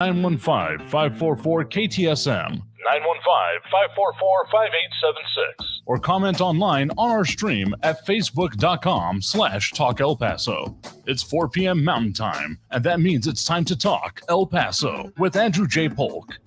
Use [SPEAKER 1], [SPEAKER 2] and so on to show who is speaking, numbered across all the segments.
[SPEAKER 1] 915-544-KTSM, 915-544-5876, or comment online on our stream at facebook.com/Talk El Paso. It's 4 p.m. Mountain Time, and that means it's time to talk El Paso with Andrew J. Polk.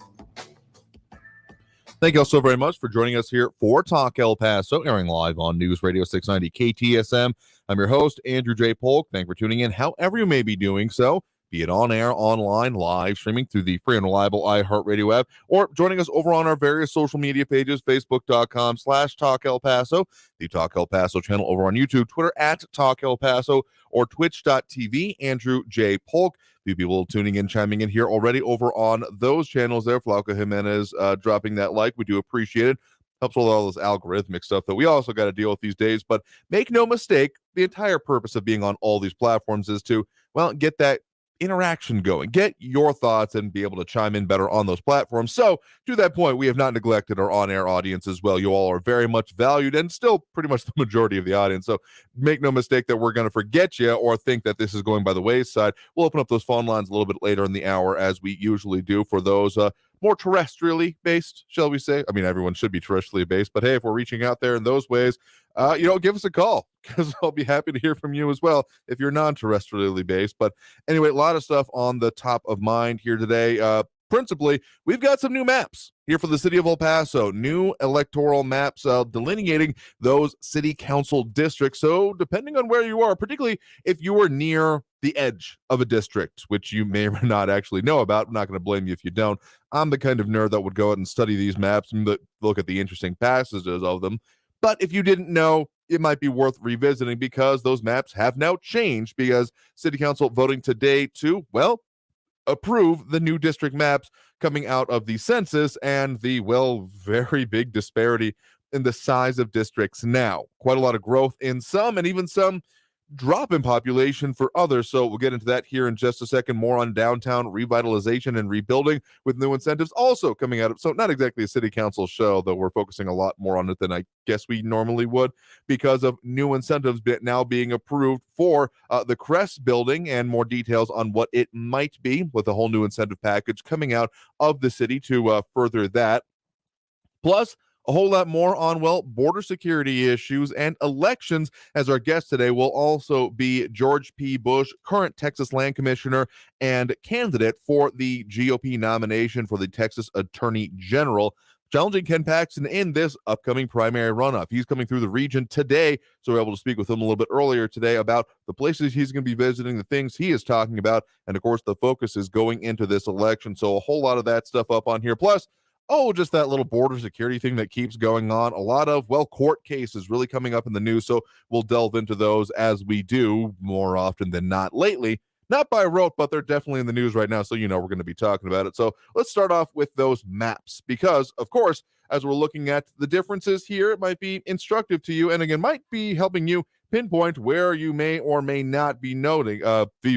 [SPEAKER 2] Thank you all so very much for joining us here for Talk El Paso, airing live on News Radio 690 KTSM. I'm your host, Andrew J. Polk. Thank you for tuning in, however you may be doing so, be it on air, online, live, streaming through the free and reliable iHeartRadio app, or joining us over on our various social media pages, facebook.com/Talk El Paso, the Talk El Paso channel over on YouTube, Twitter @Talk El Paso, or twitch.tv, Andrew J. Polk. A few people tuning in, chiming in here already over on those channels there. Flauco Jimenez dropping that like. We do appreciate it. Helps with all this algorithmic stuff that we also got to deal with these days. But make no mistake, the entire purpose of being on all these platforms is to, well, get that interaction going, get your thoughts, and be able to chime in better on those platforms. So to that point, we have not neglected our on-air audience as well. You all are very much valued and still pretty much the majority of the audience. So make no mistake that we're going to forget you or think that this is going by the wayside. We'll open up those phone lines a little bit later in the hour, as we usually do, for those more terrestrially based, shall we say. I mean, everyone should be terrestrially based, but hey, if we're reaching out there in those ways, give us a call, because I'll be happy to hear from you as well if you're non-terrestrially based. But anyway, a lot of stuff on the top of mind here today. Principally, we've got some new maps here for the city of El Paso, new electoral maps delineating those city council districts. So depending on where you are, particularly if you are near the edge of a district, which you may or may not actually know about, I'm not going to blame you if you don't. I'm the kind of nerd that would go out and study these maps and look at the interesting passages of them. But if you didn't know, it might be worth revisiting, because those maps have now changed, because city council voting today to, well, approve the new district maps coming out of the census, and the, well, very big disparity in the size of districts now. Quite a lot of growth in some, and even some drop in population for others. So we'll get into that here in just a second. More on downtown revitalization and rebuilding with new incentives also coming out of, so not exactly a city council show, though we're focusing a lot more on it than I guess we normally would, because of new incentives now being approved for the Crest building, and more details on what it might be, with a whole new incentive package coming out of the city to further that. Plus, a whole lot more on, well, border security issues and elections, as our guest today will also be George P. Bush, current Texas Land Commissioner and candidate for the GOP nomination for the Texas Attorney General, challenging Ken Paxton in this upcoming primary runoff. He's coming through the region today, so we're able to speak with him a little bit earlier today about the places he's going to be visiting, the things he is talking about, and of course the focus is going into this election. So a whole lot of that stuff up on here. Plus, just that little border security thing that keeps going on. A lot of, well, court cases really coming up in the news, so we'll delve into those as we do more often than not lately. Not by rote, but they're definitely in the news right now, so we're going to be talking about it. So let's start off with those maps, because, of course, as we're looking at the differences here, it might be instructive to you, and again, might be helping you pinpoint where you may or may not be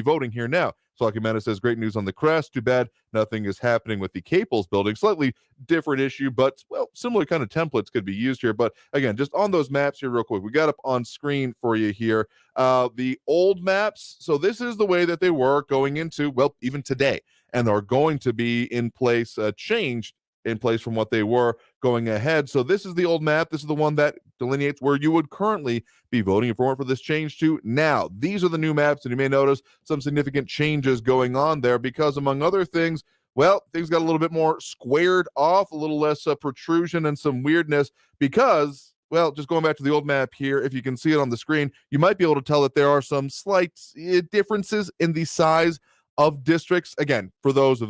[SPEAKER 2] voting here now. So Jimenez says, great news on the Crest. Too bad nothing is happening with the Caples building. Slightly different issue, but, well, similar kind of templates could be used here. But again, just on those maps here real quick, we got up on screen for you here the old maps. So this is the way that they were going into, well, even today, and are going to be in place, changed in place from what they were going ahead. So this is the old map. This is the one that delineates where you would currently be voting if it weren't for this change to now. These are the new maps, and you may notice some significant changes going on there, because among other things, well, things got a little bit more squared off, a little less protrusion and some weirdness, because, well, just going back to the old map here, if you can see it on the screen, you might be able to tell that there are some slight differences in the size of districts. Again, for those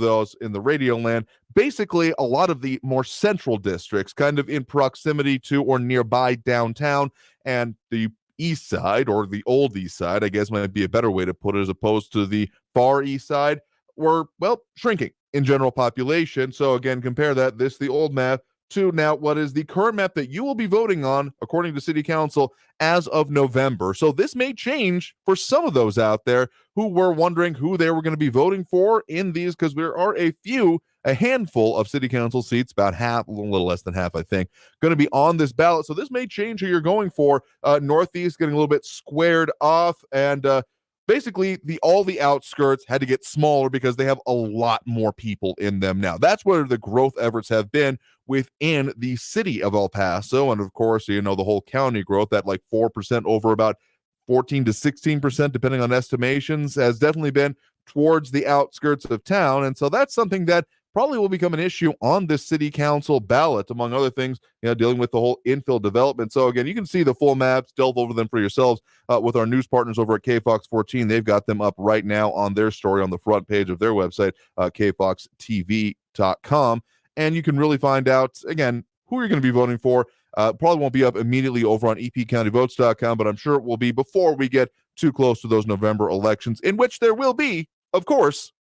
[SPEAKER 2] in the radio land, basically a lot of the more central districts, kind of in proximity to or nearby downtown, and the east side, or the old east side, I guess might be a better way to put it, as opposed to the far east side, were, well, shrinking in general population. So again, compare that, the old map, to now what is the current map that you will be voting on, according to City Council, as of November. So this may change for some of those out there who were wondering who they were going to be voting for in these, because there are a handful of City Council seats, about half, a little less than half, I think, going to be on this ballot. So this may change who you're going for. Northeast getting a little bit squared off, and basically all the outskirts had to get smaller because they have a lot more people in them now. That's where the growth efforts have been within the city of El Paso. And of course, the whole county growth, that like 4% over about 14 to 16%, depending on estimations, has definitely been towards the outskirts of town. And so that's something that probably will become an issue on the city council ballot, among other things, dealing with the whole infill development. So again, you can see the full maps, delve over them for yourselves with our news partners over at KFOX 14. They've got them up right now on their story on the front page of their website, kfoxtv.com. And you can really find out, again, who you're going to be voting for. Probably won't be up immediately over on epcountyvotes.com, but I'm sure it will be before we get too close to those November elections, in which there will be, of course,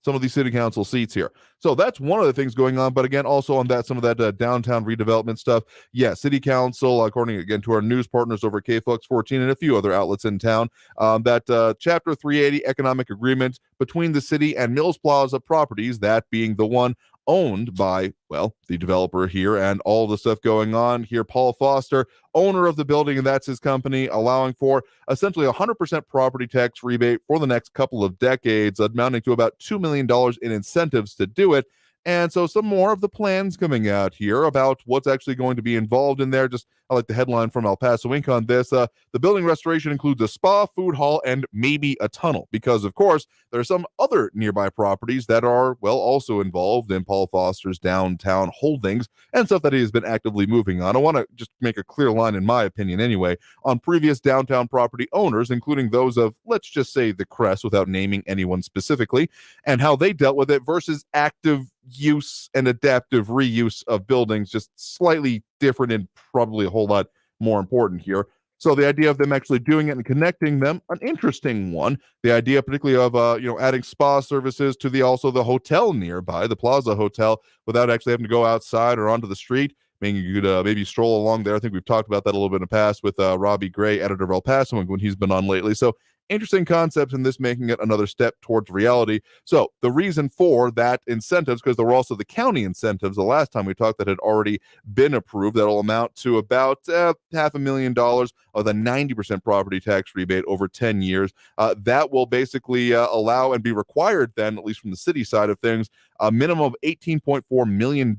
[SPEAKER 2] some of these city council seats here. So that's one of the things going on. But again, also on that, some of that downtown redevelopment stuff. Yeah, city council, according again to our news partners over at KFOX 14 and a few other outlets in town, that Chapter 380 economic agreement between the city and Mills Plaza Properties, that being the one owned by, well, the developer here and all the stuff going on here, Paul Foster, owner of the building, and that's his company, allowing for essentially 100% property tax rebate for the next couple of decades, amounting to about $2 million in incentives to do it. And so some more of the plans coming out here about what's actually going to be involved in there. Just, I like the headline from El Paso Inc. on this. The building restoration includes a spa, food hall, and maybe a tunnel, because, of course, there are some other nearby properties that are, well, also involved in Paul Foster's downtown holdings and stuff that he has been actively moving on. I want to just make a clear line, in my opinion anyway, on previous downtown property owners, including those of, let's just say, the Crest, without naming anyone specifically, and how they dealt with it versus active use and adaptive reuse of buildings, just slightly different and probably a whole lot more important here. So the idea of them actually doing it and connecting them, an interesting one. The idea particularly of adding spa services to the hotel nearby, the Plaza Hotel, without actually having to go outside or onto the street. Meaning you could maybe stroll along there. I think we've talked about that a little bit in the past with Robbie Gray, editor of El Paso, when he's been on lately. So interesting concepts in this, making it another step towards reality. So the reason for that incentives, because there were also the county incentives the last time we talked that had already been approved, that'll amount to about $500,000 of the 90% property tax rebate over 10 years. That will basically allow and be required then, at least from the city side of things, a minimum of $18.4 million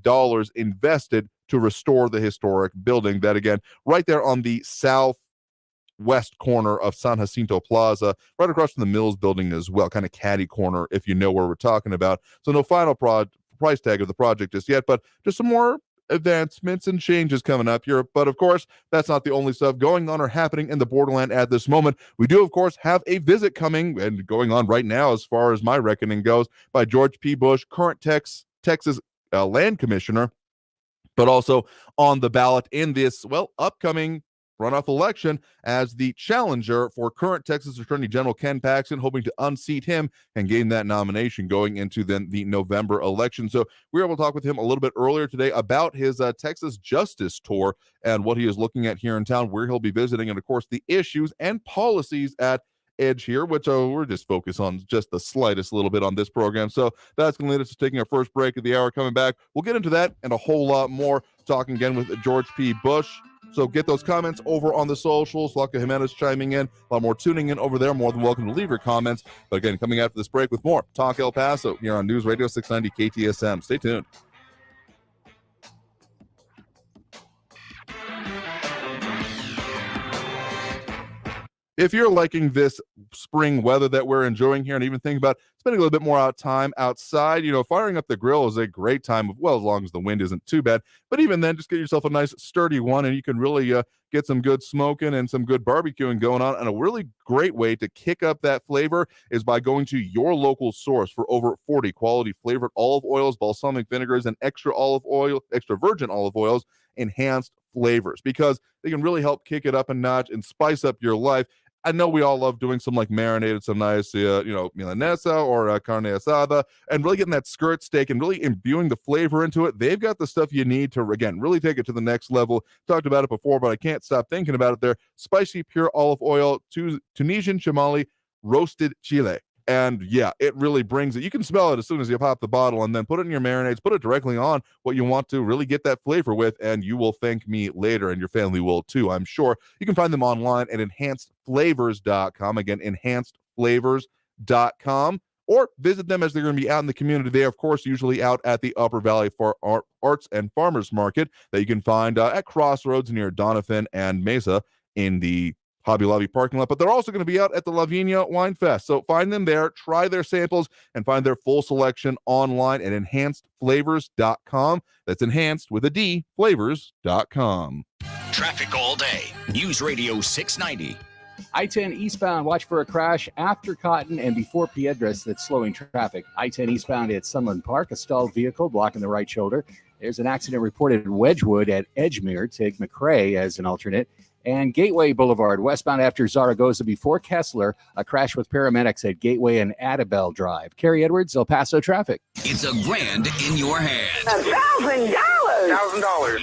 [SPEAKER 2] invested to restore the historic building. That, again, right there on the southwest corner of San Jacinto Plaza, right across from the Mills building as well, kind of catty corner, if you know where we're talking about. So no final price tag of the project just yet, but just some more advancements and changes coming up here. But of course, that's not the only stuff going on or happening in the borderland at this moment. We do, of course, have a visit coming and going on right now, as far as my reckoning goes, by George P. Bush, current Texas land commissioner, but also on the ballot in this, well, upcoming runoff election as the challenger for current Texas Attorney General Ken Paxton, hoping to unseat him and gain that nomination going into then the November election. So we were able to talk with him a little bit earlier today about his Texas Justice Tour and what he is looking at here in town, where he'll be visiting, and of course the issues and policies at edge here, which we're just focused on just the slightest little bit on this program. So that's going to lead us to taking our first break of the hour. Coming back, we'll get into that and a whole lot more, talking again with George P. Bush. So get those comments over on the socials. Laka Jimenez chiming in, a lot more tuning in over there. More than welcome to leave your comments. But again, coming after this break with more Talk El Paso here on News Radio 690 KTSM. Stay tuned. If you're liking this spring weather that we're enjoying here, and even think about spending a little bit more time outside, firing up the grill is a great time, as long as the wind isn't too bad. But even then, just get yourself a nice sturdy one, and you can really get some good smoking and some good barbecuing going on. And a really great way to kick up that flavor is by going to your local source for over 40 quality flavored olive oils, balsamic vinegars, and extra virgin olive oils, enhanced flavors, because they can really help kick it up a notch and spice up your life. I know we all love doing some marinated, some nice, milanesa or carne asada, and really getting that skirt steak and really imbuing the flavor into it. They've got the stuff you need to, again, really take it to the next level. Talked about it before, but I can't stop thinking about it there. Spicy pure olive oil, Tunisian chamali, roasted chile. And yeah, it really brings it. You can smell it as soon as you pop the bottle, and then put it in your marinades, put it directly on what you want to really get that flavor with, and you will thank me later, and your family will too, I'm sure. You can find them online at enhancedflavors.com. Again, enhancedflavors.com, or visit them as they're going to be out in the community. They are, of course, usually out at the Upper Valley for Arts and Farmers Market that you can find at Crossroads near Doniphan and Mesa in the Hobby Lobby parking lot. But they're also going to be out at the Lavinia Wine Fest. So find them there, try their samples, and find their full selection online at enhancedflavors.com. That's enhanced with a D, flavors.com.
[SPEAKER 3] Traffic all day. News Radio 690.
[SPEAKER 4] I-10 eastbound, watch for a crash after Cotton and before Piedras that's slowing traffic. I-10 eastbound at Sunland Park, a stalled vehicle blocking the right shoulder. There's an accident reported at Wedgwood at Edgemere. Take McRae as an alternate. And Gateway Boulevard, westbound after Zaragoza before Kessler, a crash with paramedics at Gateway and Adabel Drive. Carrie Edwards, El Paso traffic.
[SPEAKER 3] It's $1,000 in your hand.
[SPEAKER 5] $1,000.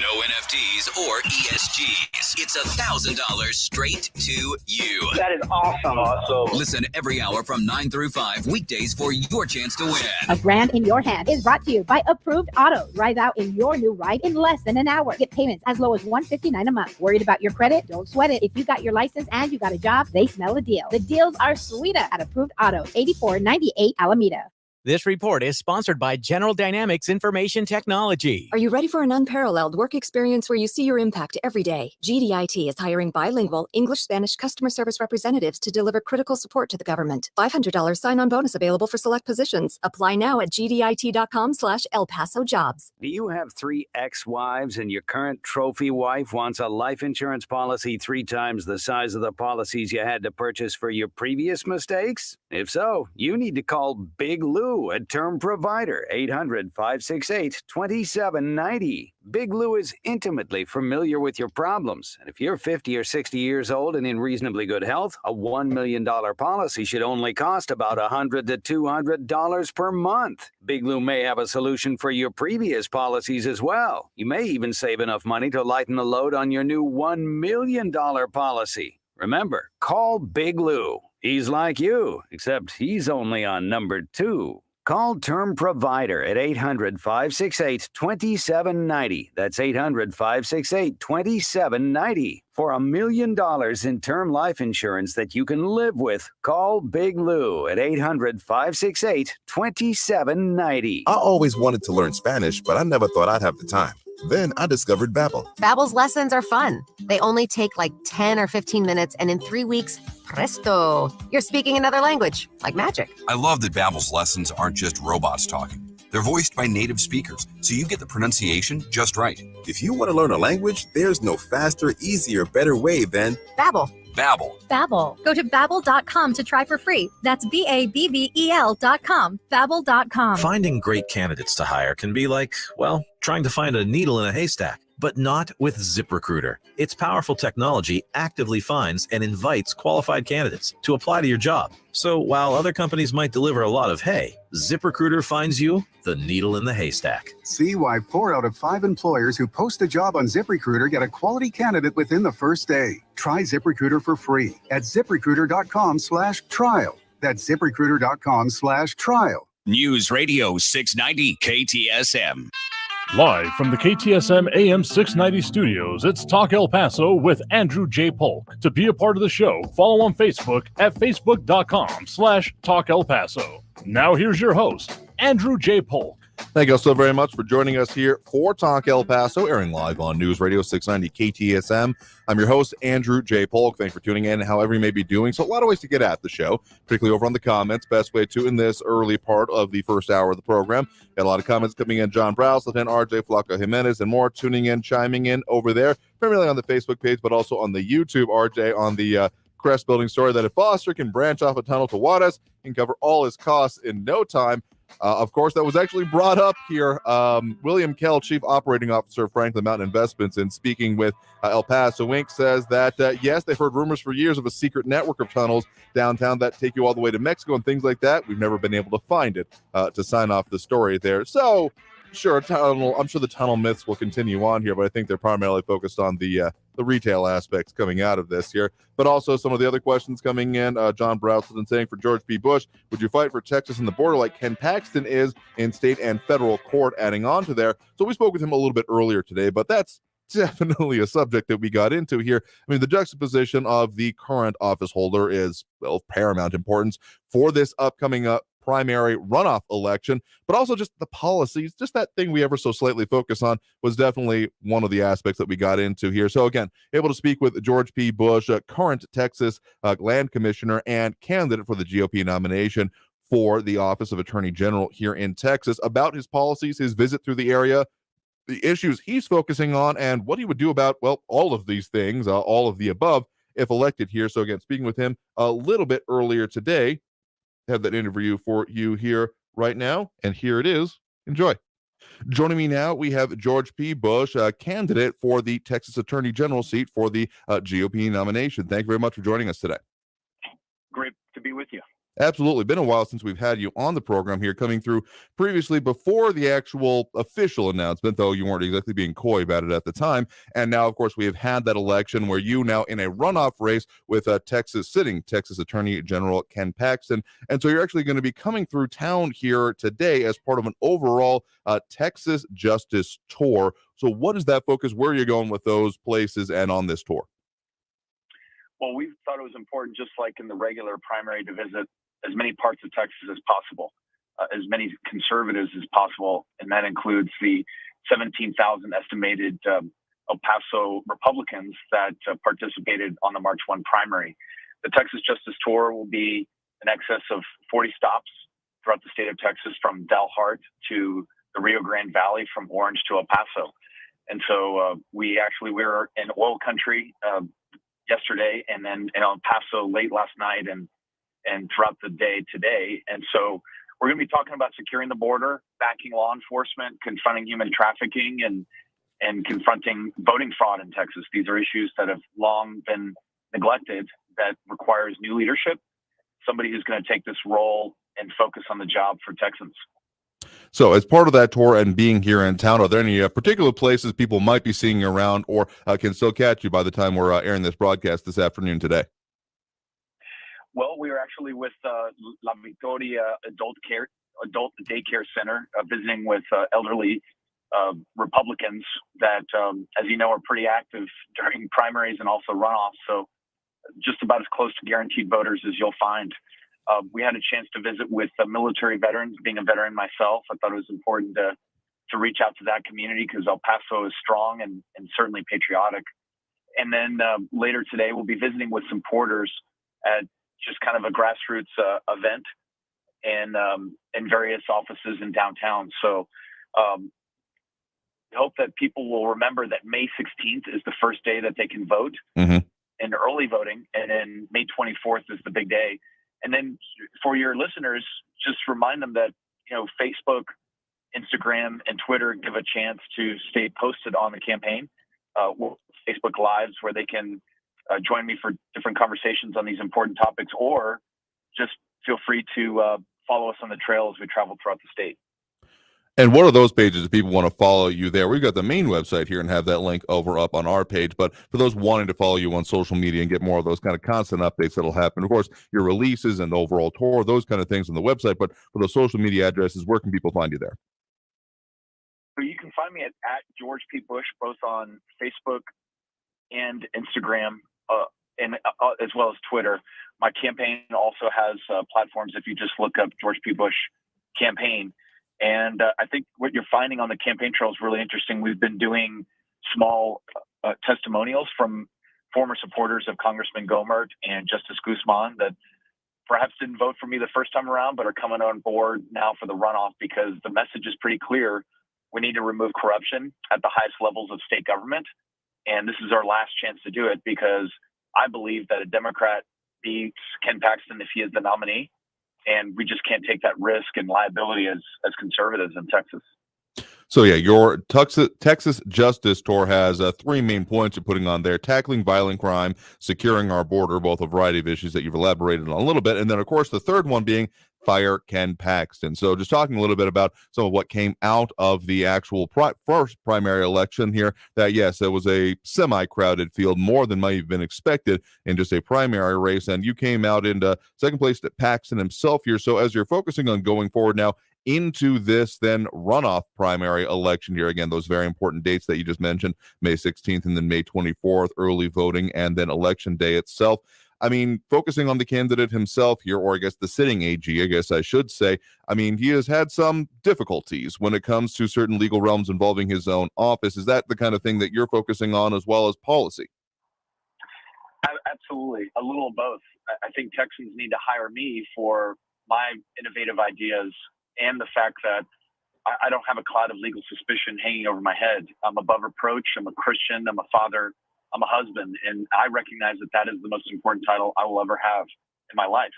[SPEAKER 3] No NFTs or ESGs. It's $1,000 straight to you.
[SPEAKER 5] That is awesome.
[SPEAKER 3] Listen every hour from 9 through 5 weekdays for your chance to win.
[SPEAKER 6] $1,000 in your hand is brought to you by Approved Auto. Drive out in your new ride in less than an hour. Get payments as low as $159 a month. Worried about your credit? Don't sweat it. If you got your license and you got a job, they smell a deal. The deals are sweeter at Approved Auto, 8498 Alameda.
[SPEAKER 7] This report is sponsored by General Dynamics Information Technology.
[SPEAKER 8] Are you ready for an unparalleled work experience where you see your impact every day? GDIT is hiring bilingual English-Spanish customer service representatives to deliver critical support to the government. $500 sign-on bonus available for select positions. Apply now at gdit.com/El Paso Jobs.
[SPEAKER 9] Do you have 3 ex-wives and your current trophy wife wants a life insurance policy 3 times the size of the policies you had to purchase for your previous mistakes? If so, you need to call Big Lou at Term Provider, 800-568-2790. Big Lou is intimately familiar with your problems. And if you're 50 or 60 years old and in reasonably good health, a $1 million policy should only cost about $100 to $200 per month. Big Lou may have a solution for your previous policies as well. You may even save enough money to lighten the load on your new $1 million policy. Remember, call Big Lou. He's like you, except he's only on number 2. Call Term Provider at 800-568-2790. That's 800-568-2790. For $1 million in term life insurance that you can live with, call Big Lou at 800-568-2790.
[SPEAKER 10] I always wanted to learn Spanish, but I never thought I'd have the time. Then I discovered Babbel.
[SPEAKER 11] Babbel's lessons are fun. They only take like 10 or 15 minutes, and in 3 weeks, presto, you're speaking another language, like magic.
[SPEAKER 12] I love that Babbel's lessons aren't just robots talking. They're voiced by native speakers, so you get the pronunciation just right.
[SPEAKER 10] If you want to learn a language, there's no faster, easier, better way than
[SPEAKER 11] Babbel.
[SPEAKER 12] Babbel.
[SPEAKER 13] Babbel. Go to Babbel.com to try for free. That's Babbel.com. Babbel.com.
[SPEAKER 14] Finding great candidates to hire can be like, well, trying to find a needle in a haystack. But not with ZipRecruiter. Its powerful technology actively finds and invites qualified candidates to apply to your job. So while other companies might deliver a lot of hay, ZipRecruiter finds you the needle in the haystack.
[SPEAKER 15] See why 4 out of 5 employers who post a job on ZipRecruiter get a quality candidate within the first day. Try ZipRecruiter for free at ZipRecruiter.com/trial. That's ZipRecruiter.com/trial.
[SPEAKER 3] News Radio 690 KTSM.
[SPEAKER 1] Live from the KTSM AM 690 studios, it's Talk El Paso with Andrew J. Polk. To be a part of the show, follow on Facebook at facebook.com/Talk El Paso. Now here's your host, Andrew J. Polk.
[SPEAKER 2] Thank you all so very much for joining us here for Talk El Paso, airing live on News Radio 690 KTSM. I'm your host, Andrew J. Polk. Thanks for tuning in, however you may be doing. So a lot of ways to get at the show, particularly over on the comments. Best way to in this early part of the first hour of the program. Got a lot of comments coming in. John Browse, Lieutenant RJ Flaco Jimenez, and more tuning in, chiming in over there, primarily on the Facebook page, but also on the YouTube, RJ, on the Crest Building story that if Foster can branch off a tunnel to Juarez, he can cover all his costs in no time. Of course, that was actually brought up here. William Kell, Chief Operating Officer of Franklin Mountain Investments, in speaking with El Paso Inc., says that, yes, they've heard rumors for years of a secret network of tunnels downtown that take you all the way to Mexico and things like that. We've never been able to find it to sign off the story there. So, sure, I'm sure the tunnel myths will continue on here, but I think they're primarily focused on the retail aspects coming out of this here. But also some of the other questions coming in. John Browse has been saying, for George B. Bush, would you fight for Texas and the border like Ken Paxton is in state and federal court, adding on to there. So we spoke with him a little bit earlier today, but that's definitely a subject that we got into here. I mean, the juxtaposition of the current office holder is, well, of paramount importance for this upcoming primary runoff election, but also just the policies, just that thing we ever so slightly focus on was definitely one of the aspects that we got into here. So again, able to speak with George P. Bush, current Texas land commissioner and candidate for the GOP nomination for the office of Attorney General here in Texas, about his policies, his visit through the area, the issues he's focusing on, and what he would do about, well, all of these things, all of the above, if elected here. So again, speaking with him a little bit earlier today, have that interview for you here right now, and here it is. Enjoy. Joining me now, we have George P. Bush, candidate for the Texas Attorney General seat for the GOP nomination. Thank you very much for joining us today.
[SPEAKER 5] Great to be with you.
[SPEAKER 2] Absolutely. Been a while since we've had you on the program here, coming through previously before the actual official announcement, though you weren't exactly being coy about it at the time. And now, of course, we have had that election where you now in a runoff race with sitting Texas Attorney General Ken Paxton. And so you're actually going to be coming through town here today as part of an overall Texas Justice tour. So what is that focus? Where are you going with those places and on this tour?
[SPEAKER 5] Well, we thought it was important, just like in the regular primary, to visit as many parts of Texas as possible, as many conservatives as possible, and that includes the 17,000 estimated El Paso Republicans that participated on the March 1 primary. The Texas Justice Tour will be in excess of 40 stops throughout the state of Texas, from Dalhart to the Rio Grande Valley, from Orange to El Paso. And so we were in oil country yesterday, and then in El Paso late last night, and throughout the day today. And so we're going to be talking about securing the border, backing law enforcement, confronting human trafficking, and confronting voting fraud in Texas. These are issues that have long been neglected, that requires new leadership, somebody who's going to take this role and focus on the job for Texans.
[SPEAKER 2] So as part of that tour and being here in town, are there any particular places people might be seeing you around, or can still catch you by the time we're airing this broadcast this afternoon today?
[SPEAKER 5] Well, we are actually with La Victoria Adult Daycare Center, visiting with elderly Republicans that, as you know, are pretty active during primaries and also runoffs. So just about as close to guaranteed voters as you'll find. We had a chance to visit with military veterans. Being a veteran myself, I thought it was important to reach out to that community, because El Paso is strong and certainly patriotic. And then later today, we'll be visiting with some porters at just kind of a grassroots event in various offices in downtown. So I hope that people will remember that May 16th is the first day that they can vote in early voting, and then May 24th is the big day. And then for your listeners, just remind them that, Facebook, Instagram, and Twitter give a chance to stay posted on the campaign. Facebook Lives, where they can join me for different conversations on these important topics, or just feel free to follow us on the trail as we travel throughout the state.
[SPEAKER 2] And what are those pages if people want to follow you there? We've got the main website here and have that link up on our page. But for those wanting to follow you on social media and get more of those kind of constant updates that'll happen, of course, your releases and the overall tour, those kind of things on the website. But for the social media addresses, where can people find you there?
[SPEAKER 5] So you can find me at George P. Bush, both on Facebook and Instagram, and as well as Twitter. My campaign also has platforms. If you just look up George P. Bush campaign. And I think what you're finding on the campaign trail is really interesting. We've been doing small testimonials from former supporters of Congressman Gomert and Justice Guzman that perhaps didn't vote for me the first time around, but are coming on board now for the runoff, because the message is pretty clear. We need to remove corruption at the highest levels of state government. And this is our last chance to do it, because I believe that a Democrat beats Ken Paxton if he is the nominee. And we just can't take that risk and liability as conservatives in Texas.
[SPEAKER 2] So yeah, your Texas Justice Tour has three main points you're putting on there: tackling violent crime, securing our border, both a variety of issues that you've elaborated on a little bit, and then of course the third one being fire Ken Paxton. So just talking a little bit about some of what came out of the actual first primary election here, that yes, it was a semi-crowded field, more than might have been expected in just a primary race, and you came out into second place to Paxton himself here. So as you're focusing on going forward now into this then runoff primary election here. Again, those very important dates that you just mentioned, May 16th and then May 24th, early voting, and then election day itself. I mean, focusing on the candidate himself here, or I guess the sitting AG, I guess I should say, I mean, he has had some difficulties when it comes to certain legal realms involving his own office. Is that the kind of thing that you're focusing on as well as policy?
[SPEAKER 5] Absolutely. A little of both. I think Texans need to hire me for my innovative ideas and the fact that I don't have a cloud of legal suspicion hanging over my head. I'm above reproach. I'm a Christian. I'm a father. I'm a husband. And I recognize that that is the most important title I will ever have in my life.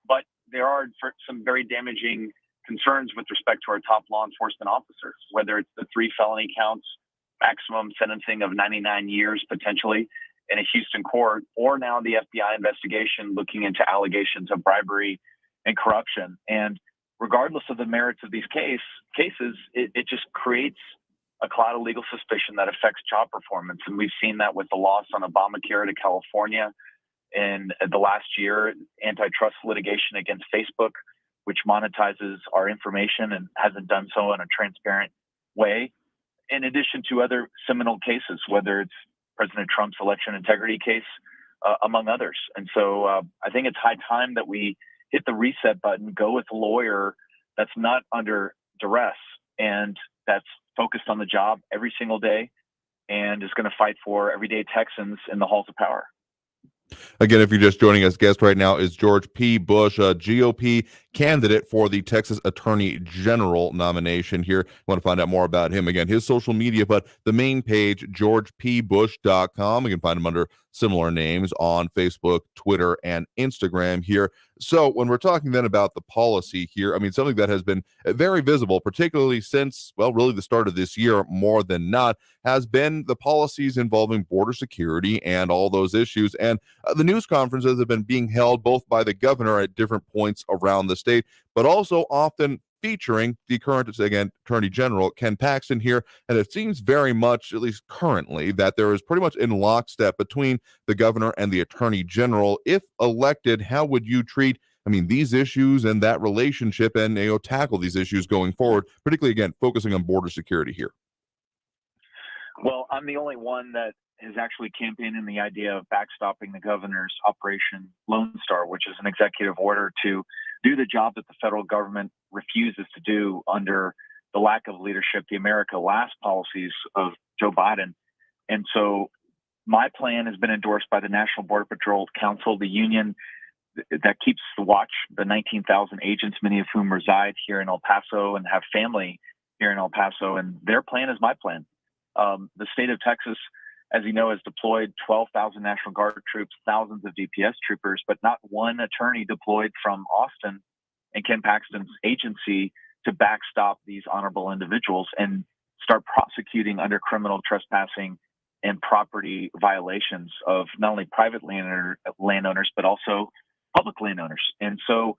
[SPEAKER 5] But there are some very damaging concerns with respect to our top law enforcement officers, whether it's the 3 felony counts, maximum sentencing of 99 years potentially in a Houston court, or now the FBI investigation looking into allegations of bribery and corruption. And regardless of the merits of these cases, it just creates a cloud of legal suspicion that affects job performance. And we've seen that with the loss on Obamacare to California in the last year, antitrust litigation against Facebook, which monetizes our information and hasn't done so in a transparent way, in addition to other seminal cases, whether it's President Trump's election integrity case, among others. And so I think it's high time that we hit the reset button, go with a lawyer that's not under duress and that's focused on the job every single day and is going to fight for everyday Texans in the halls of power.
[SPEAKER 2] Again, if you're just joining us, guest right now is George P. Bush, a GOP candidate for the Texas Attorney General nomination here. You want to find out more about him, again, his social media, but the main page, georgepbush.com. You can find him under similar names on Facebook, Twitter, and Instagram here. So when we're talking then about the policy here, I mean, something that has been very visible, particularly since, well, really the start of this year, more than not, has been the policies involving border security and all those issues. And the news conferences have been being held both by the governor at different points around the state, but also often featuring the current, again, Attorney General Ken Paxton here. And it seems very much, at least currently, that there is pretty much in lockstep between the governor and the Attorney General. If elected, how would you treat, I mean, these issues and that relationship and, tackle these issues going forward, particularly, again, focusing on border security here?
[SPEAKER 5] Well, I'm the only one that is actually campaigning the idea of backstopping the governor's Operation Lone Star, which is an executive order to do the job that the federal government refuses to do under the lack of leadership, the America Last policies of Joe Biden. And so my plan has been endorsed by the National Border Patrol Council, the union that keeps the watch, the 19,000 agents, many of whom reside here in El Paso and have family here in El Paso. And their plan is my plan. The state of Texas, as you know, has deployed 12,000 National Guard troops, thousands of DPS troopers, but not one attorney deployed from Austin and Ken Paxton's agency to backstop these honorable individuals and start prosecuting under criminal trespassing and property violations of not only private landowners, but also public landowners. And so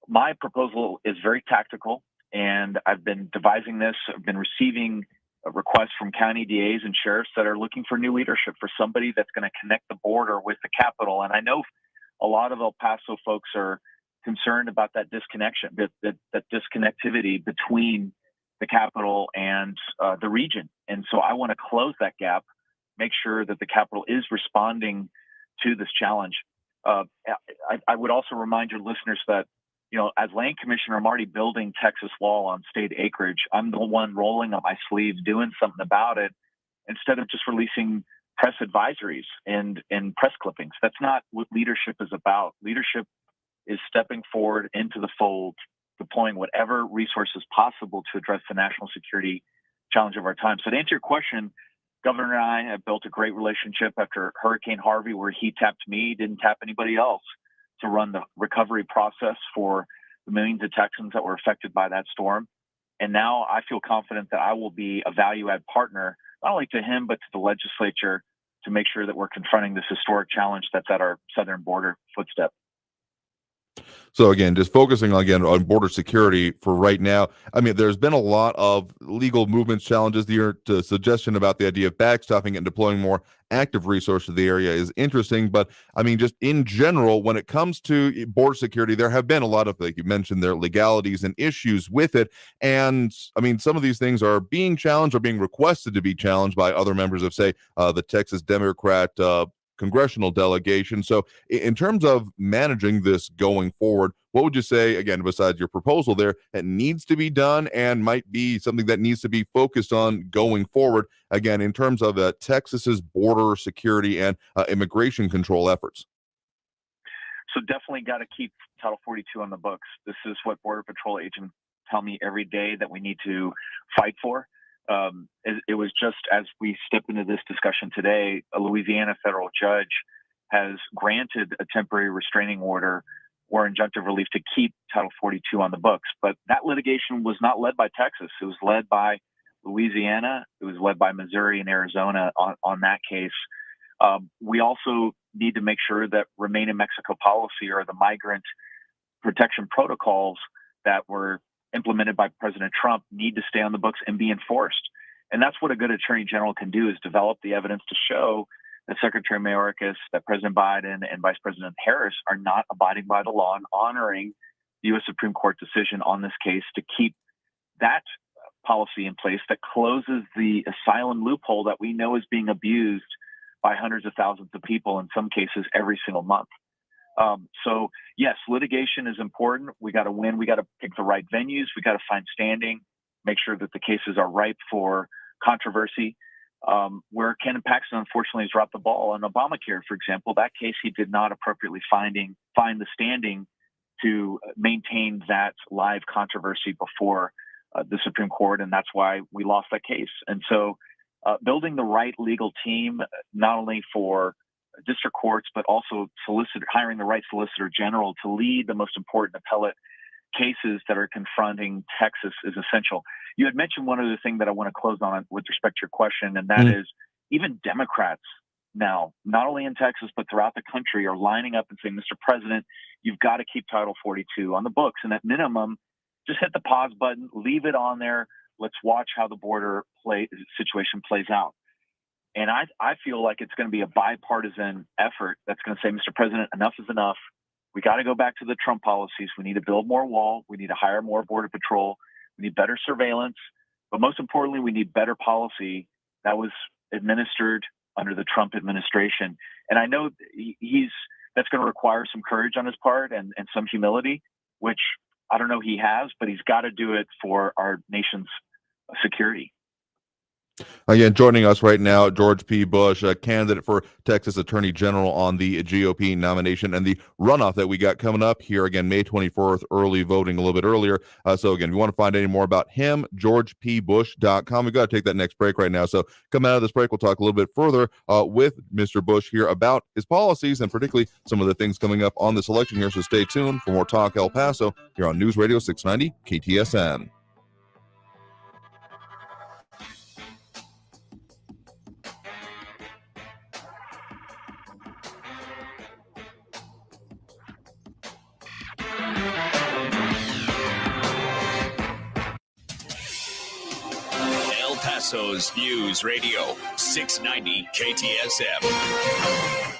[SPEAKER 5] my proposal is very tactical, and I've been devising this. I've been receiving requests from county DAs and sheriffs that are looking for new leadership, for somebody that's going to connect the border with the Capitol. And I know a lot of El Paso folks are concerned about that disconnection, that disconnectivity between the Capitol and the region. And so I want to close that gap, make sure that the Capitol is responding to this challenge. I would also remind your listeners that, as land commissioner, I'm already building Texas law on state acreage. I'm the one rolling up my sleeves, doing something about it, instead of just releasing press advisories and press clippings. That's not what leadership is about. Leadership is stepping forward into the fold, deploying whatever resources possible to address the national security challenge of our time. So to answer your question, Governor and I have built a great relationship after Hurricane Harvey, where he tapped me, didn't tap anybody else, to run the recovery process for the millions of Texans that were affected by that storm. And now I feel confident that I will be a value-add partner, not only to him, but to the legislature, to make sure that we're confronting this historic challenge that's at our southern border footstep.
[SPEAKER 2] So again, just focusing again on border security for right now. I mean, there's been a lot of legal movements, challenges. The suggestion about the idea of backstopping and deploying more active resources to the area is interesting. But I mean, just in general, when it comes to border security, there have been a lot of, like you mentioned, there legalities and issues with it. And I mean, some of these things are being challenged or being requested to be challenged by other members of, say, the Texas Democrat congressional delegation. So in terms of managing this going forward, what would you say, again, besides your proposal there, that needs to be done and might be something that needs to be focused on going forward, again, in terms of Texas's border security and immigration control efforts?
[SPEAKER 5] So definitely got to keep Title 42 on the books. This is what Border Patrol agents tell me every day that we need to fight for. It was just as we step into this discussion today, a Louisiana federal judge has granted a temporary restraining order or injunctive relief to keep Title 42 on the books. But that litigation was not led by Texas. It was led by Louisiana. It was led by Missouri and Arizona on that case. We also need to make sure that Remain in Mexico policy, or the migrant protection protocols that were implemented by President Trump, need to stay on the books and be enforced. And that's what a good attorney general can do, is develop the evidence to show that Secretary Mayorkas, that President Biden and Vice President Harris are not abiding by the law and honoring the U.S. Supreme Court decision on this case, to keep that policy in place that closes the asylum loophole that we know is being abused by hundreds of thousands of people, in some cases every single month. So yes, litigation is important. We got to win. We got to pick the right venues. We got to find standing, make sure that the cases are ripe for controversy. Where Ken Paxton unfortunately has dropped the ball on Obamacare, for example, that case he did not appropriately find the standing to maintain that live controversy before the Supreme Court, and that's why we lost that case. And so building the right legal team, not only for district courts, but also hiring the right solicitor general to lead the most important appellate cases that are confronting Texas is essential. You had mentioned one other thing that I want to close on with respect to your question, and that is even Democrats now, not only in Texas, but throughout the country, are lining up and saying, Mr. President, you've got to keep Title 42 on the books. And at minimum, just hit the pause button, leave it on there. Let's watch how the border situation plays out. And I feel like it's going to be a bipartisan effort that's going to say, Mr. President, enough is enough. We got to go back to the Trump policies. We need to build more wall. We need to hire more Border Patrol. We need better surveillance. But most importantly, we need better policy that was administered under the Trump administration. And I know that's going to require some courage on his part and some humility, which I don't know he has, but he's got to do it for our nation's security.
[SPEAKER 2] Again, joining us right now, George P. Bush, a candidate for Texas Attorney General on the GOP nomination and the runoff that we got coming up here, again, May 24th, early voting a little bit earlier. So again, if you want to find any more about him, georgepbush.com. We've got to take that next break right now. So come out of this break, we'll talk a little bit further with Mr. Bush here about his policies and particularly some of the things coming up on this election here. So stay tuned for more Talk El Paso here on News Radio 690 KTSM.
[SPEAKER 16] El Paso's News Radio 690 KTSM.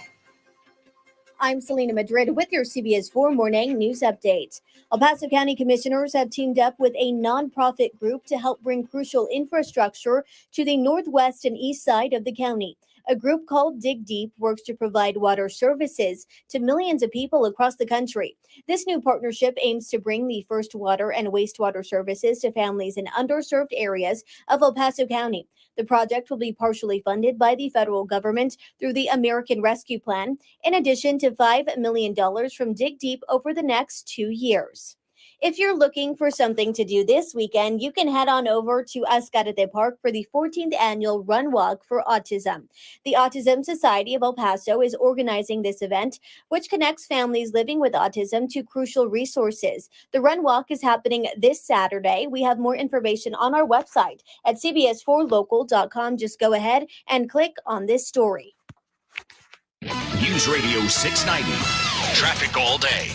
[SPEAKER 17] I'm Selena Madrid with your CBS 4 Morning News Update. El Paso County Commissioners have teamed up with a nonprofit group to help bring crucial infrastructure to the northwest and east side of the county. A group called Dig Deep works to provide water services to millions of people across the country. This new partnership aims to bring the first water and wastewater services to families in underserved areas of El Paso County. The project will be partially funded by the federal government through the American Rescue Plan, in addition to $5 million from Dig Deep over the next 2 years. If you're looking for something to do this weekend, you can head on over to Ascarate Park for the 14th annual Run Walk for Autism. The Autism Society of El Paso is organizing this event, which connects families living with autism to crucial resources. The Run Walk is happening this Saturday. We have more information on our website at cbs4local.com. Just go ahead and click on this story.
[SPEAKER 16] News Radio 690. Traffic all day.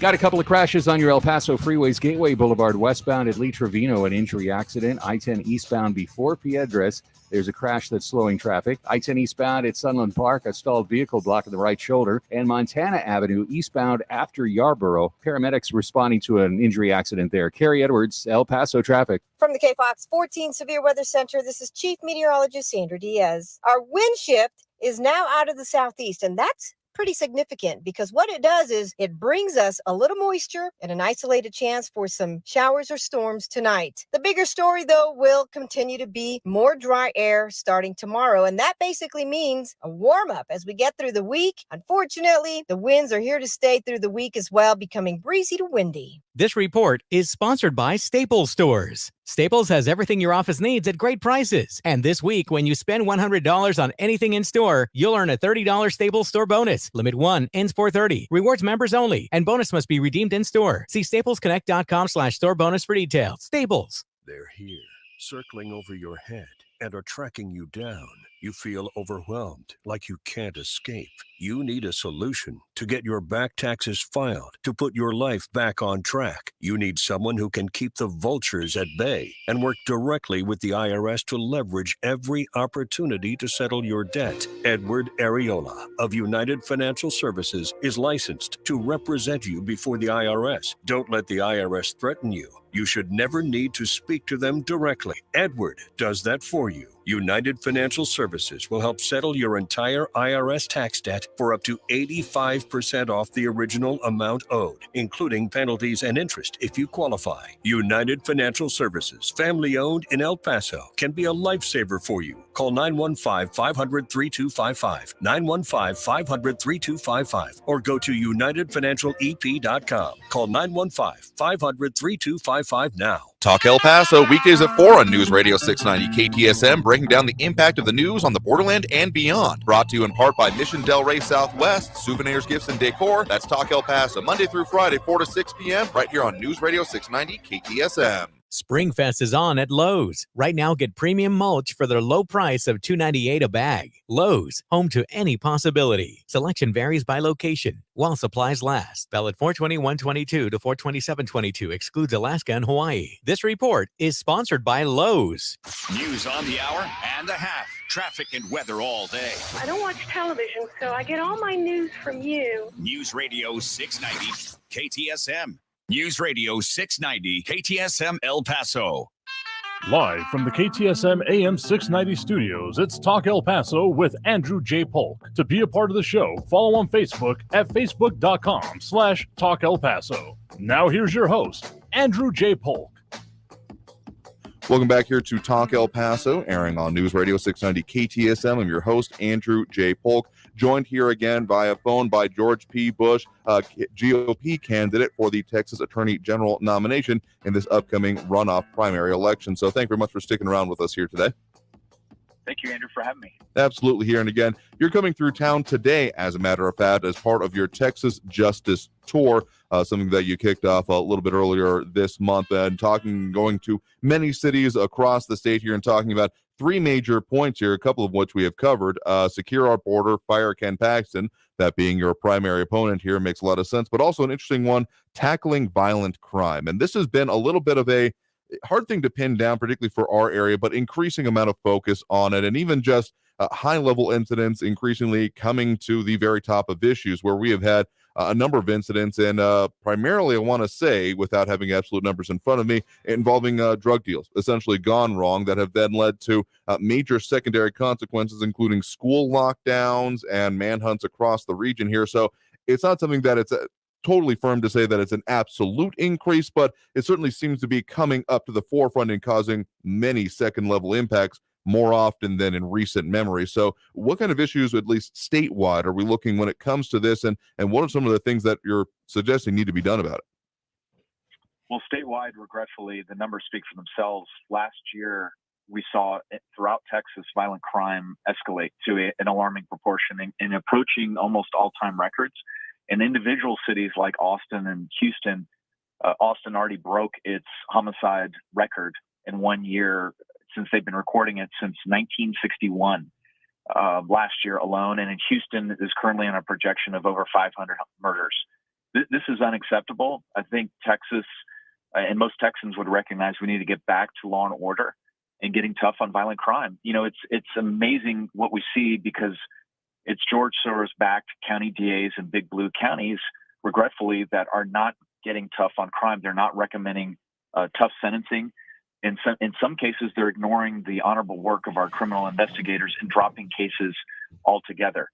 [SPEAKER 4] Got a couple of crashes on your El Paso freeways. Gateway Boulevard westbound at Lee Trevino, an injury accident. I-10 eastbound before Piedras. There's a crash that's slowing traffic. I-10 eastbound at Sunland Park, a stalled vehicle blocking the right shoulder. And Montana Avenue eastbound after Yarborough. Paramedics responding to an injury accident there. Carrie Edwards, El Paso traffic.
[SPEAKER 18] From the KFOX 14 Severe Weather Center, this is Chief Meteorologist Sandra Diaz. Our wind shift is now out of the southeast, and that's pretty significant because what it does is it brings us a little moisture and an isolated chance for some showers or storms tonight. The bigger story, though, will continue to be more dry air starting tomorrow, and that basically means a warm up as we get through the week. Unfortunately, the winds are here to stay through the week as well, becoming breezy to windy.
[SPEAKER 7] This report is sponsored by Staples Stores. Staples has everything your office needs at great prices. And this week, when you spend $100 on anything in store, you'll earn a $30 Staples Store bonus. Limit 1, ends 4/30. Rewards members only. And bonus must be redeemed in store. See staplesconnect.com/store bonus for details. Staples.
[SPEAKER 19] They're here, circling over your head, and are tracking you down. You feel overwhelmed, like you can't escape. You need a solution to get your back taxes filed, to put your life back on track. You need someone who can keep the vultures at bay and work directly with the IRS to leverage every opportunity to settle your debt. Edward Areola of United Financial Services is licensed to represent you before the IRS. Don't let the IRS threaten you. You should never need to speak to them directly. Edward does that for you. United Financial Services will help settle your entire IRS tax debt for up to 85% off the original amount owed, including penalties and interest if you qualify. United Financial Services, family owned in El Paso, can be a lifesaver for you. Call 915-500-3255, 915-500-3255, or go to unitedfinancialep.com. Call 915-500-3255 now.
[SPEAKER 2] Talk El Paso, weekdays at 4 on News Radio 690 KTSM, breaking down the impact of the news on the borderland and beyond. Brought to you in part by Mission Del Rey Southwest, Souvenirs, Gifts, and Decor. That's Talk El Paso, Monday through Friday, 4 to 6 p.m., right here on News Radio 690 KTSM.
[SPEAKER 7] Springfest is on at Lowe's. Right now, get premium mulch for their low price of $2.98 a bag. Lowe's, home to any possibility. Selection varies by location, while supplies last. Valid 4/21/22 to 4/27/22. Excludes Alaska and Hawaii. This report is sponsored by Lowe's.
[SPEAKER 16] News on the hour and a half. Traffic and weather all day.
[SPEAKER 20] I don't watch television, so I get all my news from you.
[SPEAKER 16] News Radio 690 KTSM. News Radio 690 KTSM El Paso.
[SPEAKER 1] Live from the KTSM AM 690 studios, it's Talk El Paso with Andrew J. Polk. To be a part of the show, follow on Facebook at facebook.com/Talk El Paso. Now here's your host, Andrew J. Polk.
[SPEAKER 2] Welcome back here to Talk El Paso, airing on News Radio 690 KTSM. I'm your host, Andrew J. Polk, joined here again via phone by George P. Bush, GOP candidate for the Texas Attorney General nomination in this upcoming runoff primary election. So thank you very much for sticking around with us here today.
[SPEAKER 5] Thank you, Andrew, for having me.
[SPEAKER 2] Absolutely here. And again, you're coming through town today, as a matter of fact, as part of your Texas Justice Tour, something that you kicked off a little bit earlier this month, and going to many cities across the state here and talking about three major points here, a couple of which we have covered. Secure our border, fire Ken Paxton, that being your primary opponent here makes a lot of sense, but also an interesting one, tackling violent crime. And this has been a little bit of a hard thing to pin down, particularly for our area, but increasing amount of focus on it, and even just high-level incidents increasingly coming to the very top of issues, where we have had a number of incidents, and primarily, I want to say, without having absolute numbers in front of me, involving drug deals, essentially gone wrong, that have then led to major secondary consequences, including school lockdowns and manhunts across the region here. So it's not something that it's totally firm to say that it's an absolute increase, but it certainly seems to be coming up to the forefront and causing many second-level impacts more often than in recent memory. So what kind of issues, at least statewide, are we looking when it comes to this, and what are some of the things that you're suggesting need to be done about it?
[SPEAKER 5] Well, statewide, regretfully, the numbers speak for themselves. Last year, we saw throughout Texas violent crime escalate to an alarming proportion and approaching almost all-time records. In individual cities like Austin and Houston, Austin already broke its homicide record in 1 year, since they've been recording it since 1961, last year alone. And in Houston is currently on a projection of over 500 murders. This is unacceptable. I think Texas and most Texans would recognize we need to get back to law and order and getting tough on violent crime. It's amazing what we see because it's George Soros-backed county DAs in big blue counties, regretfully, that are not getting tough on crime. They're not recommending tough sentencing. In some cases, they're ignoring the honorable work of our criminal investigators and dropping cases altogether.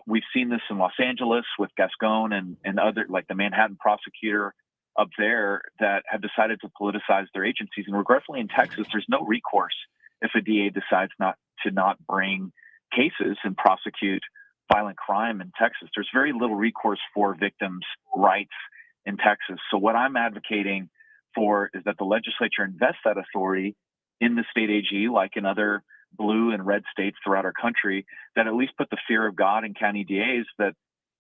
[SPEAKER 5] We've seen this in Los Angeles with Gascon and other, like the Manhattan prosecutor up there, that have decided to politicize their agencies. And regretfully, in Texas, there's no recourse if a DA decides not to bring cases and prosecute violent crime in Texas. There's very little recourse for victims' rights in Texas. So what I'm advocating for is that the legislature invest that authority in the state AG, like in other blue and red states throughout our country, that at least put the fear of God in county DAs, that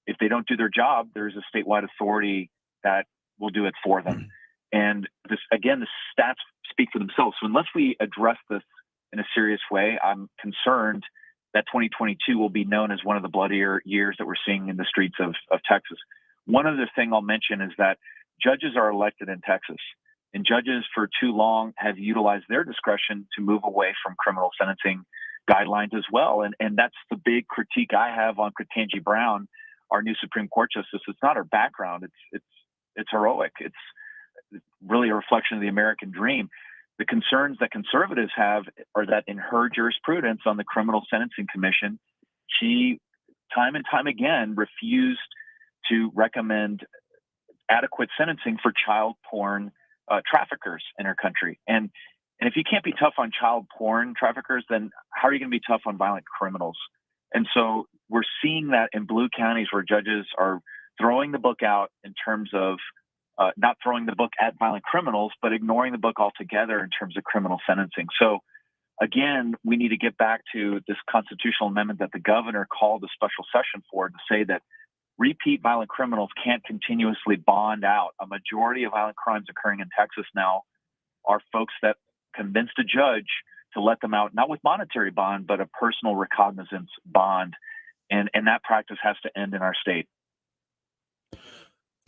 [SPEAKER 5] if they don't do their job, there's a statewide authority that will do it for them. And this, again, the stats speak for themselves. So unless we address this in a serious way, I'm concerned that 2022 will be known as one of the bloodier years that we're seeing in the streets of Texas. One other thing I'll mention is that judges are elected in Texas, and judges for too long have utilized their discretion to move away from criminal sentencing guidelines as well. And that's the big critique I have on Ketanji Brown, our new Supreme Court justice. It's not her background. It's heroic. It's really a reflection of the American dream. The concerns that conservatives have are that in her jurisprudence on the Criminal Sentencing Commission, she time and time again refused to recommend adequate sentencing for child porn traffickers in our country. And if you can't be tough on child porn traffickers, then how are you going to be tough on violent criminals? And so we're seeing that in blue counties where judges are throwing the book out in terms of not throwing the book at violent criminals, but ignoring the book altogether in terms of criminal sentencing. So again, we need to get back to this constitutional amendment that the governor called a special session for, to say that repeat violent criminals can't continuously bond out. A majority of violent crimes occurring in Texas now are folks that convinced a judge to let them out, not with monetary bond, but a personal recognizance bond. And that practice has to end in our state.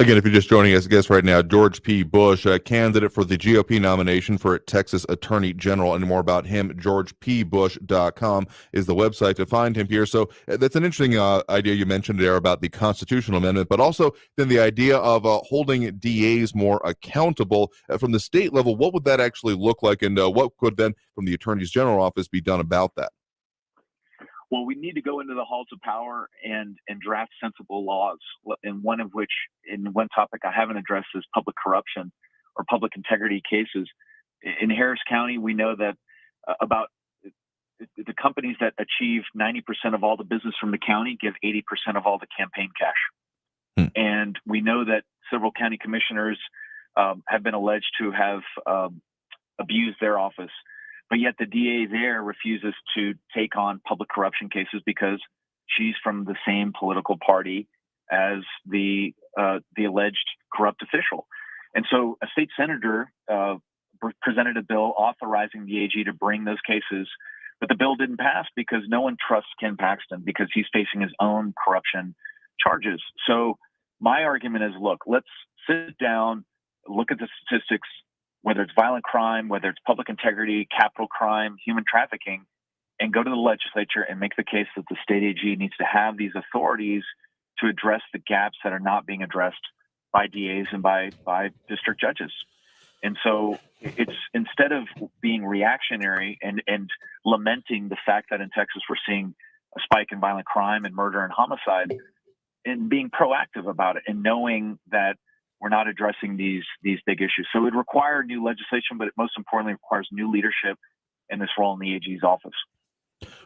[SPEAKER 2] Again, if you're just joining us, guest right now, George P. Bush, a candidate for the GOP nomination for Texas Attorney General. And more about him, georgepbush.com is the website to find him here. So that's an interesting idea you mentioned there about the constitutional amendment, but also then the idea of holding DAs more accountable from the state level. What would that actually look like, and what could then from the Attorney General office be done about that?
[SPEAKER 5] Well, we need to go into the halls of power and draft sensible laws, and one of which, in one topic I haven't addressed, is public corruption or public integrity cases. In Harris County, we know that about the companies that achieve 90% of all the business from the county give 80% of all the campaign cash. And we know that several county commissioners have been alleged to have abused their office. But yet the DA there refuses to take on public corruption cases because she's from the same political party as the alleged corrupt official. And so a state senator presented a bill authorizing the AG to bring those cases, but the bill didn't pass because no one trusts Ken Paxton because he's facing his own corruption charges. So my argument is, look, let's sit down, look at the statistics, whether it's violent crime, whether it's public integrity, capital crime, human trafficking, and go to the legislature and make the case that the state AG needs to have these authorities to address the gaps that are not being addressed by DAs and by district judges. And so it's, instead of being reactionary and lamenting the fact that in Texas we're seeing a spike in violent crime and murder and homicide, and being proactive about it and knowing that we're not addressing these big issues. So it would require new legislation, but it most importantly requires new leadership in this role in the AG's office.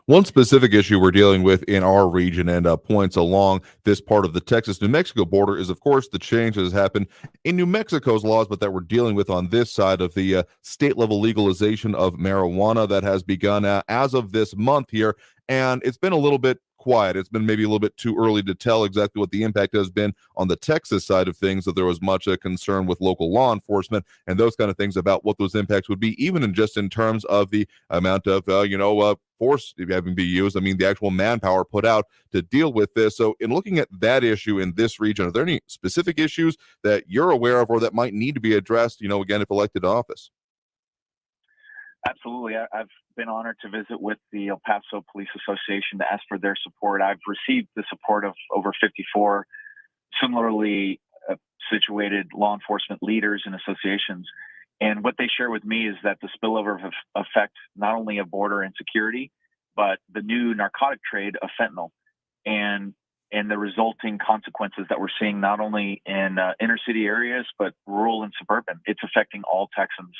[SPEAKER 2] One specific issue we're dealing with in our region and points along this part of the Texas-New Mexico border is, of course, the change that has happened in New Mexico's laws, but that we're dealing with on this side of the state-level legalization of marijuana that has begun as of this month here. And it's been a little bit quiet. It's been maybe a little bit too early to tell exactly what the impact has been on the Texas side of things, that there was much concern with local law enforcement and those kind of things about what those impacts would be, even in terms of the amount of, force having to be used. I mean, the actual manpower put out to deal with this. So in looking at that issue in this region, are there any specific issues that you're aware of or that might need to be addressed, again, if elected to office?
[SPEAKER 5] Absolutely. I've been honored to visit with the El Paso Police Association to ask for their support. I've received the support of over 54 similarly situated law enforcement leaders and associations. And what they share with me is that the spillover effect, not only of border insecurity, but the new narcotic trade of fentanyl and the resulting consequences that we're seeing not only in inner city areas, but rural and suburban. It's affecting all Texans.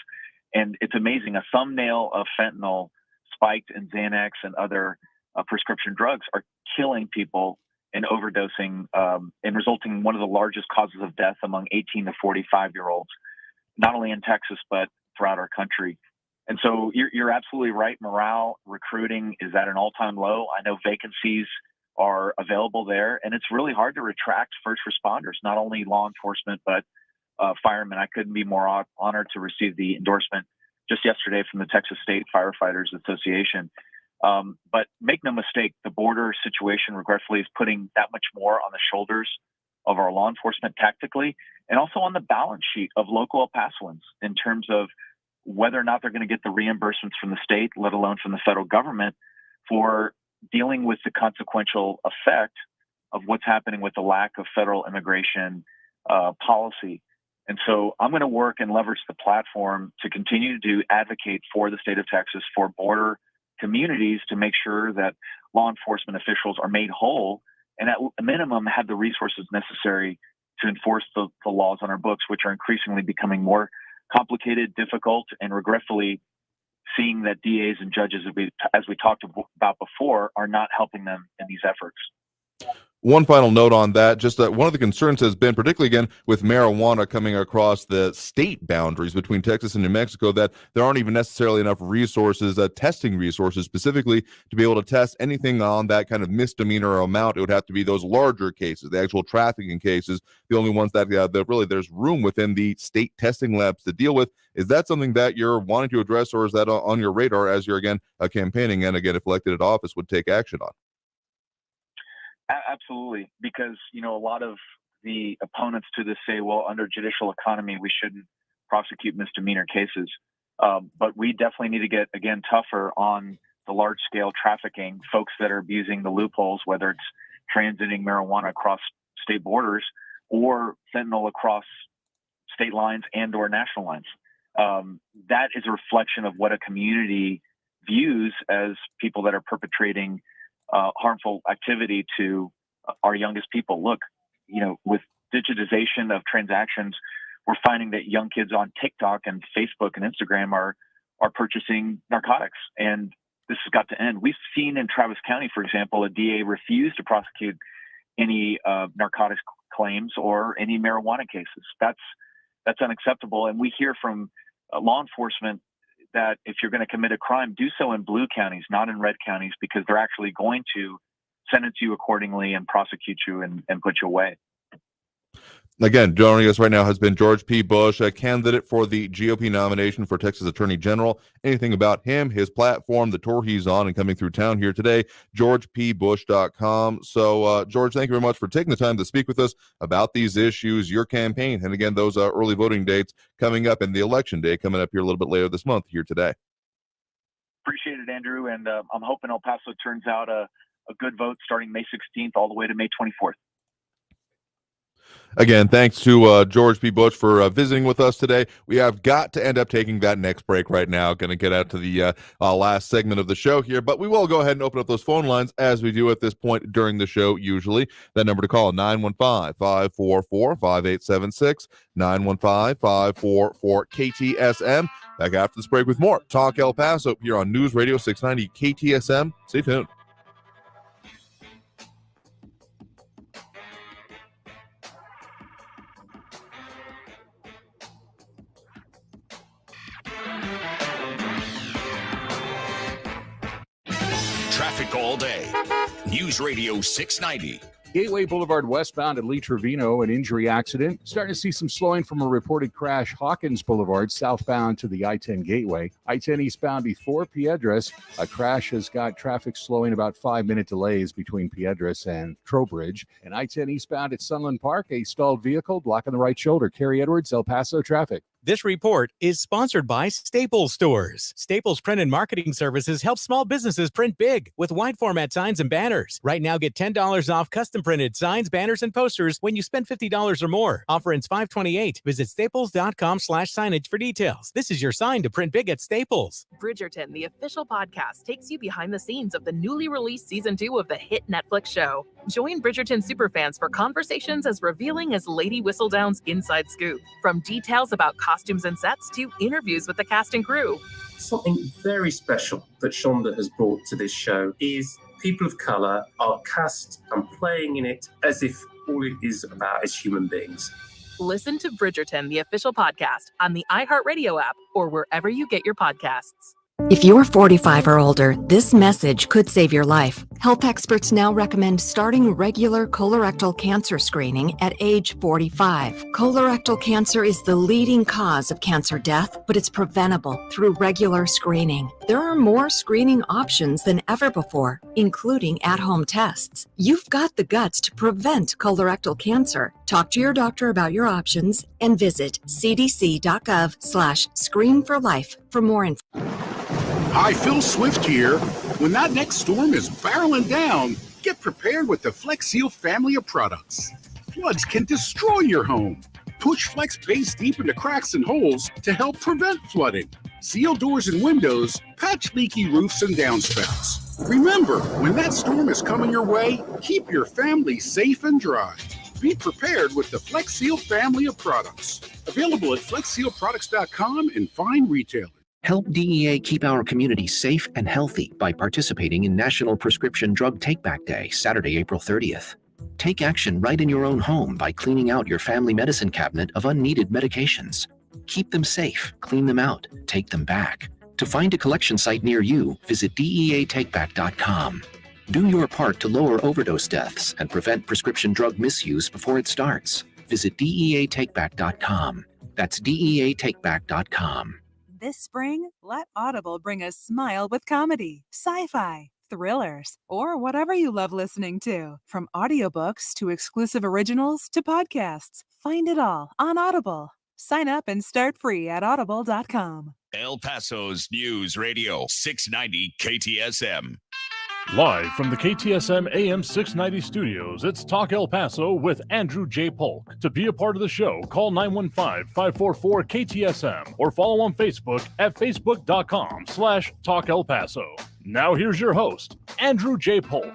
[SPEAKER 5] And it's amazing. A thumbnail of fentanyl spiked in Xanax and other prescription drugs are killing people and overdosing and resulting in one of the largest causes of death among 18 to 45-year-olds, not only in Texas, but throughout our country. And so you're absolutely right. Morale, recruiting is at an all-time low. I know vacancies are available there, and it's really hard to attract first responders, not only law enforcement, but firemen. I couldn't be more honored to receive the endorsement just yesterday from the Texas State Firefighters Association. But make no mistake, the border situation regretfully is putting that much more on the shoulders of our law enforcement tactically, and also on the balance sheet of local El Pasoans in terms of whether or not they're going to get the reimbursements from the state, let alone from the federal government, for dealing with the consequential effect of what's happening with the lack of federal immigration policy. And so I'm going to work and leverage the platform to continue to advocate for the state of Texas, for border communities, to make sure that law enforcement officials are made whole and at a minimum have the resources necessary to enforce the laws on our books, which are increasingly becoming more complicated, difficult, and regretfully seeing that DAs and judges, as we talked about before, are not helping them in these efforts.
[SPEAKER 2] One final note on that, just that one of the concerns has been, particularly again with marijuana coming across the state boundaries between Texas and New Mexico, that there aren't even necessarily enough resources, testing resources specifically, to be able to test anything on that kind of misdemeanor amount. It would have to be those larger cases, the actual trafficking cases, the only ones that really there's room within the state testing labs to deal with. Is that something that you're wanting to address, or is that on your radar as you're again campaigning and again, if elected at office, would take action on?
[SPEAKER 5] Absolutely, because a lot of the opponents to this say, well, under judicial economy, we shouldn't prosecute misdemeanor cases. But we definitely need to get, again, tougher on the large-scale trafficking, folks that are abusing the loopholes, whether it's transiting marijuana across state borders or fentanyl across state lines and or national lines. That is a reflection of what a community views as people that are perpetrating harmful activity to our youngest people. Look, with digitization of transactions, we're finding that young kids on TikTok and Facebook and Instagram are purchasing narcotics, and this has got to end. We've seen in Travis County, for example, a DA refused to prosecute any narcotics claims or any marijuana cases. That's unacceptable, and we hear from law enforcement that if you're going to commit a crime, do so in blue counties, not in red counties, because they're actually going to sentence you accordingly and prosecute you and put you away.
[SPEAKER 2] Again, joining us right now has been George P. Bush, a candidate for the GOP nomination for Texas Attorney General. Anything about him, his platform, the tour he's on and coming through town here today, georgepbush.com. So, George, thank you very much for taking the time to speak with us about these issues, your campaign, and again, those early voting dates coming up and the election day coming up here a little bit later this month here today.
[SPEAKER 5] Appreciate it, Andrew, and I'm hoping El Paso turns out a good vote starting May 16th all the way to May 24th.
[SPEAKER 2] Again, thanks to George P. Bush for visiting with us today. We have got to end up taking that next break right now. Going to get out to the last segment of the show here, but we will go ahead and open up those phone lines as we do at this point during the show usually. That number to call, 915-544-5876, 915-544-KTSM. Back after this break with more Talk El Paso here on News Radio 690 KTSM. Stay tuned.
[SPEAKER 16] Traffic all day. News Radio 690.
[SPEAKER 4] Gateway Boulevard westbound at Lee Trevino, an injury accident. Starting to see some slowing from a reported crash. Hawkins Boulevard southbound to the I-10 Gateway. I-10 eastbound before Piedras. A crash has got traffic slowing, about 5-minute delays between Piedras and Trowbridge. And I-10 eastbound at Sunland Park, a stalled vehicle blocking the right shoulder. Kerry Edwards, El Paso traffic.
[SPEAKER 7] This report is sponsored by Staples Stores. Staples Print and Marketing Services help small businesses print big with wide format signs and banners. Right now, get $10 off custom printed signs, banners, and posters when you spend $50 or more. Offer ends 5/28. Visit staples.com/signage for details. This is your sign to print big at Staples.
[SPEAKER 21] Bridgerton, the official podcast, takes you behind the scenes of the newly released season 2 of the hit Netflix show. Join Bridgerton superfans for conversations as revealing as Lady Whistledown's inside scoop. From details about costumes and sets to interviews with the cast and crew.
[SPEAKER 22] Something very special that Shonda has brought to this show is people of colour are cast and playing in it as if all it is about is human beings.
[SPEAKER 21] Listen to Bridgerton, the official podcast, on the iHeartRadio app or wherever you get your podcasts.
[SPEAKER 8] If you're 45 or older, this message could save your life. Health experts now recommend starting regular colorectal cancer screening at age 45. Colorectal cancer is the leading cause of cancer death, but it's preventable through regular screening. There are more screening options than ever before, including at-home tests. You've got the guts to prevent colorectal cancer. Talk to your doctor about your options and visit cdc.gov/screenforlife for more info.
[SPEAKER 23] Hi, Phil Swift here. When that next storm is barreling down, get prepared with the Flex Seal family of products. Floods can destroy your home. Push Flex base deep into cracks and holes to help prevent flooding. Seal doors and windows, patch leaky roofs and downspouts. Remember, when that storm is coming your way, keep your family safe and dry. Be prepared with the Flex Seal family of products. Available at flexsealproducts.com and fine retailers.
[SPEAKER 24] Help DEA keep our community safe and healthy by participating in National Prescription Drug Take-Back Day, Saturday, April 30th. Take action right in your own home by cleaning out your family medicine cabinet of unneeded medications. Keep them safe, clean them out, take them back. To find a collection site near you, visit DEATakeback.com. Do your part to lower overdose deaths and prevent prescription drug misuse before it starts. Visit DEATakeback.com. That's DEATakeback.com.
[SPEAKER 25] This spring, let Audible bring a smile with comedy, sci-fi, thrillers, or whatever you love listening to. From audiobooks to exclusive originals to podcasts, find it all on Audible. Sign up and start free at audible.com.
[SPEAKER 16] El Paso's News Radio 690 KTSM.
[SPEAKER 1] Live from the KTSM AM 690 studios, it's Talk El Paso with Andrew J. Polk. To be a part of the show, call 915-544-KTSM or follow on Facebook at facebook.com/Talk El Paso. Now here's your host, Andrew J. Polk.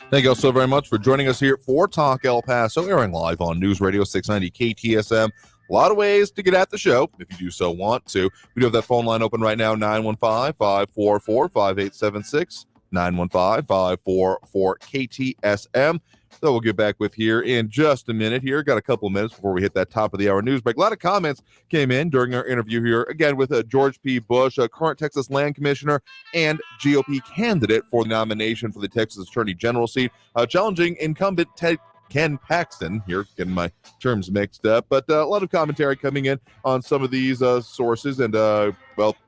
[SPEAKER 2] Thank you all so very much for joining us here for Talk El Paso, airing live on News Radio 690 KTSM. A lot of ways to get at the show if you do so want to. We do have that phone line open right now, 915-544-5876. 915-544-KTSM. So we'll get back with here in just a minute here. Got a couple of minutes before we hit that top of the hour news break. A lot of comments came in during our interview here, again, with George P. Bush, a current Texas land commissioner and GOP candidate for the nomination for the Texas Attorney General seat, challenging incumbent Ken Paxton, here getting my terms mixed up, but a lot of commentary coming in on some of these sources and,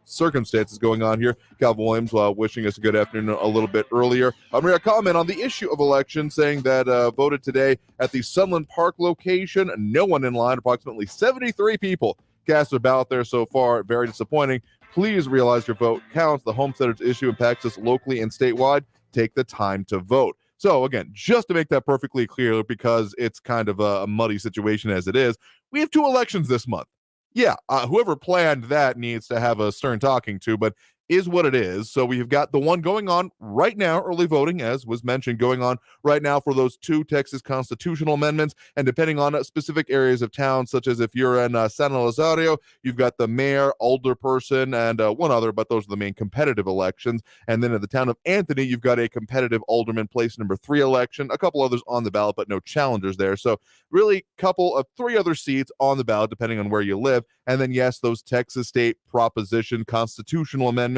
[SPEAKER 2] circumstances going on here. Calvin Williams wishing us a good afternoon a little bit earlier. Maria, comment on the issue of election, saying that voted today at the Sunland Park location. No one in line, approximately 73 people cast their ballot there so far. Very disappointing. Please realize your vote counts. The homesteaders issue impacts us locally and statewide. Take the time to vote. So again, just to make that perfectly clear, because it's kind of a muddy situation as it is, we have 2 elections this month. Yeah, whoever planned that needs to have a stern talking to, but is what it is. So we've got the one going on right now, early voting, as was mentioned, going on right now for those 2 Texas constitutional amendments. And depending on specific areas of town, such as if you're in San Elizario, you've got the mayor, alderperson, and one other, but those are the main competitive elections. And then in the town of Anthony, you've got a competitive alderman place number 3 election, a couple others on the ballot, but no challengers there. So really couple of 3 other seats on the ballot, depending on where you live. And then, yes, those Texas state proposition constitutional amendments.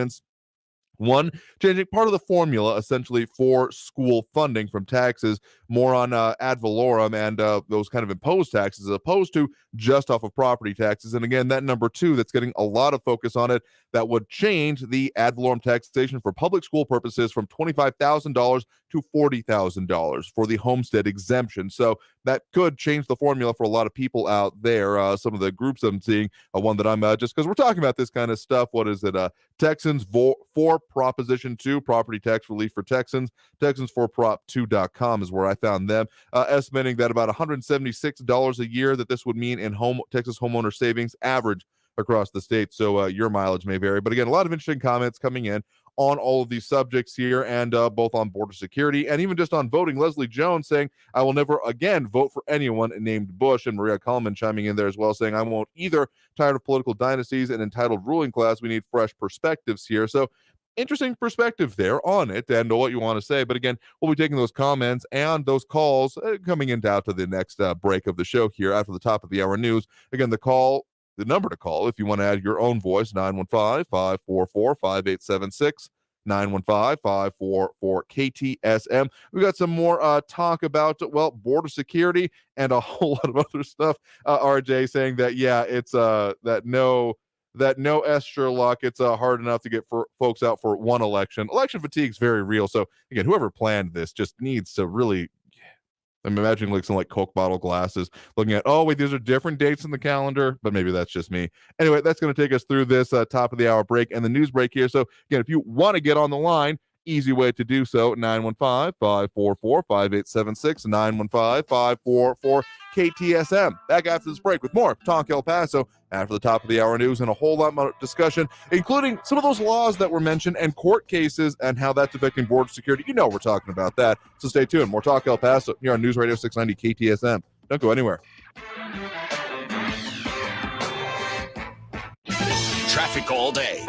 [SPEAKER 2] One, changing part of the formula essentially for school funding from taxes more on ad valorem and those kind of imposed taxes as opposed to just off of property taxes. And again, that number two that's getting a lot of focus on it, that would change the ad valorem taxation for public school purposes from $25,000 to $40,000 for the homestead exemption. So that could change the formula for a lot of people out there. Some of the groups I'm seeing, one that I'm just because we're talking about this kind of stuff. What is it? Texans for Proposition 2, property tax relief for Texans. Texans for Prop2.com is where I found them, estimating that about $176 a year that this would mean in Texas homeowner savings average across the state. So your mileage may vary. But again, a lot of interesting comments coming in on all of these subjects here, and both on border security and even just on voting. Leslie Jones saying, I will never again vote for anyone named Bush, and Maria Coleman chiming in there as well, saying, I won't either. Tired of political dynasties and entitled ruling class. We need fresh perspectives here. So interesting perspective there on it and what you want to say. But again, we'll be taking those comments and those calls coming into out to the next break of the show here after the top of the hour news. Again, the number to call if you want to add your own voice, 915-544-5876, 915-544-KTSM. We got some more talk about, border security and a whole lot of other stuff. RJ saying that, yeah, it's that no extra luck. It's hard enough to get folks out for one election. Election fatigue is very real. So again, whoever planned this just needs to really, I'm imagining like some Coke bottle glasses looking at, oh wait, these are different dates in the calendar, but maybe that's just me. Anyway, that's going to take us through this top of the hour break and the news break here. So again, if you want to get on the line, easy way to do so, 915-544-5876, 915-544-KTSM. Back after this break with more Talk El Paso after the top of the hour news and a whole lot more discussion, including some of those laws that were mentioned and court cases and how that's affecting border security. You know we're talking about that. So stay tuned. More Talk El Paso here on News Radio 690 KTSM. Don't go anywhere.
[SPEAKER 16] Traffic all day.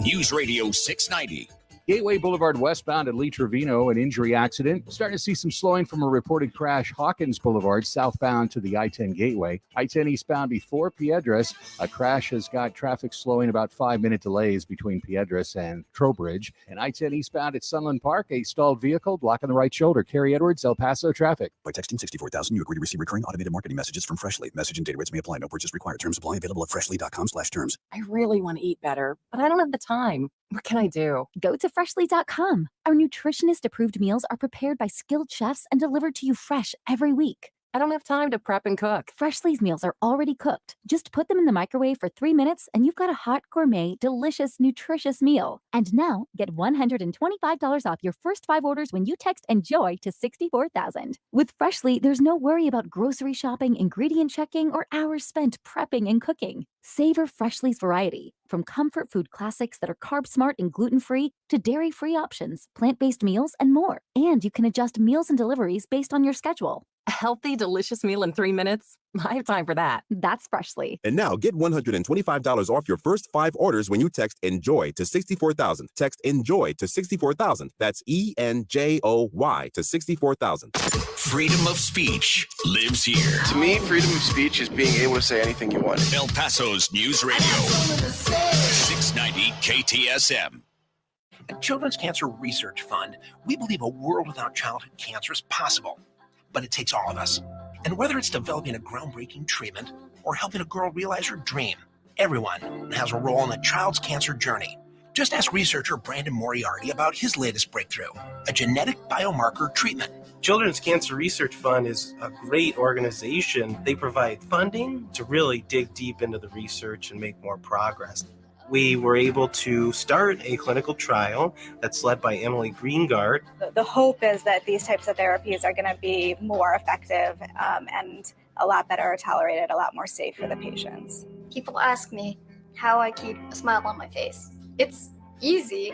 [SPEAKER 16] News Radio 690.
[SPEAKER 4] Gateway Boulevard westbound at Lee Trevino, an injury accident. Starting to see some slowing from a reported crash. Hawkins Boulevard southbound to the I-10 Gateway. I-10 eastbound before Piedras. A crash has got traffic slowing, about 5-minute delays between Piedras and Trowbridge. And I-10 eastbound at Sunland Park, a stalled vehicle blocking the right shoulder. Kerry Edwards, El Paso traffic.
[SPEAKER 6] By texting 64,000, you agree to receive recurring automated marketing messages from Freshly. Message and data rates may apply. No purchase required. Terms apply. Available at freshly.com/terms.
[SPEAKER 9] I really want to eat better, but I don't have the time. What can I do? Go to freshly.com. Our nutritionist approved meals are prepared by skilled chefs and delivered to you fresh every week. I don't have time to prep and cook. Freshly's meals are already cooked. Just put them in the microwave for 3 minutes and you've got a hot, gourmet, delicious, nutritious meal. And now get $125 off your first 5 orders when you text ENJOY to 64,000. With Freshly, there's no worry about grocery shopping, ingredient checking, or hours spent prepping and cooking. Savor Freshly's variety, from comfort food classics that are carb smart and gluten-free to dairy-free options, plant-based meals, and more. And you can adjust meals and deliveries based on your schedule. A healthy, delicious meal in 3 minutes? I have time for that. That's Freshly.
[SPEAKER 10] And now get $125 off your first 5 orders when you text ENJOY to 64,000. Text ENJOY to 64,000. That's ENJOY to 64,000.
[SPEAKER 16] Freedom of speech lives here.
[SPEAKER 11] To me, freedom of speech is being able to say anything you want.
[SPEAKER 16] El Paso's News Radio 690 KTSM.
[SPEAKER 12] At Children's Cancer Research Fund, we believe a world without childhood cancer is possible. But it takes all of us. And whether it's developing a groundbreaking treatment or helping a girl realize her dream, everyone has a role in a child's cancer journey. Just ask researcher Brandon Moriarty about his latest breakthrough, a genetic biomarker treatment.
[SPEAKER 22] Children's Cancer Research Fund is a great organization. They provide funding to really dig deep into the research and make more progress. We were able to start a clinical trial that's led by Emily Greengard.
[SPEAKER 26] The hope is that these types of therapies are going to be more effective and a lot better tolerated, a lot more safe for the patients.
[SPEAKER 27] People ask me how I keep a smile on my face. It's easy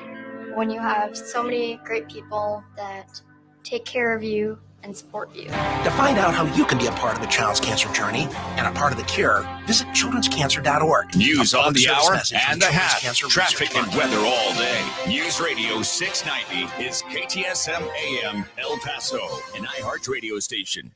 [SPEAKER 27] when you have so many great people that take care of you and support you.
[SPEAKER 12] To find out how you can be a part of the child's cancer journey and a part of the cure, visit childrenscancer.org.
[SPEAKER 16] News on the hour and the hat.
[SPEAKER 12] Cancer
[SPEAKER 16] Traffic and weather all day. News Radio 690 is KTSM AM El Paso, an iHeart radio station.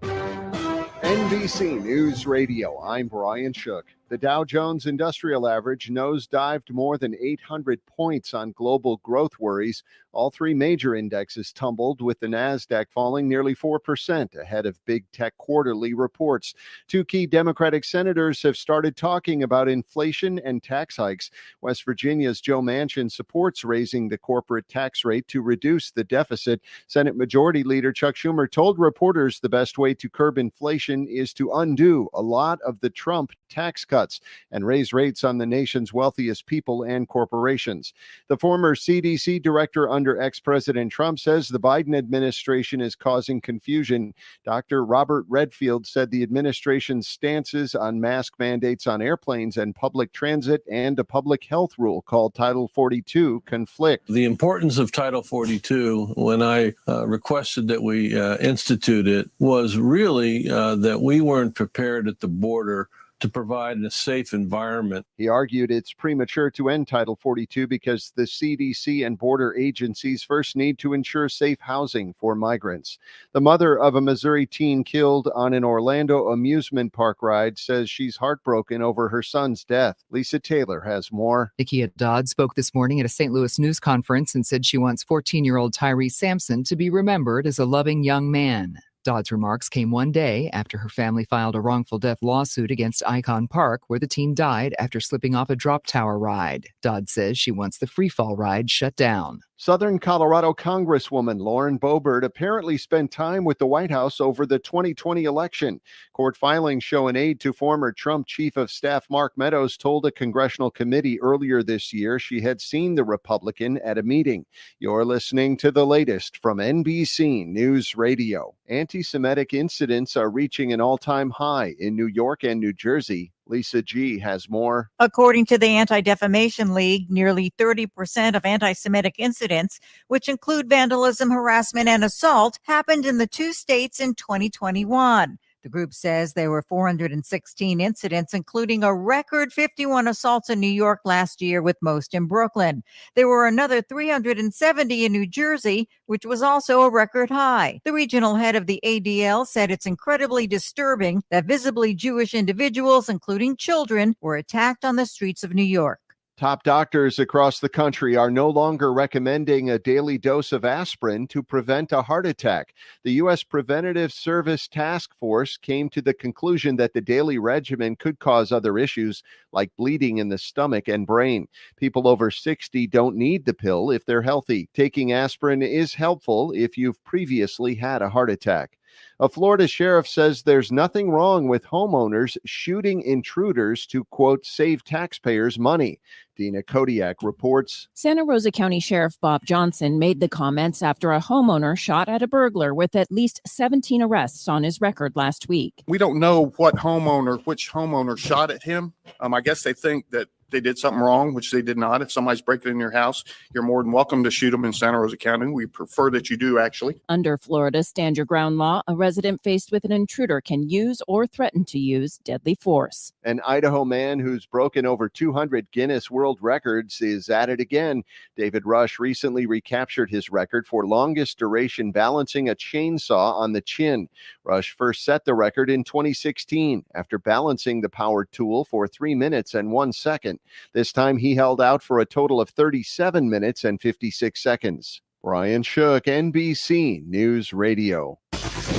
[SPEAKER 28] NBC News Radio, I'm Brian Shook.
[SPEAKER 3] The Dow Jones Industrial Average nosedived more than 800 points on global growth worries. All three major indexes tumbled, with the Nasdaq falling nearly 4% ahead of big tech quarterly reports. Two key Democratic senators have started talking about inflation and tax hikes. West Virginia's Joe Manchin supports raising the corporate tax rate to reduce the deficit. Senate Majority Leader Chuck Schumer told reporters the best way to curb inflation is to undo a lot of the Trump tax cuts and raise rates on the nation's wealthiest people and corporations. The former CDC director under ex-President Trump says the Biden administration is causing confusion. Dr. Robert Redfield said the administration's stances on mask mandates on airplanes and public transit and a public health rule called Title 42 conflict.
[SPEAKER 13] The importance of Title 42, when I requested that we institute it, was really that we weren't prepared at the border to provide a safe environment.
[SPEAKER 3] He argued it's premature to end Title 42 because the CDC and border agencies first need to ensure safe housing for migrants. The mother of a Missouri teen killed on an Orlando amusement park ride says she's heartbroken over her son's death. Lisa Taylor has more.
[SPEAKER 14] Nikia Dodd spoke this morning at a St. Louis news conference and said she wants 14-year-old Tyree Sampson to be remembered as a loving young man. Dodd's remarks came one day after her family filed a wrongful death lawsuit against Icon Park, where the teen died after slipping off a drop tower ride. Dodd says she wants the freefall ride shut down.
[SPEAKER 3] Southern Colorado Congresswoman Lauren Boebert apparently spent time with the White House over the 2020 election. Court filings show an aide to former Trump Chief of Staff Mark Meadows told a congressional committee earlier this year she had seen the Republican at a meeting. You're listening to the latest from NBC News Radio. Anti-Semitic incidents are reaching an all-time high in New York and New Jersey. Lisa G. has more.
[SPEAKER 15] According to the Anti-Defamation League, nearly 30% of anti-Semitic incidents, which include vandalism, harassment, and assault, happened in the two states in 2021. The group says there were 416 incidents, including a record 51 assaults in New York last year, with most in Brooklyn. There were another 370 in New Jersey, which was also a record high. The regional head of the ADL said it's incredibly disturbing that visibly Jewish individuals, including children, were attacked on the streets of New York.
[SPEAKER 3] Top doctors across the country are no longer recommending a daily dose of aspirin to prevent a heart attack. The U.S. Preventative Service Task Force came to the conclusion that the daily regimen could cause other issues like bleeding in the stomach and brain. People over 60 don't need the pill if they're healthy. Taking aspirin is helpful if you've previously had a heart attack. A Florida sheriff says there's nothing wrong with homeowners shooting intruders to, quote, save taxpayers money. Dina Kodiak reports.
[SPEAKER 17] Santa Rosa County Sheriff Bob Johnson made the comments after a homeowner shot at a burglar with at least 17 arrests on his record last week.
[SPEAKER 18] We don't know which homeowner shot at him. I guess they think that they did something wrong, which they did not. If somebody's breaking in your house, you're more than welcome to shoot them in Santa Rosa County. We prefer that you do, actually.
[SPEAKER 17] Under Florida's Stand Your Ground law, a resident faced with an intruder can use or threaten to use deadly force.
[SPEAKER 3] An Idaho man who's broken over 200 Guinness World Records is at it again. David Rush recently recaptured his record for longest duration balancing a chainsaw on the chin. Rush first set the record in 2016 after balancing the powered tool for 3 minutes and 1 second. This time he held out for a total of 37 minutes and 56 seconds. Brian Shook, NBC News Radio.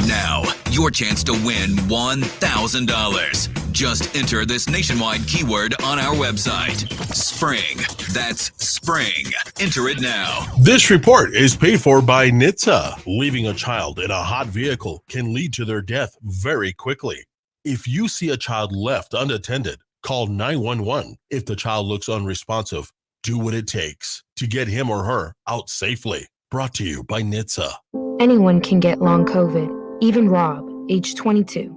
[SPEAKER 19] Now, your chance to win $1,000. Just enter this nationwide keyword on our website. Spring. That's spring. Enter it now.
[SPEAKER 28] This report is paid for by NHTSA. Leaving a child in a hot vehicle can lead to their death very quickly. If you see a child left unattended, call 911. If the child looks unresponsive, do what it takes to get him or her out safely. Brought to you by NHTSA.
[SPEAKER 29] Anyone can get long COVID, even Rob, age 22.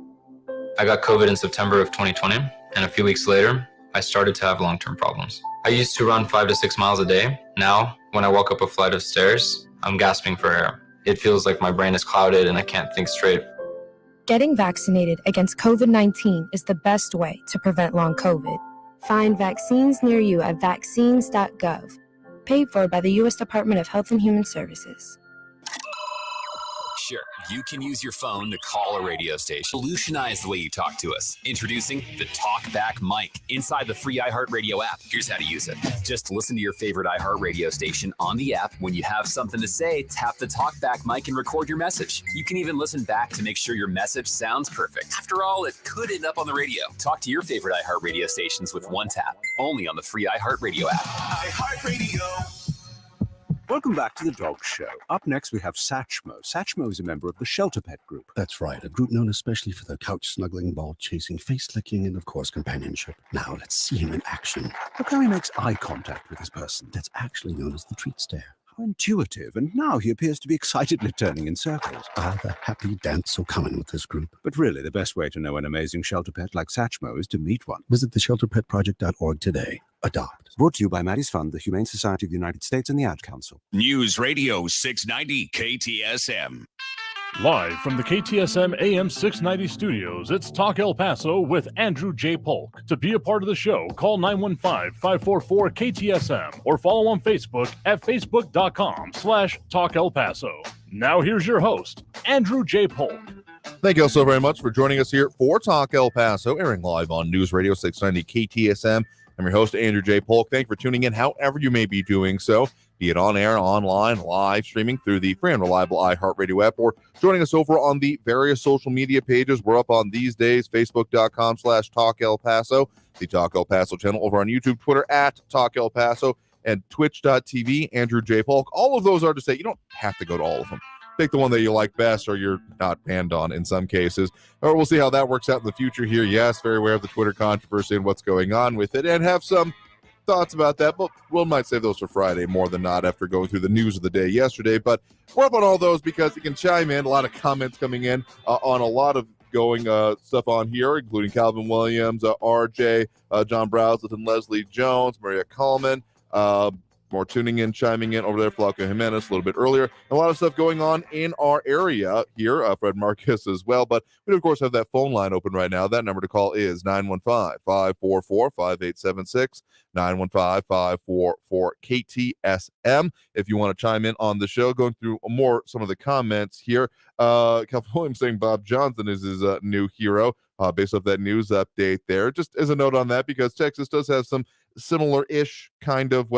[SPEAKER 30] I got COVID in September of 2020, and a few weeks later, I started to have long-term problems. I used to run 5 to 6 miles a day. Now, when I walk up a flight of stairs, I'm gasping for air. It feels like my brain is clouded and I can't think straight.
[SPEAKER 29] Getting vaccinated against COVID-19 is the best way to prevent long COVID. Find vaccines near you at vaccines.gov. Paid for by the U.S. Department of Health and Human Services.
[SPEAKER 1] Sure, you can use your phone to call a radio station. Revolutionize the way you talk to us. Introducing the TalkBack mic inside the free iHeartRadio app. Here's how to use it. Just listen to your favorite iHeartRadio station on the app. When you have something to say, tap the TalkBack mic and record your message. You can even listen back to make sure your message sounds perfect. After all, it could end up on the radio. Talk to your favorite iHeartRadio stations with one tap, only on the free iHeartRadio app.
[SPEAKER 2] iHeartRadio.
[SPEAKER 5] Welcome back to the Dog Show. Up next, we have Satchmo. Satchmo is a member of the Shelter Pet Group.
[SPEAKER 7] That's right, a group known especially for their couch snuggling, ball chasing, face licking, and of course, companionship. Now let's see him in action.
[SPEAKER 5] Look how he makes eye contact with his person.
[SPEAKER 7] That's actually known as the treat stare.
[SPEAKER 5] How intuitive, and now he appears to be excitedly turning in circles.
[SPEAKER 7] The happy dance will come in with this group.
[SPEAKER 5] But really, the best way to know an amazing shelter pet like Satchmo is to meet one.
[SPEAKER 7] Visit theshelterpetproject.org today. Adopt.
[SPEAKER 5] Brought to you by Maddie's Fund, the Humane Society of the United States, and the Ad Council.
[SPEAKER 16] News Radio 690 KTSM.
[SPEAKER 8] Live from the KTSM AM 690 studios, it's Talk El Paso with Andrew J. Polk. To be a part of the show, call 915-544-KTSM or follow on Facebook at facebook.com/Talk El Paso. Now here's your host, Andrew J. Polk.
[SPEAKER 20] Thank you all so very much for joining us here for Talk El Paso, airing live on News Radio 690 KTSM. I'm your host, Andrew J. Polk. Thank you for tuning in, however you may be doing so, be it on air, online, live streaming through the free and reliable iHeartRadio app, or joining us over on the various social media pages. We're up on these days, facebook.com/Talk El Paso, the Talk El Paso channel over on YouTube, Twitter at Talk El Paso, and twitch.tv, Andrew J. Polk. All of those are to say you don't have to go to all of them. Pick the one that you like best, or you're not banned on in some cases. Or we'll see how that works out in the future here. Yes, very aware of the Twitter controversy and what's going on with it, and have some thoughts about that, but we might save those for Friday more than not after going through the news of the day yesterday. But we're up on all those because you can chime in. A lot of comments coming in on a lot of going stuff on here, including Calvin Williams, RJ, John Browsleton, Leslie Jones, Maria Coleman, more tuning in, chiming in over there, Flaco Jimenez a little bit earlier. A lot of stuff going on in our area here, Fred Marcus as well. But we, of course, have that phone line open right now. That number to call is 915-544-5876, 915-544-KTSM. If you want to chime in on the show, going through some of the comments here. Calvin Williams saying Bob Johnson is his new hero, based off that news update there. Just as a note on that, because Texas does have some similar-ish kind of,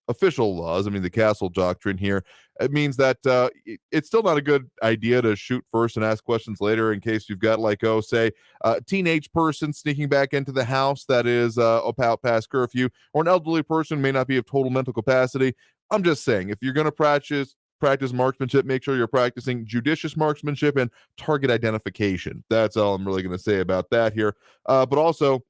[SPEAKER 20] official laws. I mean, the castle doctrine here, it means that it's still not a good idea to shoot first and ask questions later in case you've got, say, a teenage person sneaking back into the house that is out past curfew, or an elderly person may not be of total mental capacity. I'm just saying, if you're going to practice marksmanship, make sure you're practicing judicious marksmanship and target identification. That's all I'm really going to say about that here. But also,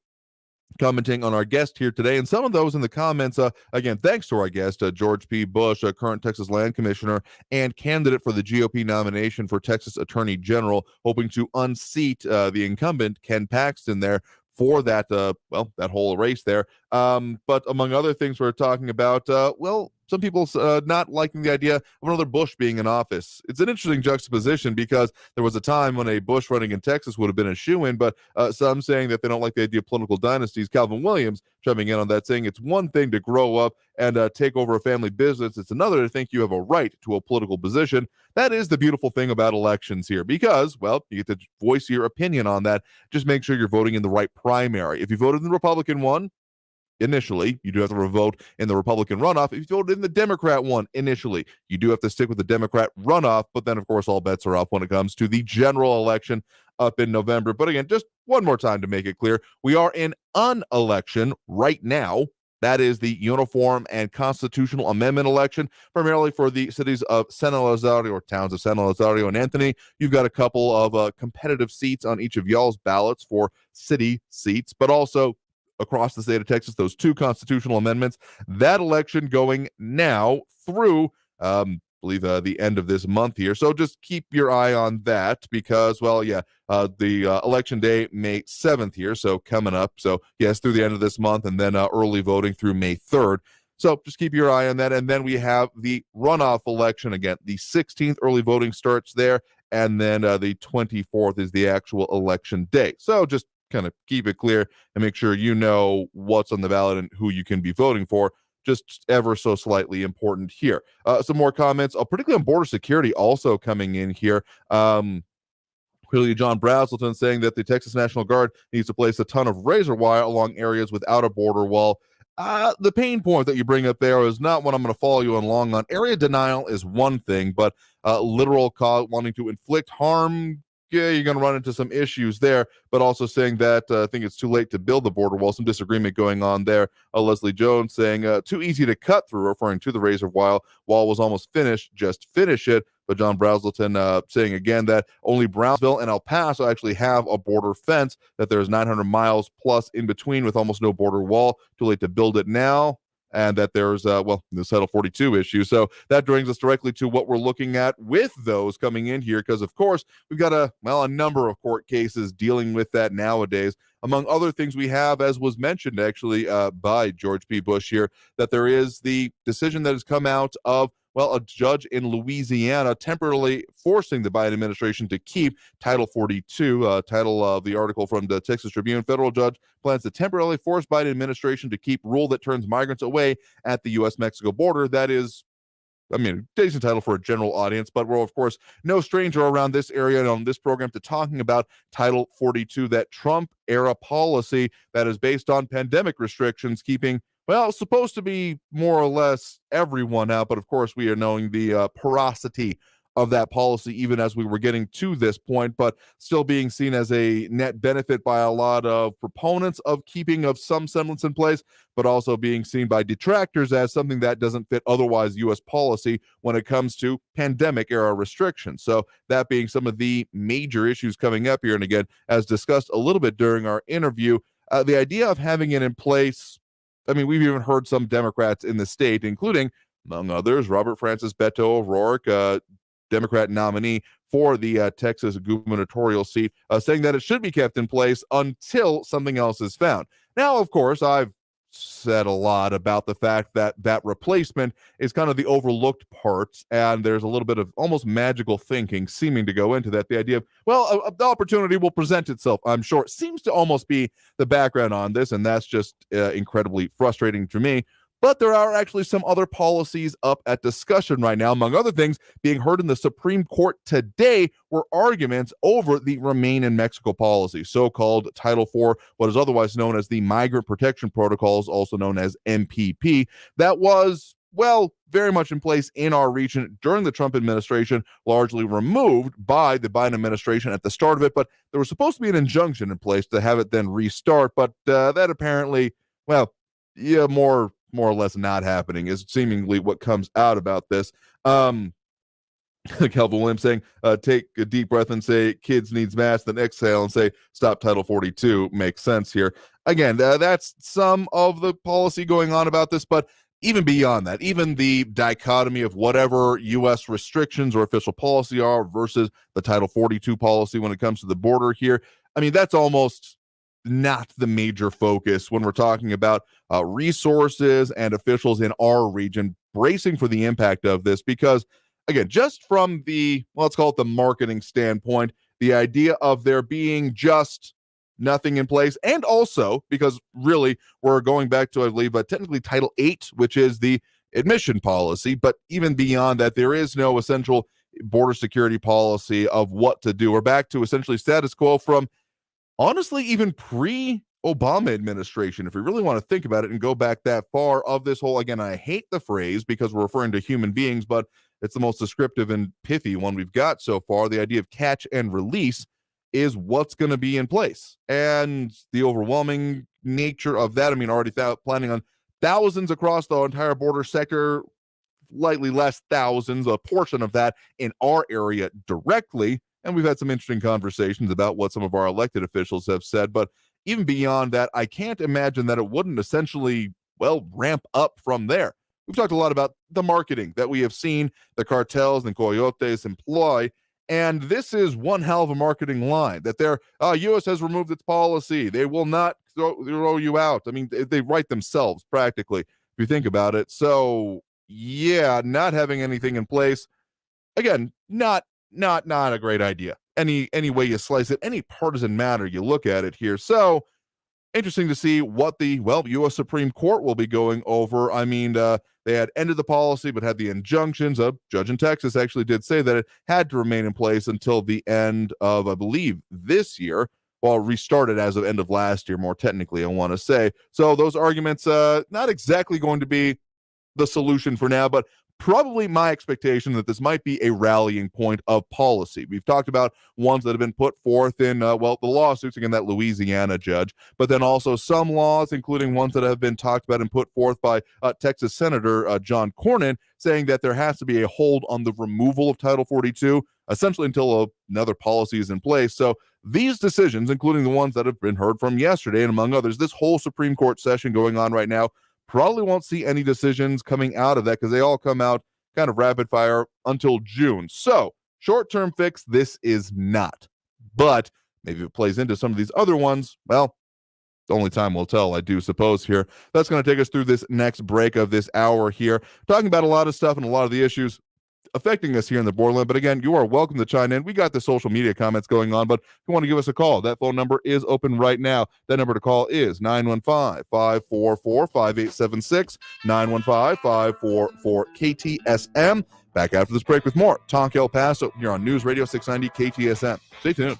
[SPEAKER 20] commenting on our guest here today, and some of those in the comments, again, thanks to our guest, George P. Bush, current Texas Land Commissioner and candidate for the GOP nomination for Texas Attorney General, hoping to unseat the incumbent, Ken Paxton, there for that, that whole race there. But among other things we're talking about, some people not liking the idea of another Bush being in office. It's an interesting juxtaposition because there was a time when a Bush running in Texas would have been a shoo-in, but some saying that they don't like the idea of political dynasties. Calvin Williams chiming in on that, saying it's one thing to grow up and take over a family business. It's another to think you have a right to a political position. That is the beautiful thing about elections here because, you get to voice your opinion on that. Just make sure you're voting in the right primary. If you voted in the Republican one, initially, you do have to vote in the Republican runoff. If you voted in the Democrat one initially, you do have to stick with the Democrat runoff. But then, of course, all bets are off when it comes to the general election up in November. But again, just one more time to make it clear, we are in an election right now. That is the Uniform and Constitutional Amendment election, primarily for the cities of San Elizario, or towns of San Elizario and Anthony. You've got a couple of competitive seats on each of y'all's ballots for city seats, but also across the state of Texas, those two constitutional amendments. That election going now through, I believe, the end of this month here. So just keep your eye on that because, the election day, May 7th here, so coming up. So, yes, through the end of this month, and then early voting through May 3rd. So just keep your eye on that. And then we have the runoff election again. The 16th early voting starts there, and then the 24th is the actual election day. So just kind of keep it clear and make sure you know what's on the ballot and who you can be voting for. just ever so slightly important here. Some more comments, particularly on border security, also coming in here. Clearly, John Brazelton saying that the Texas National Guard needs to place a ton of razor wire along areas without a border wall. The pain point that you bring up there is not what I'm going to follow you along on. Area denial is one thing, but literal cause wanting to inflict harm, yeah, you're going to run into some issues there, but also saying that I think it's too late to build the border wall. Some disagreement going on there. Leslie Jones saying too easy to cut through, referring to the razor wall was almost finished. Just finish it. But John Brazelton saying again that only Brownsville and El Paso actually have a border fence, that there's 900 miles plus in between with almost no border wall. Too late to build it now. And that there's, the Title 42 issue. So that brings us directly to what we're looking at with those coming in here, because, of course, we've got a number of court cases dealing with that nowadays. Among other things we have, as was mentioned actually by George P. Bush here, that there is the decision that has come out of a judge in Louisiana temporarily forcing the Biden administration to keep Title 42, title of the article from the Texas Tribune. Federal judge plans to temporarily force Biden administration to keep rule that turns migrants away at the U.S.-Mexico border. That is, decent title for a general audience, but we're, of course, no stranger around this area and on this program to talking about Title 42, that Trump-era policy that is based on pandemic restrictions, keeping supposed to be more or less everyone out, but of course we are knowing the porosity of that policy even as we were getting to this point, but still being seen as a net benefit by a lot of proponents of keeping of some semblance in place, but also being seen by detractors as something that doesn't fit otherwise U.S. policy when it comes to pandemic era restrictions. So that being some of the major issues coming up here, and again, as discussed a little bit during our interview, the idea of having it in place, we've even heard some Democrats in the state, including, among others, Robert Francis Beto O'Rourke, Democrat nominee for the Texas gubernatorial seat, saying that it should be kept in place until something else is found. Now, of course, I've said a lot about the fact that that replacement is kind of the overlooked part, and there's a little bit of almost magical thinking seeming to go into that. The idea of, the opportunity will present itself, I'm sure, seems to almost be the background on this, and that's just incredibly frustrating to me. But there are actually some other policies up at discussion right now. Among other things, being heard in the Supreme Court today were arguments over the Remain in Mexico policy, so-called Title IV, what is otherwise known as the Migrant Protection Protocols, also known as MPP, that was, very much in place in our region during the Trump administration, largely removed by the Biden administration at the start of it. But there was supposed to be an injunction in place to have it then restart, but that apparently, more or less not happening is seemingly what comes out about this. Calvin Williams saying, take a deep breath and say kids needs masks, then exhale and say stop Title 42 makes sense here. Again, that's some of the policy going on about this, but even beyond that, even the dichotomy of whatever U.S. restrictions or official policy are versus the Title 42 policy when it comes to the border here, that's almost not the major focus when we're talking about resources and officials in our region bracing for the impact of this, because again, just from the, let's call it the marketing standpoint, the idea of there being just nothing in place, and also because really we're going back to, I believe, technically Title 8, which is the admission policy, but even beyond that, there is no essential border security policy of what to do. We're back to essentially status quo from, honestly, even pre-Obama administration, if we really want to think about it and go back that far, of this whole, again, I hate the phrase because we're referring to human beings, but it's the most descriptive and pithy one we've got so far. The idea of catch and release is what's going to be in place. And the overwhelming nature of that, already planning on thousands across the entire border sector, slightly less thousands, a portion of that in our area directly. And we've had some interesting conversations about what some of our elected officials have said. But even beyond that, I can't imagine that it wouldn't essentially, ramp up from there. We've talked a lot about the marketing that we have seen the cartels and coyotes employ. And this is one hell of a marketing line that their U.S. has removed its policy. They will not throw you out. They write themselves practically, if you think about it. So, yeah, not having anything in place, again, not a great idea. Any way you slice it, any partisan matter you look at it here. So interesting to see what the U.S. Supreme Court will be going over. I mean, they had ended the policy, but had the injunctions. A judge in Texas actually did say that it had to remain in place until the end of, I believe, this year. Well, restarted as of end of last year, more technically, I want to say. So those arguments, not exactly going to be the solution for now, but probably my expectation that this might be a rallying point of policy. We've talked about ones that have been put forth in, the lawsuits against that Louisiana judge, but then also some laws, including ones that have been talked about and put forth by Texas Senator John Cornyn, saying that there has to be a hold on the removal of Title 42, essentially until another policy is in place. So these decisions, including the ones that have been heard from yesterday, and among others, this whole Supreme Court session going on right now, probably won't see any decisions coming out of that because they all come out kind of rapid fire until June. So short-term fix, this is not. But maybe if it plays into some of these other ones, well, only time will tell, I do suppose here. That's going to take us through this next break of this hour here, talking about a lot of stuff and a lot of the issues affecting us here in the borderland. But again, you are welcome to chime in. We got the social media comments going on, but if you want to give us a call, that phone number is open right now. That number to call is 915-544-5876, 915-544-KTSM. Back after this break with more Talk El Paso here on News Radio 690 KTSM. Stay tuned.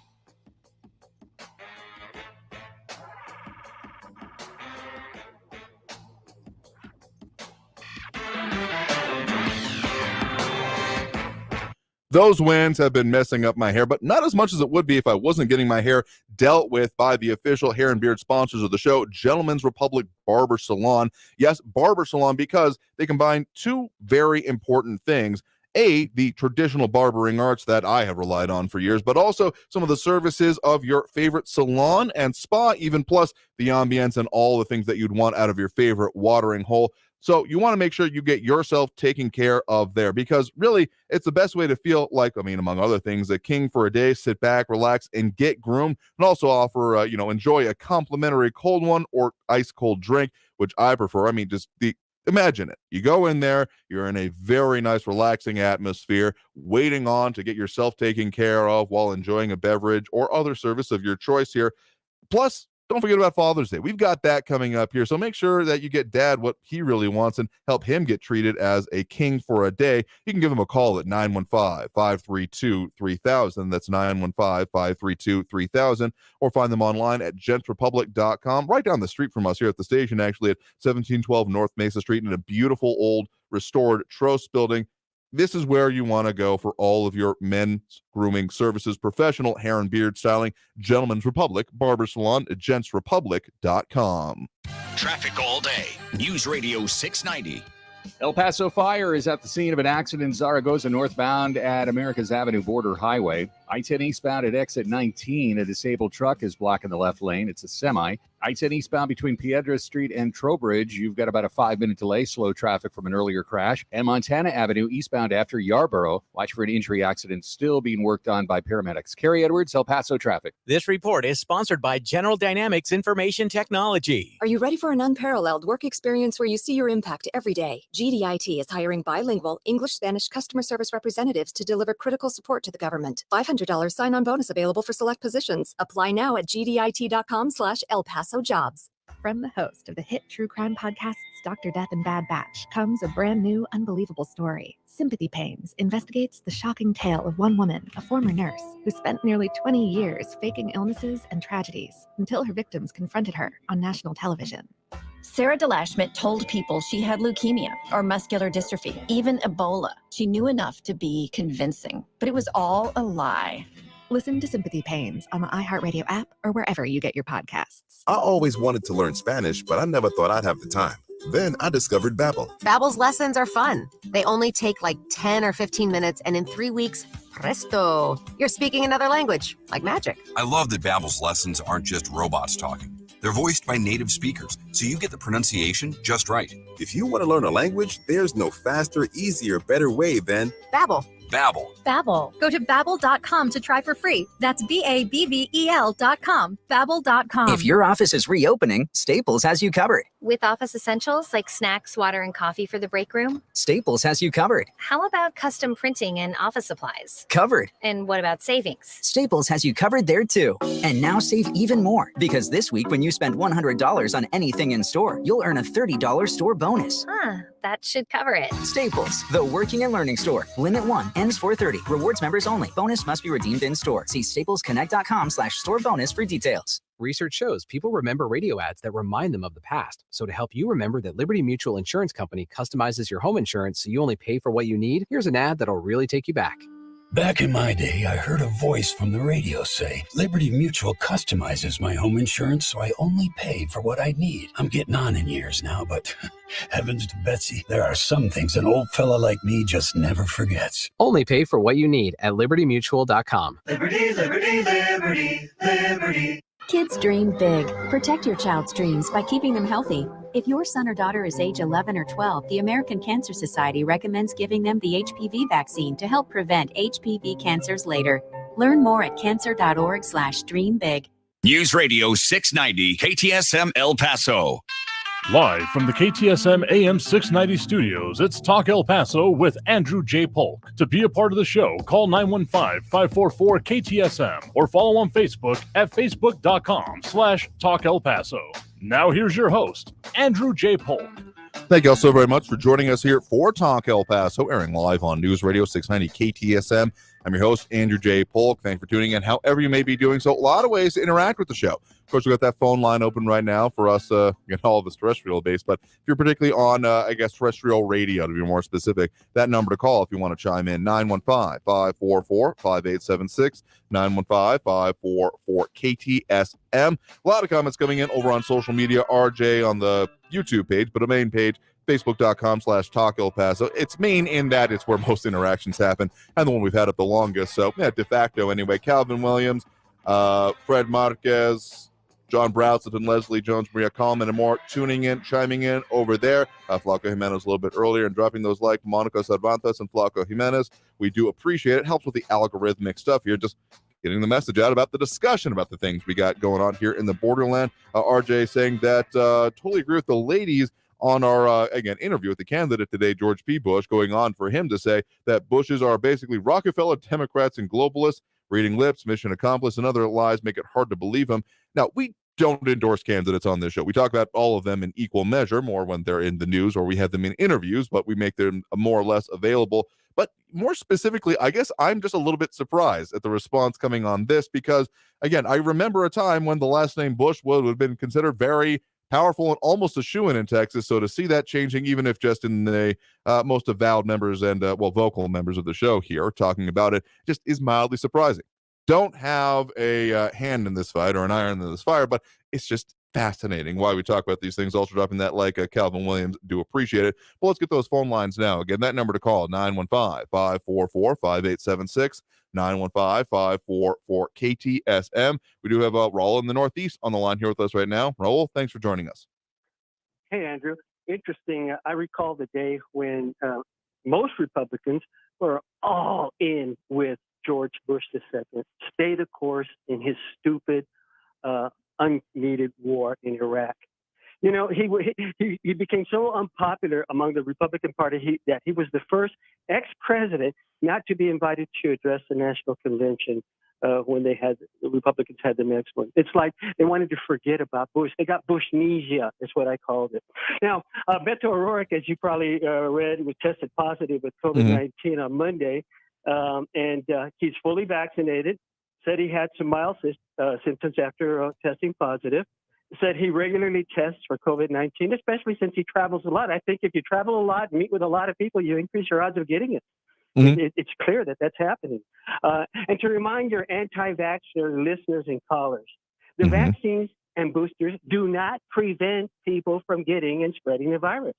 [SPEAKER 20] Those winds have been messing up my hair, but not as much as it would be if I wasn't getting my hair dealt with by the official hair and beard sponsors of the show, Gentleman's Republic Barber Salon. Yes, Barber Salon, because they combine two very important things. A, the traditional barbering arts that I have relied on for years, but also some of the services of your favorite salon and spa, even plus the ambience and all the things that you'd want out of your favorite watering hole. So you want to make sure you get yourself taken care of there, because really it's the best way to feel like, among other things, a king for a day. Sit back, relax, and get groomed, and also offer, enjoy a complimentary cold one or ice cold drink, which I prefer. Imagine it. You go in there, you're in a very nice, relaxing atmosphere, waiting on to get yourself taken care of while enjoying a beverage or other service of your choice here. Plus, don't forget about Father's Day. We've got that coming up here. So make sure that you get Dad what he really wants and help him get treated as a king for a day. You can give him a call at 915-532-3000. That's 915-532-3000. Or find them online at gentsrepublic.com. Right down the street from us here at the station, actually, at 1712 North Mesa Street in a beautiful old restored Trost building. This is where you want to go for all of your men's grooming services, professional hair and beard styling. Gentleman's Republic Barber Salon at gentsrepublic.com.
[SPEAKER 16] Traffic all day. News Radio 690.
[SPEAKER 4] El Paso Fire is at the scene of an accident in Zaragoza northbound at Americas Avenue Border Highway. I-10 eastbound at exit 19, a disabled truck is blocking the left lane. It's a semi. I-10 eastbound between Piedras Street and Trowbridge, you've got about a 5-minute delay, slow traffic from an earlier crash. And Montana Avenue eastbound after Yarborough, watch for an injury accident still being worked on by paramedics. Kerry Edwards, El Paso traffic.
[SPEAKER 6] This report is sponsored by General Dynamics Information Technology.
[SPEAKER 9] Are you ready for an unparalleled work experience where you see your impact every day? GDIT is hiring bilingual English-Spanish customer service representatives to deliver critical support to the government. $500 sign-on bonus available for select positions. Apply now at gdit.com/El Paso Jobs.
[SPEAKER 10] From the host of the hit true crime podcasts Dr. Death and Bad Batch comes a brand new, unbelievable story. Sympathy Pains investigates the shocking tale of one woman, a former nurse, who spent nearly 20 years faking illnesses and tragedies until her victims confronted her on national television.
[SPEAKER 11] Sarah DeLashmit told people she had leukemia or muscular dystrophy, even Ebola. She knew enough to be convincing, but it was all a lie.
[SPEAKER 10] Listen to Sympathy Pains on the iHeartRadio app or wherever you get your podcasts.
[SPEAKER 21] I always wanted to learn Spanish, but I never thought I'd have the time. Then I discovered Babbel.
[SPEAKER 22] Babbel's lessons are fun. They only take like 10 or 15 minutes, and in 3 weeks, presto, you're speaking another language, like magic.
[SPEAKER 23] I love that Babbel's lessons aren't just robots talking. They're voiced by native speakers, so you get the pronunciation just right.
[SPEAKER 21] If you want to learn a language, there's no faster, easier, better way than
[SPEAKER 22] Babbel.
[SPEAKER 23] Babbel.
[SPEAKER 24] Babbel. Go to Babbel.com to try for free. That's BABBEL.com. Babbel.com.
[SPEAKER 25] If your office is reopening, Staples has you covered.
[SPEAKER 24] With office essentials like snacks, water, and coffee for the break room?
[SPEAKER 3] Staples has you covered.
[SPEAKER 24] How about custom printing and office supplies?
[SPEAKER 3] Covered.
[SPEAKER 24] And what about savings?
[SPEAKER 3] Staples has you covered there too. And now save even more, because this week when you spend $100 on anything in store, you'll earn a $30 store bonus.
[SPEAKER 24] Huh, that should cover it.
[SPEAKER 3] Staples, the working and learning store. Limit 1, ends 4/30. Rewards members only. Bonus must be redeemed in store. See staplesconnect.com/store bonus for details.
[SPEAKER 12] Research shows people remember radio ads that remind them of the past. So to help you remember that Liberty Mutual Insurance Company customizes your home insurance so you only pay for what you need, here's an ad that'll really take you back.
[SPEAKER 13] Back in my day, I heard a voice from the radio say, Liberty Mutual customizes my home insurance so I only pay for what I need. I'm getting on in years now, but heavens to Betsy, there are some things an old fella like me just never forgets.
[SPEAKER 12] Only pay for what you need at libertymutual.com.
[SPEAKER 2] Liberty, liberty, liberty, liberty.
[SPEAKER 14] Kids dream big. Protect your child's dreams by keeping them healthy. If your son or daughter is age 11 or 12, the American Cancer Society recommends giving them the HPV vaccine to help prevent HPV cancers later. Learn more at cancer.org/dreambig.
[SPEAKER 16] News Radio 690 KTSM El Paso.
[SPEAKER 8] Live from the KTSM AM 690 studios, it's Talk El Paso with Andrew J. Polk. To be a part of the show, call 915-544-KTSM or follow on Facebook at facebook.com/Talk El Paso. Now here's your host, Andrew J. Polk.
[SPEAKER 20] Thank you all so very much for joining us here for Talk El Paso, airing live on News Radio 690 KTSM. I'm your host, Andrew J. Polk. Thanks for tuning in, however you may be doing so. A lot of ways to interact with the show. Of course, we've got that phone line open right now for us, all of us terrestrial-based, but if you're particularly on, terrestrial radio, to be more specific, that number to call if you want to chime in, 915-544-5876, 915-544-KTSM. A lot of comments coming in over on social media, RJ on the YouTube page, but a main page, facebook.com/Talk El Paso. It's main in that it's where most interactions happen and the one we've had up the longest. So, yeah, de facto anyway. Calvin Williams, Fred Marquez, John Browsett, Leslie Jones, Maria Coleman, and more tuning in, chiming in over there. Flaco Jimenez a little bit earlier and dropping those like Monica Cervantes and Flaco Jimenez. We do appreciate it. Helps with the algorithmic stuff here. Just getting the message out about the discussion about the things we got going on here in the borderland. RJ saying that totally agree with the ladies on our, interview with the candidate today, George P. Bush, going on for him to say that Bushes are basically Rockefeller Democrats and globalists, reading lips, mission accomplished, and other lies make it hard to believe them. Now, we don't endorse candidates on this show. We talk about all of them in equal measure, more when they're in the news or we have them in interviews, but we make them more or less available. But more specifically, I guess I'm just a little bit surprised at the response coming on this because, again, I remember a time when the last name Bush would have been considered very powerful and almost a shoo-in in Texas. So to see that changing, even if just in the most avowed members and, vocal members of the show here talking about it, just is mildly surprising. Don't have a hand in this fight or an iron in this fire, but it's just fascinating why we talk about these things. Also dropping that like Calvin Williams. Do appreciate it. But let's get those phone lines now. Again, that number to call, 915-544-5876. 915-544-KTSM. We do have Raul in the Northeast on the line here with us right now. Raul, thanks for joining us.
[SPEAKER 15] Hey, Andrew. Interesting. I recall the day when most Republicans were all in with George Bush II, stay the course in his stupid, unneeded war in Iraq. You know, he became so unpopular among the Republican Party that he was the first ex-president not to be invited to address the National Convention when the Republicans had the next one. It's like they wanted to forget about Bush. They got Bushnesia, is what I called it. Now, Beto O'Rourke, as you probably read, was tested positive with COVID-19 on Monday, and he's fully vaccinated, said he had some mild symptoms after testing positive. Said he regularly tests for COVID-19, especially since he travels a lot. I think if you travel a lot and meet with a lot of people, you increase your odds of getting it. It's clear that that's happening. And to remind your anti-vaxxer listeners and callers, the vaccines and boosters do not prevent people from getting and spreading the virus.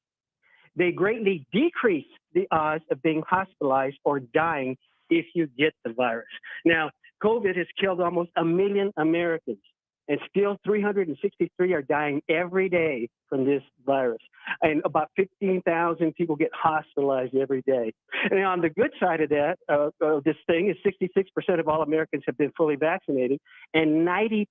[SPEAKER 15] They greatly decrease the odds of being hospitalized or dying if you get the virus. Now, COVID has killed almost 1 million Americans. And still 363 are dying every day from this virus. And about 15,000 people get hospitalized every day. And on the good side of that, this thing is 66% of all Americans have been fully vaccinated, and 90%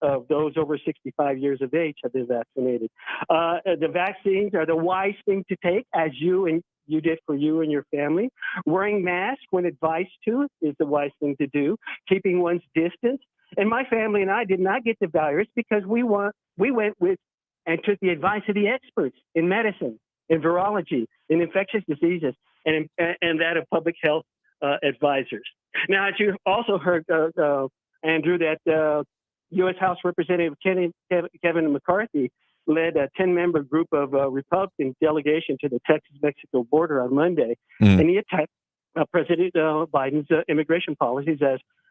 [SPEAKER 15] of those over 65 years of age have been vaccinated. The vaccines are the wise thing to take, as you did for you and your family. Wearing masks when advised to is the wise thing to do. Keeping one's distance. And my family and I did not get the virus because we went with and took the advice of the experts in medicine, in virology, in infectious diseases, and that of public health advisors. Now, as you also heard, Andrew, that U.S. House Representative Kevin McCarthy led a 10-member group of Republican delegation to the Texas-Mexico border on Monday, and he attacked President Biden's immigration policies,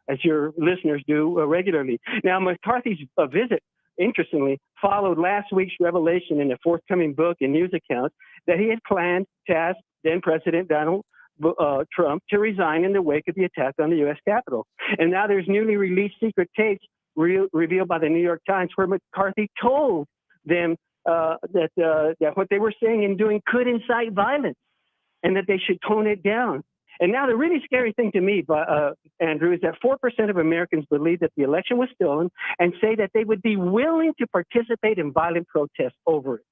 [SPEAKER 15] as your listeners do regularly. Now, McCarthy's visit, interestingly, followed last week's revelation in a forthcoming book and news accounts that he had planned to ask then-President Donald Trump to resign in the wake of the attack on the U.S. Capitol. And now there's newly released secret tapes revealed by the New York Times where McCarthy told them that what they were saying and doing could incite violence and that they should tone it down. And now the really scary thing to me, Andrew, is that 4% of Americans believe that the election was stolen and say that they would be willing to participate in violent protests over it.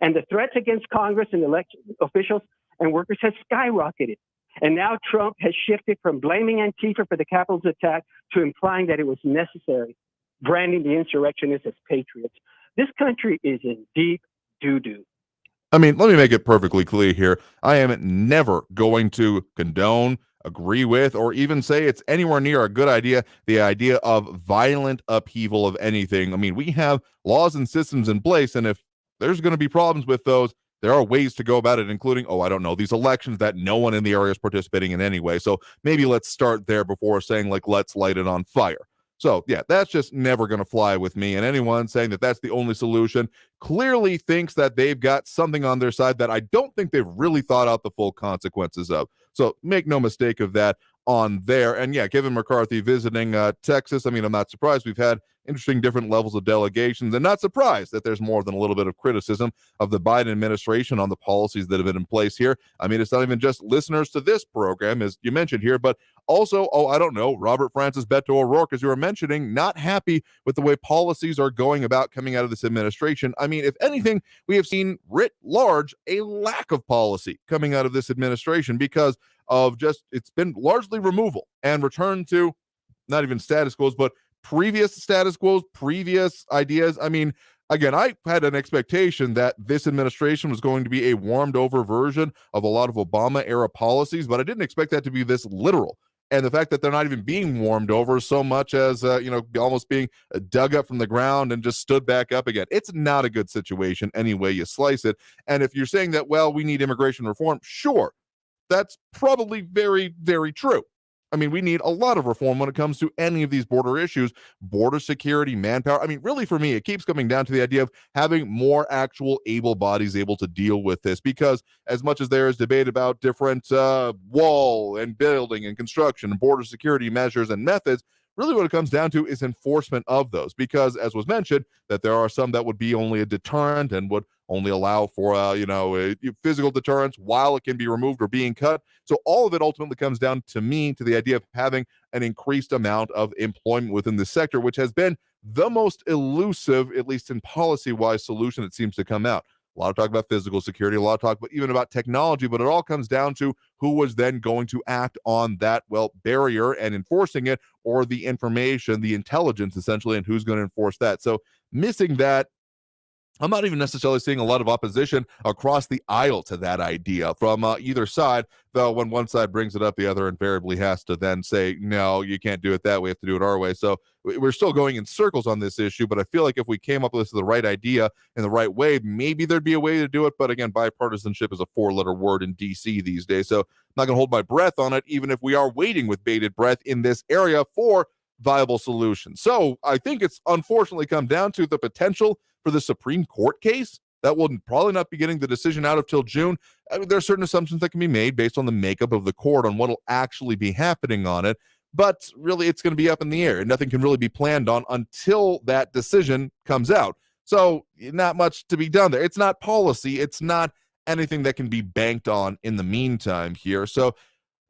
[SPEAKER 15] And the threats against Congress and election officials and workers has skyrocketed. And now Trump has shifted from blaming Antifa for the Capitol's attack to implying that it was necessary, branding the insurrectionists as patriots. This country is in deep doo-doo.
[SPEAKER 20] I mean, let me make it perfectly clear here. I am never going to condone, agree with, or even say it's anywhere near a good idea, the idea of violent upheaval of anything. I mean, we have laws and systems in place, and if there's going to be problems with those, there are ways to go about it, including, these elections that no one in the area is participating in anyway. So maybe let's start there before saying, let's light it on fire. So, yeah, that's just never going to fly with me. And anyone saying that that's the only solution clearly thinks that they've got something on their side that I don't think they've really thought out the full consequences of. So make no mistake of that on there. And, yeah, Kevin McCarthy visiting Texas, I mean, I'm not surprised. We've had interesting different levels of delegations, and not surprised that there's more than a little bit of criticism of the Biden administration on the policies that have been in place here. I mean, it's not even just listeners to this program, as you mentioned here, but also, Robert Francis Beto O'Rourke, as you were mentioning, not happy with the way policies are going about coming out of this administration. I mean, if anything, we have seen writ large a lack of policy coming out of this administration because of it's been largely removal and return to not even status quos, but previous status quos, previous ideas. I mean, again, I had an expectation that this administration was going to be a warmed over version of a lot of Obama era policies, but I didn't expect that to be this literal. And the fact that they're not even being warmed over so much as, almost being dug up from the ground and just stood back up again. It's not a good situation any way you slice it. And if you're saying that, we need immigration reform, sure, that's probably very, very true. I mean, we need a lot of reform when it comes to any of these border issues, border security, manpower. I mean, really, for me, it keeps coming down to the idea of having more actual able bodies able to deal with this, because as much as there is debate about different wall and building and construction and border security measures and methods, really what it comes down to is enforcement of those, because as was mentioned, that there are some that would be only a deterrent and would only allow for, physical deterrence while it can be removed or being cut. So all of it ultimately comes down to the idea of having an increased amount of employment within the sector, which has been the most elusive, at least in policy-wise, solution that seems to come out. A lot of talk about physical security, a lot of talk even about technology, but it all comes down to who was then going to act on that, barrier and enforcing it, or the information, the intelligence, essentially, and who's going to enforce that. So missing that, I'm not even necessarily seeing a lot of opposition across the aisle to that idea from either side, though when one side brings it up, the other invariably has to then say, no, you can't do it that way, we have to do it our way. So we're still going in circles on this issue, but I feel like if we came up with the right idea in the right way, maybe there'd be a way to do it. But again, bipartisanship is a 4-letter word in DC these days, so I'm not going to hold my breath on it, even if we are waiting with bated breath in this area for viable solutions. So I think it's unfortunately come down to the potential for the Supreme Court case that will probably not be getting the decision out until June. I mean, there are certain assumptions that can be made based on the makeup of the court on what will actually be happening on it, but really it's going to be up in the air and nothing can really be planned on until that decision comes out. So not much to be done there. It's not policy. It's not anything that can be banked on in the meantime here. So,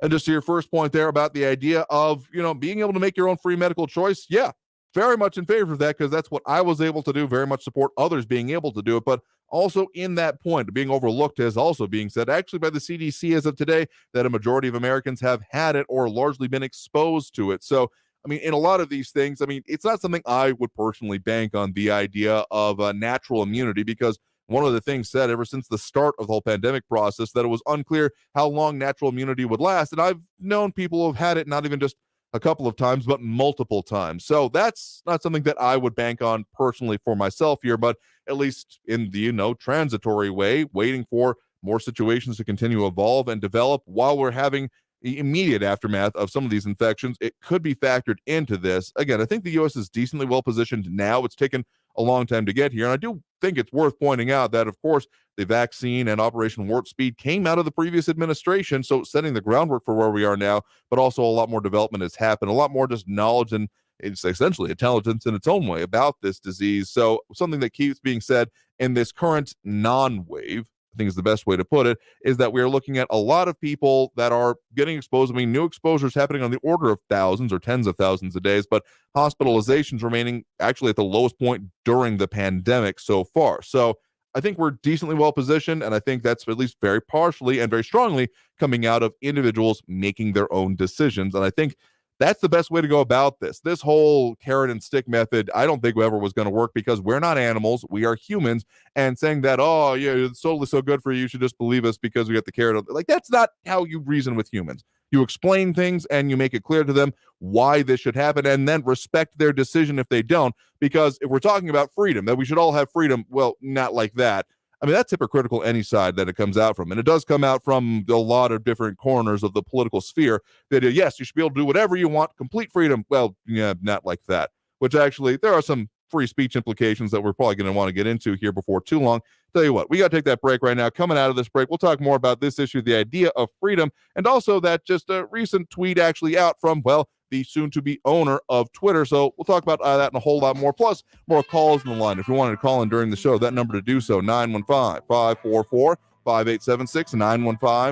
[SPEAKER 20] and just to your first point there about the idea of, being able to make your own free medical choice. Yeah, very much in favor of that because that's what I was able to do, very much support others being able to do it. But also in that point, being overlooked is also being said actually by the CDC as of today that a majority of Americans have had it or largely been exposed to it. So, I mean, in a lot of these things, I mean, it's not something I would personally bank on the idea of natural immunity because one of the things said ever since the start of the whole pandemic process that it was unclear how long natural immunity would last. And I've known people who have had it not even just a couple of times, but multiple times. So that's not something that I would bank on personally for myself here, but at least in the, transitory way, waiting for more situations to continue to evolve and develop while we're having the immediate aftermath of some of these infections, it could be factored into this. Again, I think the U.S. is decently well positioned now. It's taken a long time to get here. And I do think it's worth pointing out that, of course, the vaccine and Operation Warp Speed came out of the previous administration, so setting the groundwork for where we are now, but also a lot more development has happened, a lot more just knowledge and it's essentially intelligence in its own way about this disease. So something that keeps being said in this current non-wave, I think is the best way to put it, is that we are looking at a lot of people that are getting exposed. I mean, new exposures happening on the order of thousands or tens of thousands of days, but hospitalizations remaining actually at the lowest point during the pandemic so far. So I think we're decently well positioned, and I think that's at least very partially and very strongly coming out of individuals making their own decisions. And I think that's the best way to go about this. This whole carrot and stick method, I don't think ever was going to work because we're not animals. We are humans. And saying that, oh, yeah, it's totally so good for you, you should just believe us because we got the carrot. Like, that's not how you reason with humans. You explain things and you make it clear to them why this should happen and then respect their decision if they don't. Because if we're talking about freedom, that we should all have freedom, well, not like that. I mean, that's hypocritical any side that it comes out from. And it does come out from a lot of different corners of the political sphere that, yes, you should be able to do whatever you want, complete freedom. Well, yeah, not like that, which actually there are some free speech implications that we're probably going to want to get into here before too long. Tell you what, we got to take that break right now. Coming out of this break, we'll talk more about this issue, the idea of freedom, and also that just a recent tweet actually out from, well, the soon-to-be owner of Twitter. So we'll talk about that and a whole lot more, plus more calls in the line. If you wanted to call in during the show, that number to do so, 915-544-5876,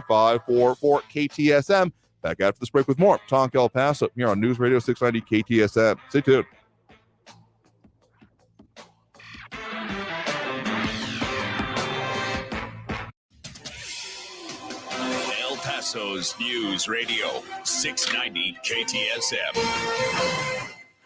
[SPEAKER 20] 915-544-KTSM. Back after this break with more Talk El Paso here on News Radio 690 KTSM. Stay tuned.
[SPEAKER 16] El Paso's News Radio 690 KTSM.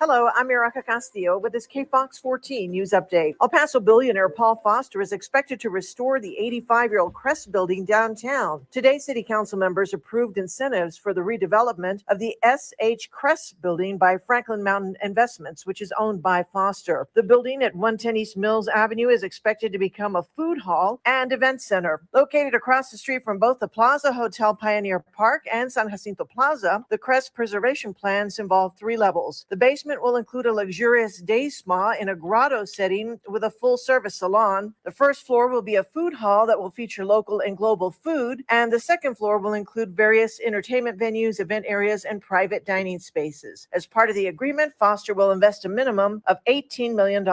[SPEAKER 1] Hello, I'm Erica Castillo with this KFOX 14 news update. El Paso billionaire Paul Foster is expected to restore the 85-year-old Crest building downtown. Today, city council members approved incentives for the redevelopment of the S.H. Crest building by Franklin Mountain Investments, which is owned by Foster. The building at 110 East Mills Avenue is expected to become a food hall and event center. Located across the street from both the Plaza Hotel Pioneer Park and San Jacinto Plaza, the Crest preservation plans involve 3 levels. The basement will include a luxurious day spa in a grotto setting with a full-service salon. The first floor will be a food hall that will feature local and global food, and the second floor will include various entertainment venues, event areas, and private dining spaces. As part of the agreement, Foster will invest a minimum of $18 million.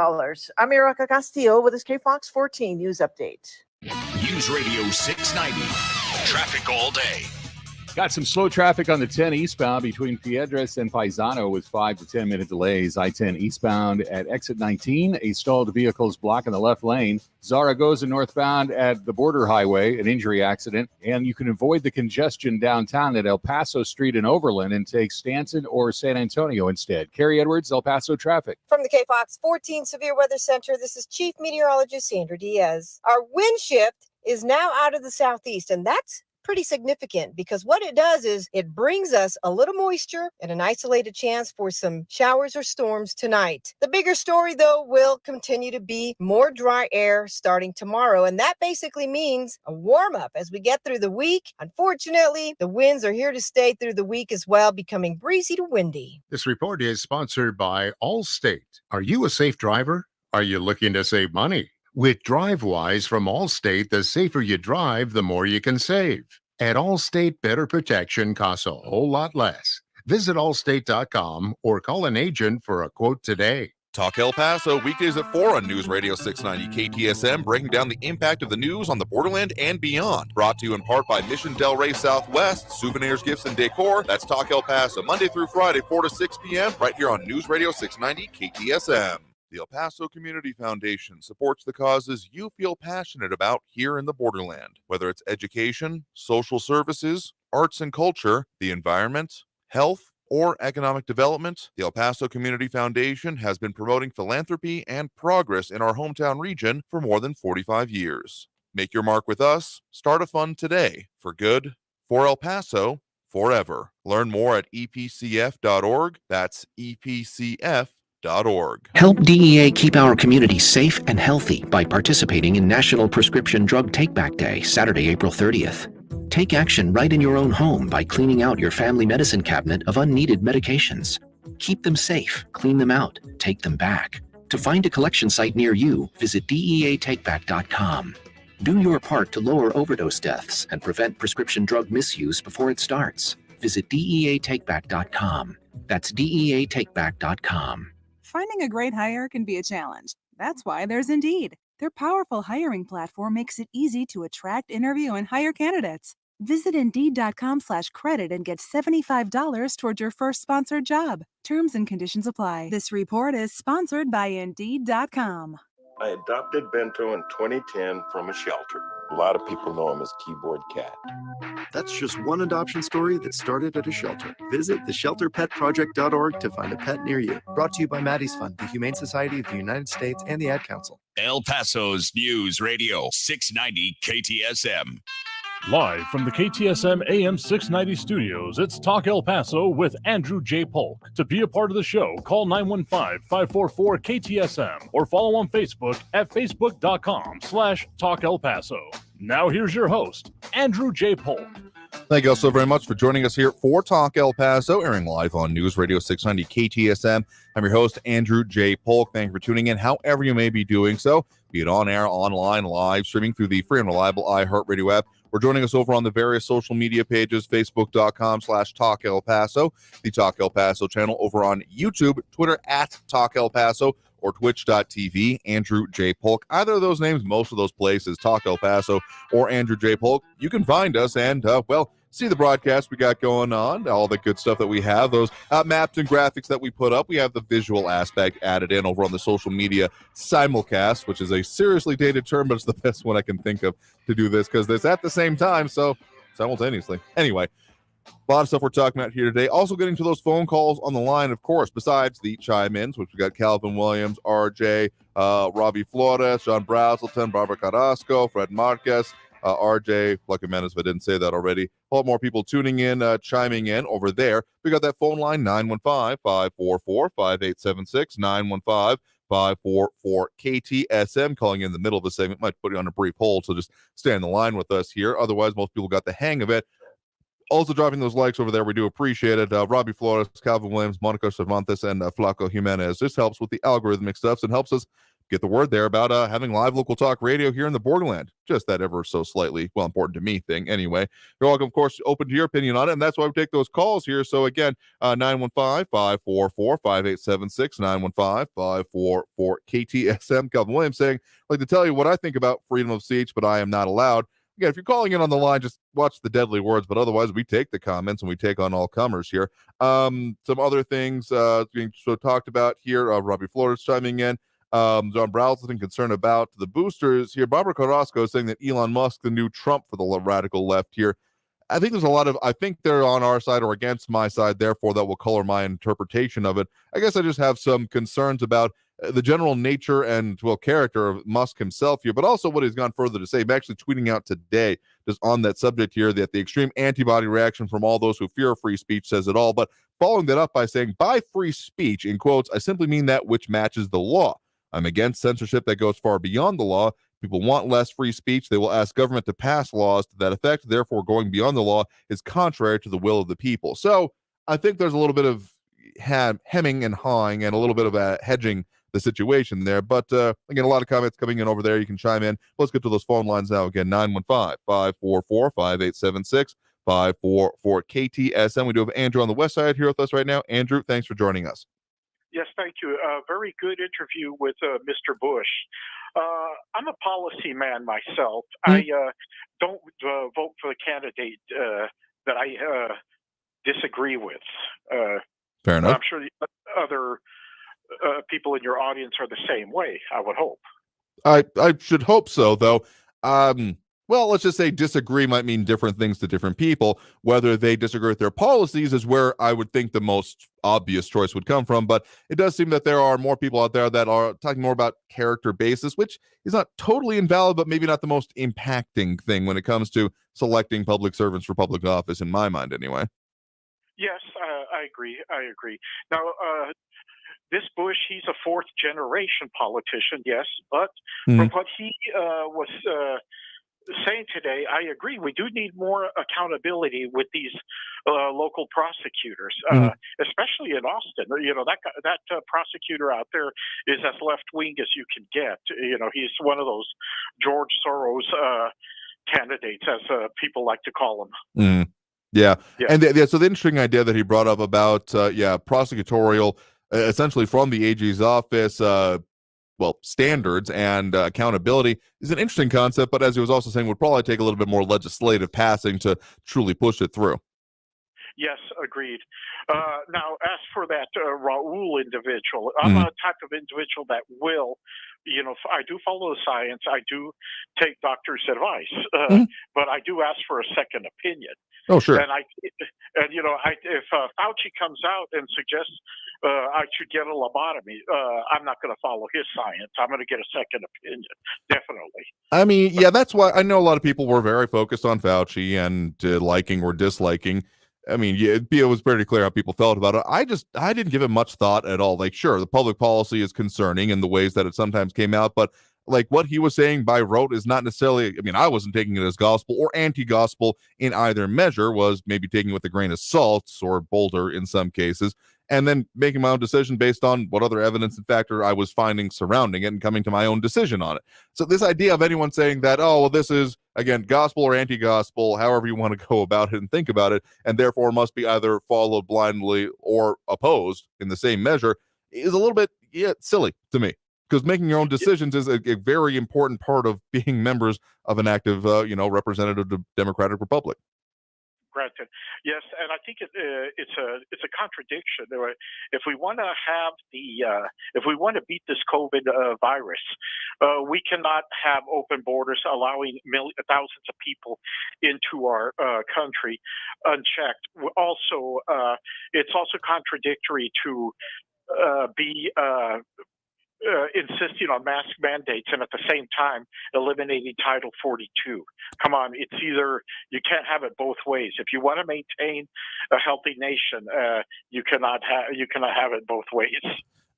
[SPEAKER 1] I'm Erica Castillo with this KFOX 14 news update.
[SPEAKER 16] News Radio 690. Traffic all day.
[SPEAKER 4] Got some slow traffic on the 10 eastbound between Piedras and Paisano with 5 to 10 minute delays. I-10 eastbound at exit 19, a stalled vehicle is blocking the left lane. Zaragoza northbound at the border highway, an injury accident. And you can avoid the congestion downtown at El Paso Street and Overland and take Stanton or San Antonio instead. Carrie Edwards, El Paso traffic.
[SPEAKER 17] From the KFOX 14 Severe Weather Center, this is Chief Meteorologist Sandra Diaz. Our wind shift is now out of the southeast, and that's pretty significant because what it does is it brings us a little moisture and an isolated chance for some showers or storms tonight. The bigger story, though, will continue to be more dry air starting tomorrow, and that basically means a warm up as we get through the week. Unfortunately, the winds are here to stay through the week as well, becoming breezy to windy.
[SPEAKER 18] This report is sponsored by Allstate. Are you a safe driver? Are you looking to save money? With DriveWise from Allstate, the safer you drive, the more you can save. At Allstate, better protection costs a whole lot less. Visit allstate.com or call an agent for a quote today.
[SPEAKER 20] Talk El Paso, weekdays at 4 on News Radio 690 KTSM, breaking down the impact of the news on the borderland and beyond. Brought to you in part by Mission Del Rey Southwest, souvenirs, gifts, and decor. That's Talk El Paso, Monday through Friday, 4 to 6 p.m., right here on News Radio 690 KTSM. The El Paso Community Foundation supports the causes you feel passionate about here in the borderland, whether it's education, social services, arts and culture, the environment, health, or economic development. The El Paso Community Foundation has been promoting philanthropy and progress in our hometown region for more than 45 years. Make your mark with us. Start a fund today for good, for El Paso, forever. Learn more at epcf.org. That's epcf.org.
[SPEAKER 5] Help DEA keep our community safe and healthy by participating in National Prescription Drug Take-Back Day, Saturday, April 30th. Take action right in your own home by cleaning out your family medicine cabinet of unneeded medications. Keep them safe, clean them out, take them back. To find a collection site near you, visit DEATakeback.com. Do your part to lower overdose deaths and prevent prescription drug misuse before it starts. Visit DEATakeback.com. That's DEATakeback.com.
[SPEAKER 6] Finding a great hire can be a challenge. That's why there's Indeed. Their powerful hiring platform makes it easy to attract, interview, and hire candidates. Visit Indeed.com/credit and get $75 toward your first sponsored job. Terms and conditions apply. This report is sponsored by Indeed.com.
[SPEAKER 7] I adopted Bento in 2010 from a shelter. A lot of people know him as Keyboard Cat.
[SPEAKER 19] That's just one adoption story that started at a shelter. Visit theshelterpetproject.org to find a pet near you. Brought to you by Maddie's Fund, the Humane Society of the United States, and the Ad Council.
[SPEAKER 16] El Paso's News Radio 690 KTSM.
[SPEAKER 8] Live from the KTSM AM 690 studios, it's Talk El Paso with Andrew J. Polk. To be a part of the show, call 915-544-KTSM or follow on Facebook at facebook.com/Talk El Paso. Now here's your host, Andrew J. Polk.
[SPEAKER 20] Thank you all so very much for joining us here for Talk El Paso, airing live on News Radio 690 KTSM. I'm your host, Andrew J. Polk. Thank you for tuning in, however you may be doing so, be it on air, online, live, streaming through the free and reliable iHeartRadio app, or joining us over on the various social media pages, facebook.com/Talk El Paso, the Talk El Paso channel over on YouTube, Twitter at Talk El Paso, or twitch.tv, Andrew J. Polk. Either of those names, most of those places, Talk El Paso or Andrew J. Polk, you can find us and, see the broadcast we got going on, all the good stuff that we have, those maps and graphics that we put up. We have the visual aspect added in over on the social media simulcast, which is a seriously dated term, but it's the best one I can think of to do this because it's at the same time, so simultaneously. Anyway, a lot of stuff we're talking about here today. Also getting to those phone calls on the line, of course, besides the chime-ins, which we got Calvin Williams, RJ, Robbie Flores, John Brazelton, Barbara Carrasco, Fred Marquez, RJ, lucky man if I didn't say that already. A lot more people tuning in, chiming in over there. We got that phone line, 915-544-5876, 915-544-KTSM. Calling in the middle of the segment might put you on a brief hold, so just stay on the line with us here. Otherwise, most people got the hang of it. Also dropping those likes over there, we do appreciate it. Robbie Flores, Calvin Williams, Monica Cervantes, and Flaco Jimenez. This helps with the algorithmic stuff and helps us get the word there about having live local talk radio here in the borderland. Just that ever so slightly, important to me thing. Anyway, you're welcome, of course, open to your opinion on it, and that's why we take those calls here. So again, 915-544-5876, 915-544-KTSM. Calvin Williams saying, I'd like to tell you what I think about freedom of speech, but I am not allowed. Again, if you're calling in on the line, just watch the deadly words, but otherwise we take the comments and we take on all comers here. Some other things being talked about here. Robbie Flores chiming in. John Brazelton concerned about the boosters here. Barbara Carrasco is saying that Elon Musk, the new Trump for the radical left here. I think there's a lot of, I think they're on our side or against my side, therefore that will color my interpretation of it. I guess I just have some concerns about the general nature and, character of Musk himself here, but also what he's gone further to say. I'm actually tweeting out today just on that subject here that the extreme antibody reaction from all those who fear free speech says it all. But following that up by saying, by free speech, in quotes, I simply mean that which matches the law. I'm against censorship that goes far beyond the law. People want less free speech. They will ask government to pass laws to that effect. Therefore, going beyond the law is contrary to the will of the people. So I think there's a little bit of hemming and hawing and a little bit of hedging the situation there. But again, a lot of comments coming in over there. You can chime in. Let's get to those phone lines now. Again, 915-544-5876, 544-KTSM. We do have Andrew on the west side here with us right now. Andrew, thanks for joining us.
[SPEAKER 9] Yes, thank you. Very good interview with Mr. Bush. I'm a policy man myself. I don't vote for the candidate that I disagree with.
[SPEAKER 20] Fair enough.
[SPEAKER 9] I'm sure the other people in your audience are the same way, I would hope.
[SPEAKER 20] I should hope so, though. Well, let's just say disagree might mean different things to different people. Whether they disagree with their policies is where I would think the most obvious choice would come from. But it does seem that there are more people out there that are talking more about character basis, which is not totally invalid, but maybe not the most impacting thing when it comes to selecting public servants for public office, in my mind, anyway.
[SPEAKER 9] Yes, I agree. I agree. Now, this Bush, he's a fourth generation politician, yes, but from what he was saying today, I agree. We do need more accountability with these local prosecutors, especially in Austin. You know, that prosecutor out there is as left wing as you can get. You know, he's one of those George Soros candidates, as people like to call him.
[SPEAKER 20] Yeah. And so the interesting idea that he brought up about prosecutorial, essentially from the AG's office, standards and accountability is an interesting concept, but as he was also saying, would probably take a little bit more legislative passing to truly push it through.
[SPEAKER 9] Yes, agreed. Now, as for that Raul individual, I'm a type of individual that will, you know, I do follow the science. I do take doctors' advice, but I do ask for a second opinion.
[SPEAKER 20] Oh, sure.
[SPEAKER 9] And if Fauci comes out and suggests I should get a lobotomy, I'm not going to follow his science. I'm going to get a second opinion, definitely.
[SPEAKER 20] I mean, yeah, that's why I know a lot of people were very focused on Fauci and liking or disliking. I mean, it was pretty clear how people felt about it. I didn't give it much thought at all. Like, sure, the public policy is concerning in the ways that it sometimes came out, but like what he was saying by rote is not necessarily, I mean, I wasn't taking it as gospel or anti-gospel in either measure, was maybe taking it with a grain of salt or bolder in some cases, and then making my own decision based on what other evidence and factor I was finding surrounding it and coming to my own decision on it. So this idea of anyone saying that, oh, well, this is, again, gospel or anti-gospel, however you want to go about it and think about it, and therefore must be either followed blindly or opposed in the same measure, is a little bit silly to me. Because making your own decisions is a very important part of being members of an active, representative Democratic Republic.
[SPEAKER 9] Granted, yes, and I think it's a contradiction. If we want to have if we want to beat this COVID virus, we cannot have open borders allowing thousands of people into our country unchecked. Also, it's also contradictory to be insisting on mask mandates and at the same time eliminating Title 42. Come on, it's either, you can't have it both ways. If you want to maintain a healthy nation, you cannot have it both ways.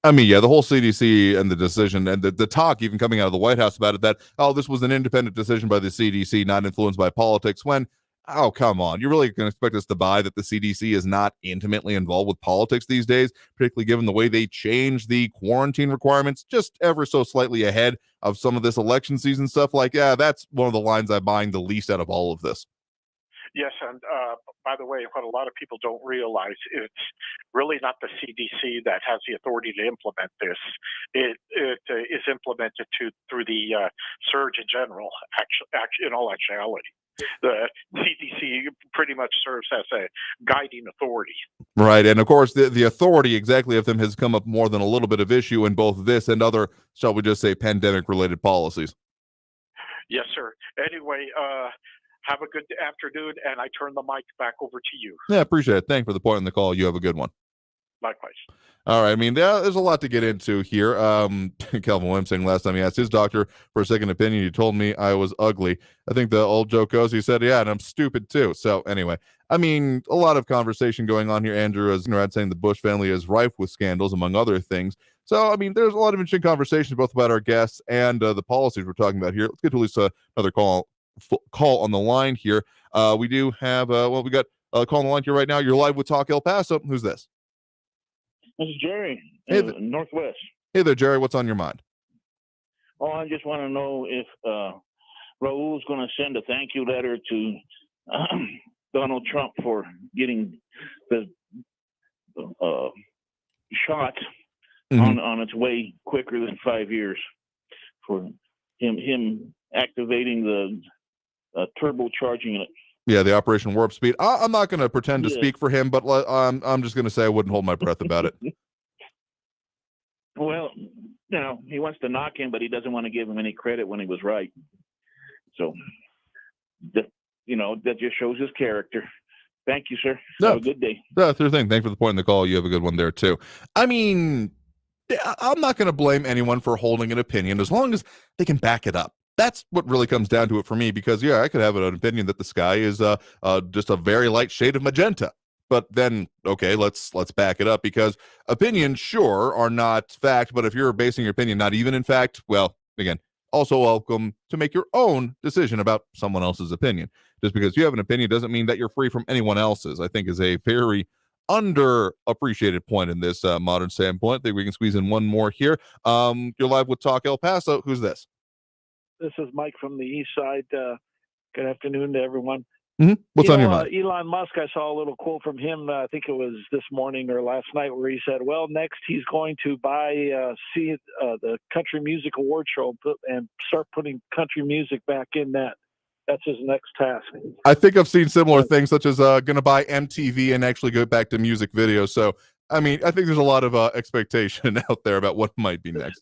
[SPEAKER 20] I mean, yeah, the whole CDC and the decision and the talk even coming out of the White House about it, that, oh, this was an independent decision by the CDC, not influenced by politics, when, oh, come on. You really can expect us to buy that the CDC is not intimately involved with politics these days, particularly given the way they changed the quarantine requirements just ever so slightly ahead of some of this election season stuff. Like, yeah, that's one of the lines I'm buying the least out of all of this.
[SPEAKER 9] Yes, and by the way, what a lot of people don't realize, it's really not the CDC that has the authority to implement this. It is implemented through the Surgeon General, in all actuality. The CDC pretty much serves as a guiding authority.
[SPEAKER 20] Right, and of course, the authority exactly of them has come up more than a little bit of issue in both this and other, shall we just say, pandemic-related policies.
[SPEAKER 9] Yes, sir. Anyway, have a good afternoon, and I turn the mic back over to you.
[SPEAKER 20] Yeah, appreciate it. Thanks for the point in the call. You have a good one.
[SPEAKER 9] Likewise.
[SPEAKER 20] All right. I mean, there's a lot to get into here. Calvin Williams saying last time he asked his doctor for a second opinion, he told me I was ugly. I think the old joke goes, he said, yeah, and I'm stupid too. So anyway, I mean, a lot of conversation going on here. Andrew is saying the Bush family is rife with scandals, among other things. So, I mean, there's a lot of interesting conversations both about our guests and the policies we're talking about here. Let's get to at least another call on the line here. We do have, we got a call on the line here right now. You're live with Talk El Paso. Who's this?
[SPEAKER 10] This is Jerry, Northwest.
[SPEAKER 20] Hey there, Jerry. What's on your mind?
[SPEAKER 10] Oh, I just want to know if Raul's going to send a thank you letter to Donald Trump for getting the shot on its way quicker than 5 years for him activating the turbocharging it.
[SPEAKER 20] Yeah, the Operation Warp Speed. I'm not going to pretend to speak for him, but I'm just going to say I wouldn't hold my breath about it.
[SPEAKER 10] Well, he wants to knock him, but he doesn't want to give him any credit when he was right. So, that just shows his character. Thank you, sir.
[SPEAKER 20] No.
[SPEAKER 10] Have a good day.
[SPEAKER 20] That's the thing. Thanks for the point in the call. You have a good one there, too. I mean, I'm not going to blame anyone for holding an opinion as long as they can back it up. That's what really comes down to it for me, because, I could have an opinion that the sky is just a very light shade of magenta. But then, okay, let's back it up, because opinions, sure, are not fact. But if you're basing your opinion not even in fact, well, again, also welcome to make your own decision about someone else's opinion. Just because you have an opinion doesn't mean that you're free from anyone else's, I think is a very underappreciated point in this modern standpoint. I think we can squeeze in one more here. You're live with Talk El Paso. Who's this?
[SPEAKER 11] This is Mike from the East Side. Good afternoon to everyone.
[SPEAKER 20] What's on your mind?
[SPEAKER 11] Elon Musk, I saw a little quote from him, I think it was this morning or last night, where he said, well, next he's going to buy the Country Music Award show and start putting country music back in that. That's his next task.
[SPEAKER 20] I think I've seen similar things, such as going to buy MTV and actually go back to music videos. So, I mean, I think there's a lot of expectation out there about what might be next.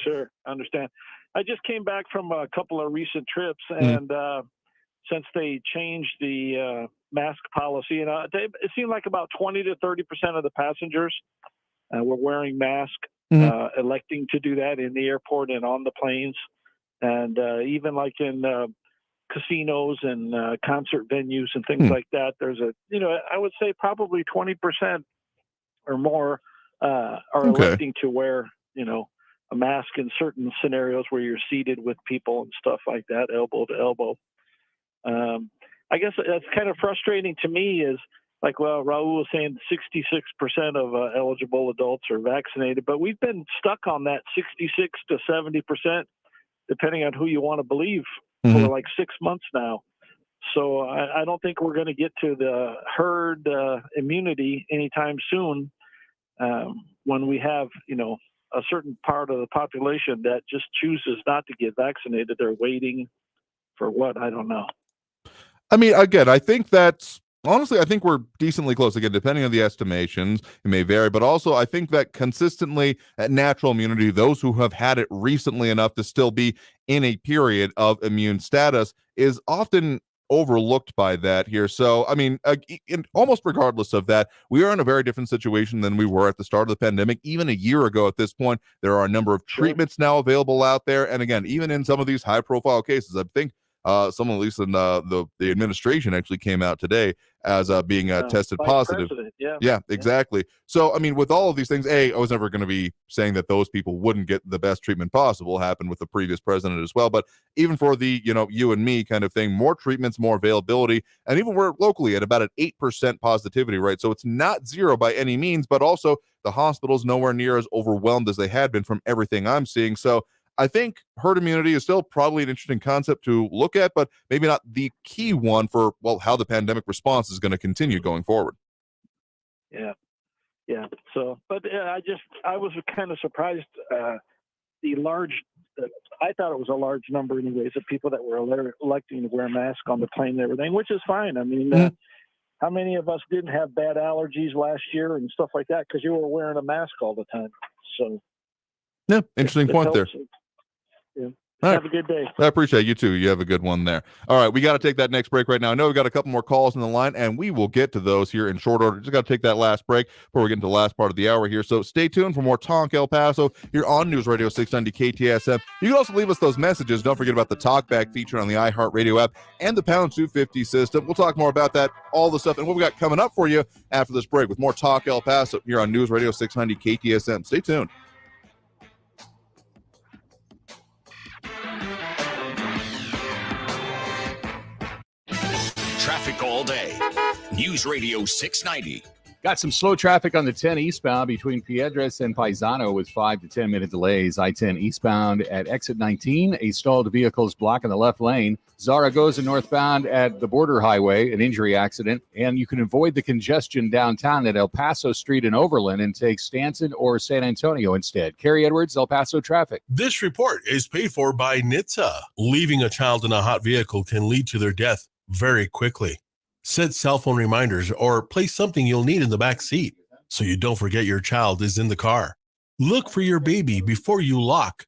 [SPEAKER 11] Sure, I understand. I just came back from a couple of recent trips, and since they changed the mask policy, and it seemed like about 20 to 30% of the passengers were wearing masks, electing to do that in the airport and on the planes, and even like in casinos and concert venues and things like that. There's I would say probably 20% or more are electing to wear, a mask in certain scenarios where you're seated with people and stuff like that, elbow to elbow. I guess that's kind of frustrating to me is like, well, Raul was saying 66% of eligible adults are vaccinated, but we've been stuck on that 66 to 70%, depending on who you want to believe, for like 6 months now. So I don't think we're going to get to the herd immunity anytime soon when we have, a certain part of the population that just chooses not to get vaccinated. They're waiting for what? I don't know.
[SPEAKER 20] I mean, again, I think that's honestly, I think we're decently close. Again, depending on the estimations, it may vary, but also I think that consistently at natural immunity, those who have had it recently enough to still be in a period of immune status is often overlooked by that here. So, I mean, almost regardless of that, we are in a very different situation than we were at the start of the pandemic. Even a year ago at this point, there are a number of treatments now available out there. And again, even in some of these high profile cases, I think someone at least in the administration actually came out today as being tested positive. Yeah, exactly. So, I mean, with all of these things, I was never going to be saying that those people wouldn't get the best treatment possible. Happened with the previous president as well. But even for the, you and me kind of thing, more treatments, more availability, and even we're locally at about an 8% positivity rate. So it's not zero by any means, but also the hospital's nowhere near as overwhelmed as they had been from everything I'm seeing. So I think herd immunity is still probably an interesting concept to look at, but maybe not the key one for, well, how the pandemic response is going to continue going forward.
[SPEAKER 11] Yeah. So, but I was kind of surprised. I thought it was a large number anyways of people that were electing to wear a mask on the plane and everything, which is fine. I mean, how many of us didn't have bad allergies last year and stuff like that because you were wearing a mask all the time? So,
[SPEAKER 20] yeah, interesting point there.
[SPEAKER 11] Yeah.
[SPEAKER 20] All
[SPEAKER 11] Have
[SPEAKER 20] right.
[SPEAKER 11] a good day.
[SPEAKER 20] I appreciate you too. You have a good one there. All right, we got to take that next break right now. I know we've got a couple more calls on the line, and we will get to those here in short order. Just got to take that last break before we get into the last part of the hour here. So stay tuned for more Talk El Paso here on News Radio 690 KTSM. You can also leave us those messages. Don't forget about the Talkback feature on the iHeartRadio app and the Pound 250 system. We'll talk more about that, all the stuff, and what we got coming up for you after this break with more Talk El Paso here on News Radio 690 KTSM. Stay tuned.
[SPEAKER 16] Traffic all day. News Radio 690.
[SPEAKER 4] Got some slow traffic on the 10 eastbound between Piedras and Paisano with 5 to 10 minute delays. I-10 eastbound at exit 19. A stalled vehicle is blocking the left lane. Zaragoza northbound at the border highway, an injury accident. And you can avoid the congestion downtown at El Paso Street and Overland and take Stanton or San Antonio instead. Kerry Edwards, El Paso traffic.
[SPEAKER 21] This report is paid for by NHTSA. Leaving a child in a hot vehicle can lead to their death very quickly. Set cell phone reminders or place something you'll need in the back seat so you don't forget your child is in the car. Look for your baby before you lock.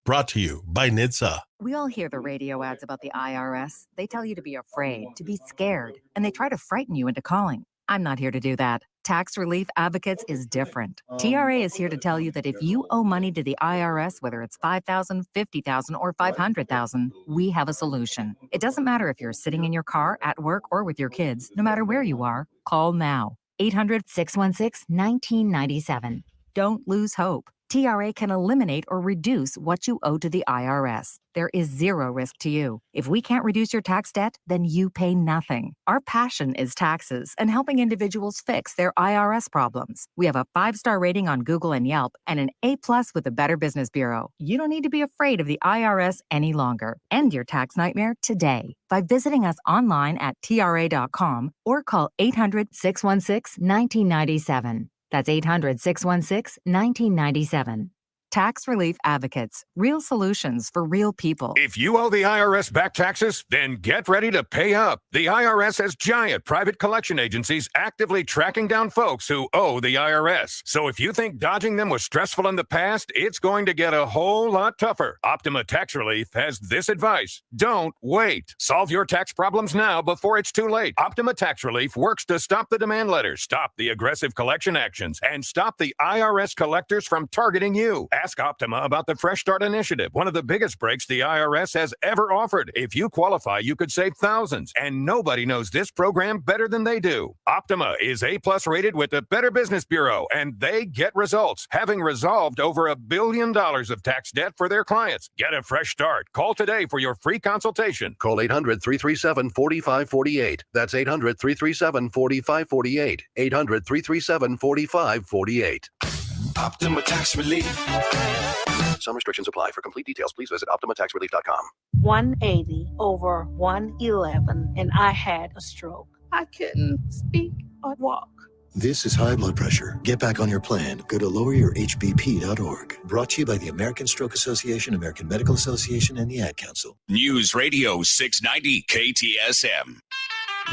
[SPEAKER 21] Brought to you by NHTSA.
[SPEAKER 22] We all hear the radio ads about the IRS. They tell you to be afraid, to be scared, and they try to frighten you into calling. I'm not here to do that. Tax Relief Advocates is different. TRA is here to tell you that if you owe money to the IRS, whether it's $5,000, $50,000, or $500,000, we have a solution. It doesn't matter if you're sitting in your car, at work, or with your kids. No matter where you are, call now. 800-616-1997. Don't lose hope. TRA can eliminate or reduce what you owe to the IRS. There is zero risk to you. If we can't reduce your tax debt, then you pay nothing. Our passion is taxes and helping individuals fix their IRS problems. We have a 5-star rating on Google and Yelp and an A+ with the Better Business Bureau. You don't need to be afraid of the IRS any longer. End your tax nightmare today by visiting us online at tra.com or call 800-616-1997. That's 800-616-1997. Tax Relief Advocates. Real solutions for real people.
[SPEAKER 23] If you owe the IRS back taxes, then get ready to pay up. The IRS has giant private collection agencies actively tracking down folks who owe the IRS. So if you think dodging them was stressful in the past, it's going to get a whole lot tougher. Optima Tax Relief has this advice. Don't wait. Solve your tax problems now before it's too late. Optima Tax Relief works to stop the demand letters, stop the aggressive collection actions, and stop the IRS collectors from targeting you. Ask Optima about the Fresh Start Initiative, one of the biggest breaks the IRS has ever offered. If you qualify, you could save thousands, and nobody knows this program better than they do. Optima is A+ rated with the Better Business Bureau, and they get results, having resolved over $1 billion of tax debt for their clients. Get a fresh start. Call today for your free consultation.
[SPEAKER 24] Call 800-337-4548. That's 800-337-4548. 800-337-4548.
[SPEAKER 2] Optima Tax Relief.
[SPEAKER 24] Some restrictions apply. For complete details, please visit OptimaTaxRelief.com.
[SPEAKER 25] 180 over 111, and I had a stroke. I couldn't speak or walk.
[SPEAKER 26] This is high blood pressure. Get back on your plan. Go to loweryourhbp.org. Brought to you by the American Stroke Association, American Medical Association, and the Ad Council.
[SPEAKER 16] News Radio 690 KTSM.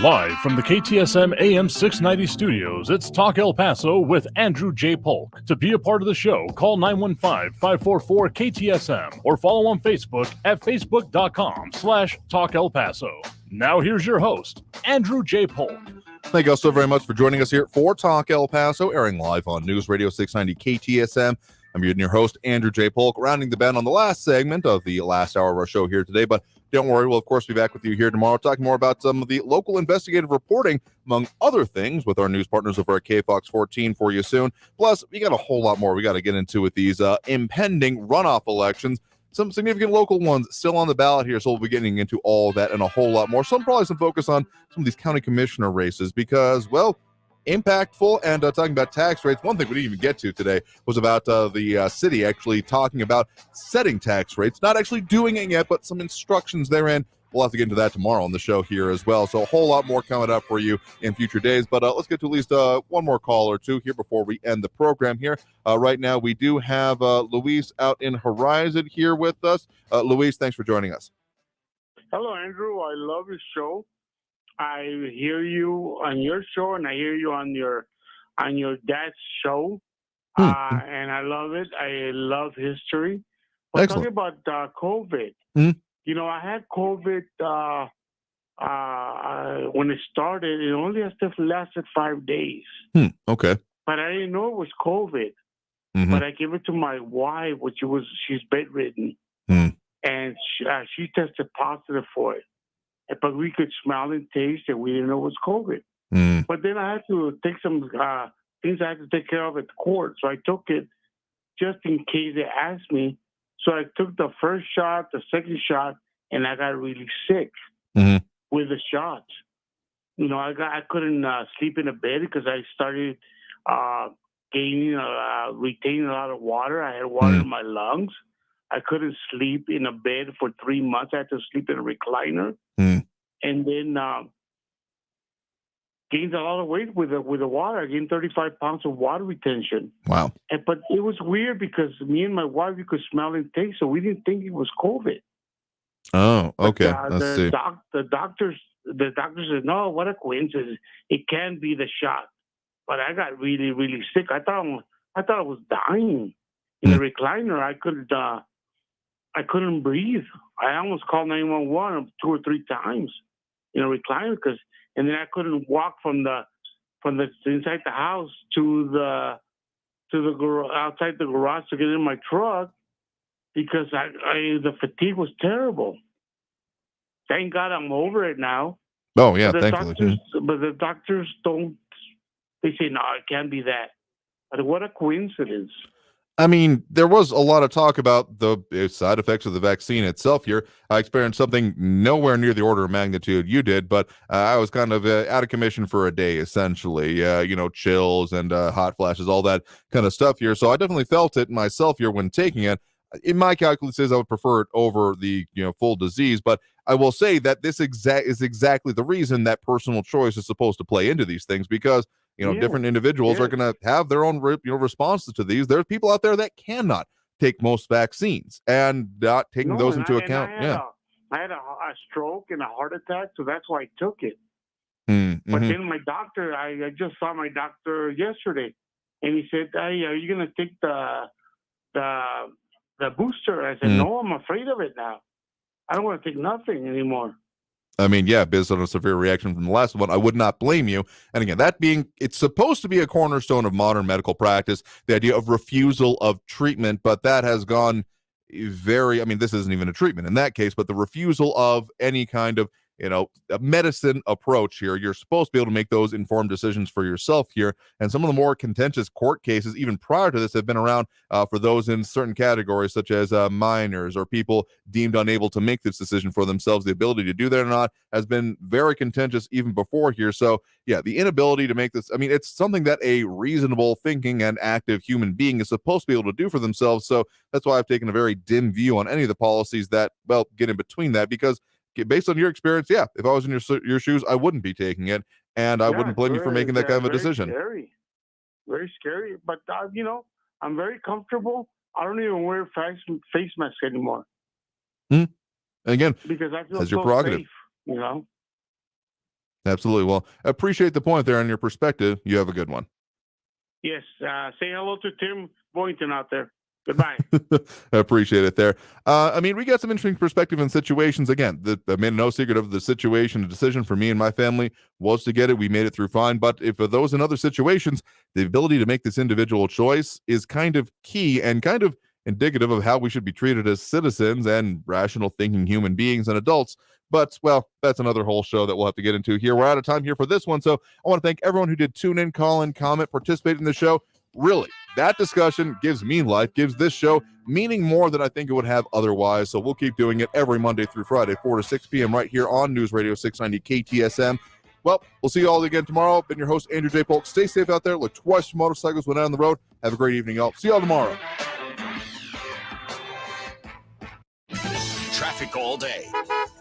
[SPEAKER 8] Live from the KTSM AM 690 studios, it's Talk El Paso with Andrew J. Polk. To be a part of the show, call 915-544-KTSM or follow on Facebook at facebook.com/Talk El Paso. Now here's your host, Andrew J. Polk.
[SPEAKER 20] Thank you all so very much for joining us here for Talk El Paso, airing live on News Radio 690 KTSM. I'm your host, Andrew J. Polk, rounding the bend on the last segment of the last hour of our show here today. But don't worry, we'll, of course, be back with you here tomorrow, talking more about some of the local investigative reporting, among other things, with our news partners over at KFOX 14 for you soon. Plus, we got a whole lot more we got to get into with these impending runoff elections. Some significant local ones still on the ballot here, so we'll be getting into all of that and a whole lot more. Probably some focus on some of these county commissioner races because, well, impactful. And talking about tax rates, one thing we didn't even get to today was about the city actually talking about setting tax rates, not actually doing it yet, but some instructions therein. We'll have to get into that tomorrow on the show here as well. So a whole lot more coming up for you in future days. But let's get to at least one more call or two here before we end the program here. Right now, we do have Luis out in Horizon here with us. Luis, thanks for joining us.
[SPEAKER 27] Hello, Andrew. I love your show. I hear you on your show, and I hear you on your dad's show, and I love it. I love history. But
[SPEAKER 20] Excellent.
[SPEAKER 27] Talking about COVID, you know, I had COVID when it started. It only lasted 5 days.
[SPEAKER 20] Okay.
[SPEAKER 27] But I didn't know it was COVID.
[SPEAKER 20] Mm-hmm.
[SPEAKER 27] But I gave it to my wife, she's bedridden, and she tested positive for it. But we could smell and taste it. We didn't know it was COVID. But then I had to take some things I had to take care of at the court. So I took it just in case they asked me. So I took the first shot, the second shot, and I got really sick with the shots. You know, I couldn't sleep in a bed because I started retaining a lot of water. I had water in my lungs. I couldn't sleep in a bed for 3 months. I had to sleep in a recliner, and then gained a lot of weight with the water. I gained 35 pounds of water retention.
[SPEAKER 20] Wow!
[SPEAKER 27] But it was weird because me and my wife, we could smell and taste, so we didn't think it was COVID.
[SPEAKER 20] Oh, okay.
[SPEAKER 27] The doctors said, no, what a coincidence. It can't be the shot. But I got really, really sick. I thought I was dying in the recliner. I couldn't breathe. I almost called 911 2 or 3 times in a recliner and then I couldn't walk from the inside the house to the outside the garage to get in my truck because the fatigue was terrible. Thank God I'm over it now.
[SPEAKER 20] Oh yeah, thankfully.
[SPEAKER 27] But the doctors don't. They say no, it can't be that. But what a coincidence.
[SPEAKER 20] I mean, there was a lot of talk about the side effects of the vaccine itself here. I experienced something nowhere near the order of magnitude you did, but I was kind of out of commission for a day, essentially. Chills and hot flashes, all that kind of stuff here. So I definitely felt it myself here when taking it. In my calculuses, I would prefer it over the full disease, but I will say that this is exactly the reason that personal choice is supposed to play into these things, because different individuals are going to have their own responses to these. There's people out there that cannot take most vaccines, and not taking those into account.
[SPEAKER 27] I had a stroke and a heart attack, so that's why I took it.
[SPEAKER 20] But
[SPEAKER 27] then my doctor, I just saw my doctor yesterday, and he said, "Hey, are you going to take the booster?" I said, "No, I'm afraid of it now. I don't want to take nothing anymore."
[SPEAKER 20] I mean, yeah, based on a severe reaction from the last one, I would not blame you. And again, that being, it's supposed to be a cornerstone of modern medical practice, the idea of refusal of treatment, but that has gone this isn't even a treatment in that case, but the refusal of any kind of a medicine approach here. You're supposed to be able to make those informed decisions for yourself here. And some of the more contentious court cases, even prior to this, have been around for those in certain categories, such as minors or people deemed unable to make this decision for themselves. The ability to do that or not has been very contentious even before here. So yeah, the inability to make this, it's something that a reasonable thinking and active human being is supposed to be able to do for themselves. So that's why I've taken a very dim view on any of the policies that, get in between that, because based on your experience, yeah, if I was in your shoes, I wouldn't be taking it, and I wouldn't blame you for making that kind of a decision.
[SPEAKER 27] Scary. Very scary, but I'm very comfortable. I don't even wear face masks anymore.
[SPEAKER 20] Again,
[SPEAKER 27] because I feel
[SPEAKER 20] that's your
[SPEAKER 27] so
[SPEAKER 20] prerogative.
[SPEAKER 27] Safe,
[SPEAKER 20] Absolutely. Well, I appreciate the point there and your perspective. You have a good one.
[SPEAKER 27] Yes. Say hello to Tim Boynton out there. Goodbye.
[SPEAKER 20] I appreciate it there. We got some interesting perspective and situations. Again, I made no secret of the situation. The decision for me and my family was to get it. We made it through fine. But if for those in other situations, the ability to make this individual choice is kind of key and kind of indicative of how we should be treated as citizens and rational thinking human beings and adults. But, that's another whole show that we'll have to get into here. We're out of time here for this one. So I want to thank everyone who did tune in, call in, comment, participate in the show. Really, that discussion gives me life, gives this show meaning more than I think it would have otherwise. So we'll keep doing it every Monday through Friday, 4 to 6 p.m. right here on News Radio 690 KTSM. Well, we'll see you all again tomorrow. Been your host, Andrew J. Polk. Stay safe out there. Look twice for motorcycles when out on the road. Have a great evening, y'all. See y'all tomorrow.
[SPEAKER 16] Traffic all day.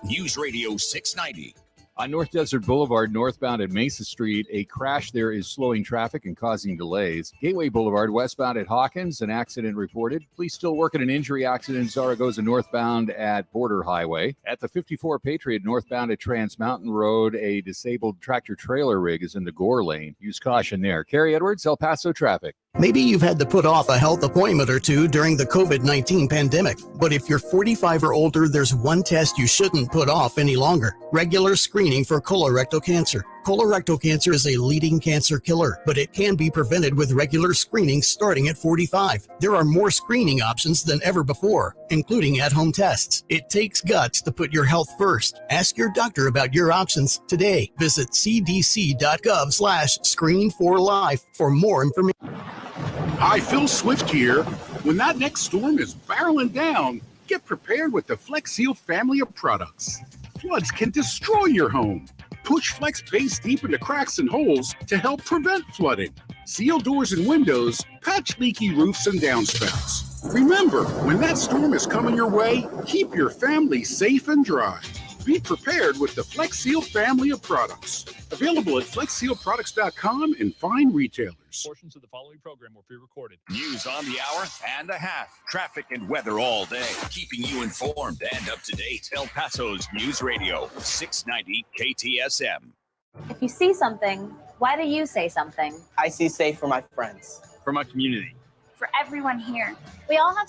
[SPEAKER 16] News Radio 690.
[SPEAKER 4] On North Desert Boulevard, northbound at Mesa Street, a crash there is slowing traffic and causing delays. Gateway Boulevard, westbound at Hawkins, an accident reported. Police still working an injury accident. Zaragoza northbound at Border Highway. At the 54 Patriot, northbound at Trans Mountain Road, a disabled tractor-trailer rig is in the Gore lane. Use caution there. Carrie Edwards, El Paso traffic.
[SPEAKER 1] Maybe you've had to put off a health appointment or two during the COVID-19 pandemic. But if you're 45 or older, there's one test you shouldn't put off any longer. Regular screening for colorectal cancer. Colorectal cancer is a leading cancer killer, but it can be prevented with regular screening starting at 45. There are more screening options than ever before, including at-home tests. It takes guts to put your health first. Ask your doctor about your options today. Visit cdc.gov/screen4life for more information.
[SPEAKER 3] Hi, Phil Swift here. When that next storm is barreling down, get prepared with the Flex Seal family of products. Floods can destroy your home, push Flex base deep into cracks and holes to help prevent flooding. Seal doors and windows, patch leaky roofs and downspouts. Remember, when that storm is coming your way, keep your family safe and dry. Be prepared with the Flex Seal family of products. Available at flexsealproducts.com and fine retailers.
[SPEAKER 8] Portions of the following program were pre-recorded.
[SPEAKER 16] News on the hour and a half. Traffic and weather all day. Keeping you informed and up to date. El Paso's News Radio, 690 KTSM.
[SPEAKER 5] If you see something, why do you say something?
[SPEAKER 12] I see safe for my friends.
[SPEAKER 13] For my community.
[SPEAKER 5] For everyone here. We all have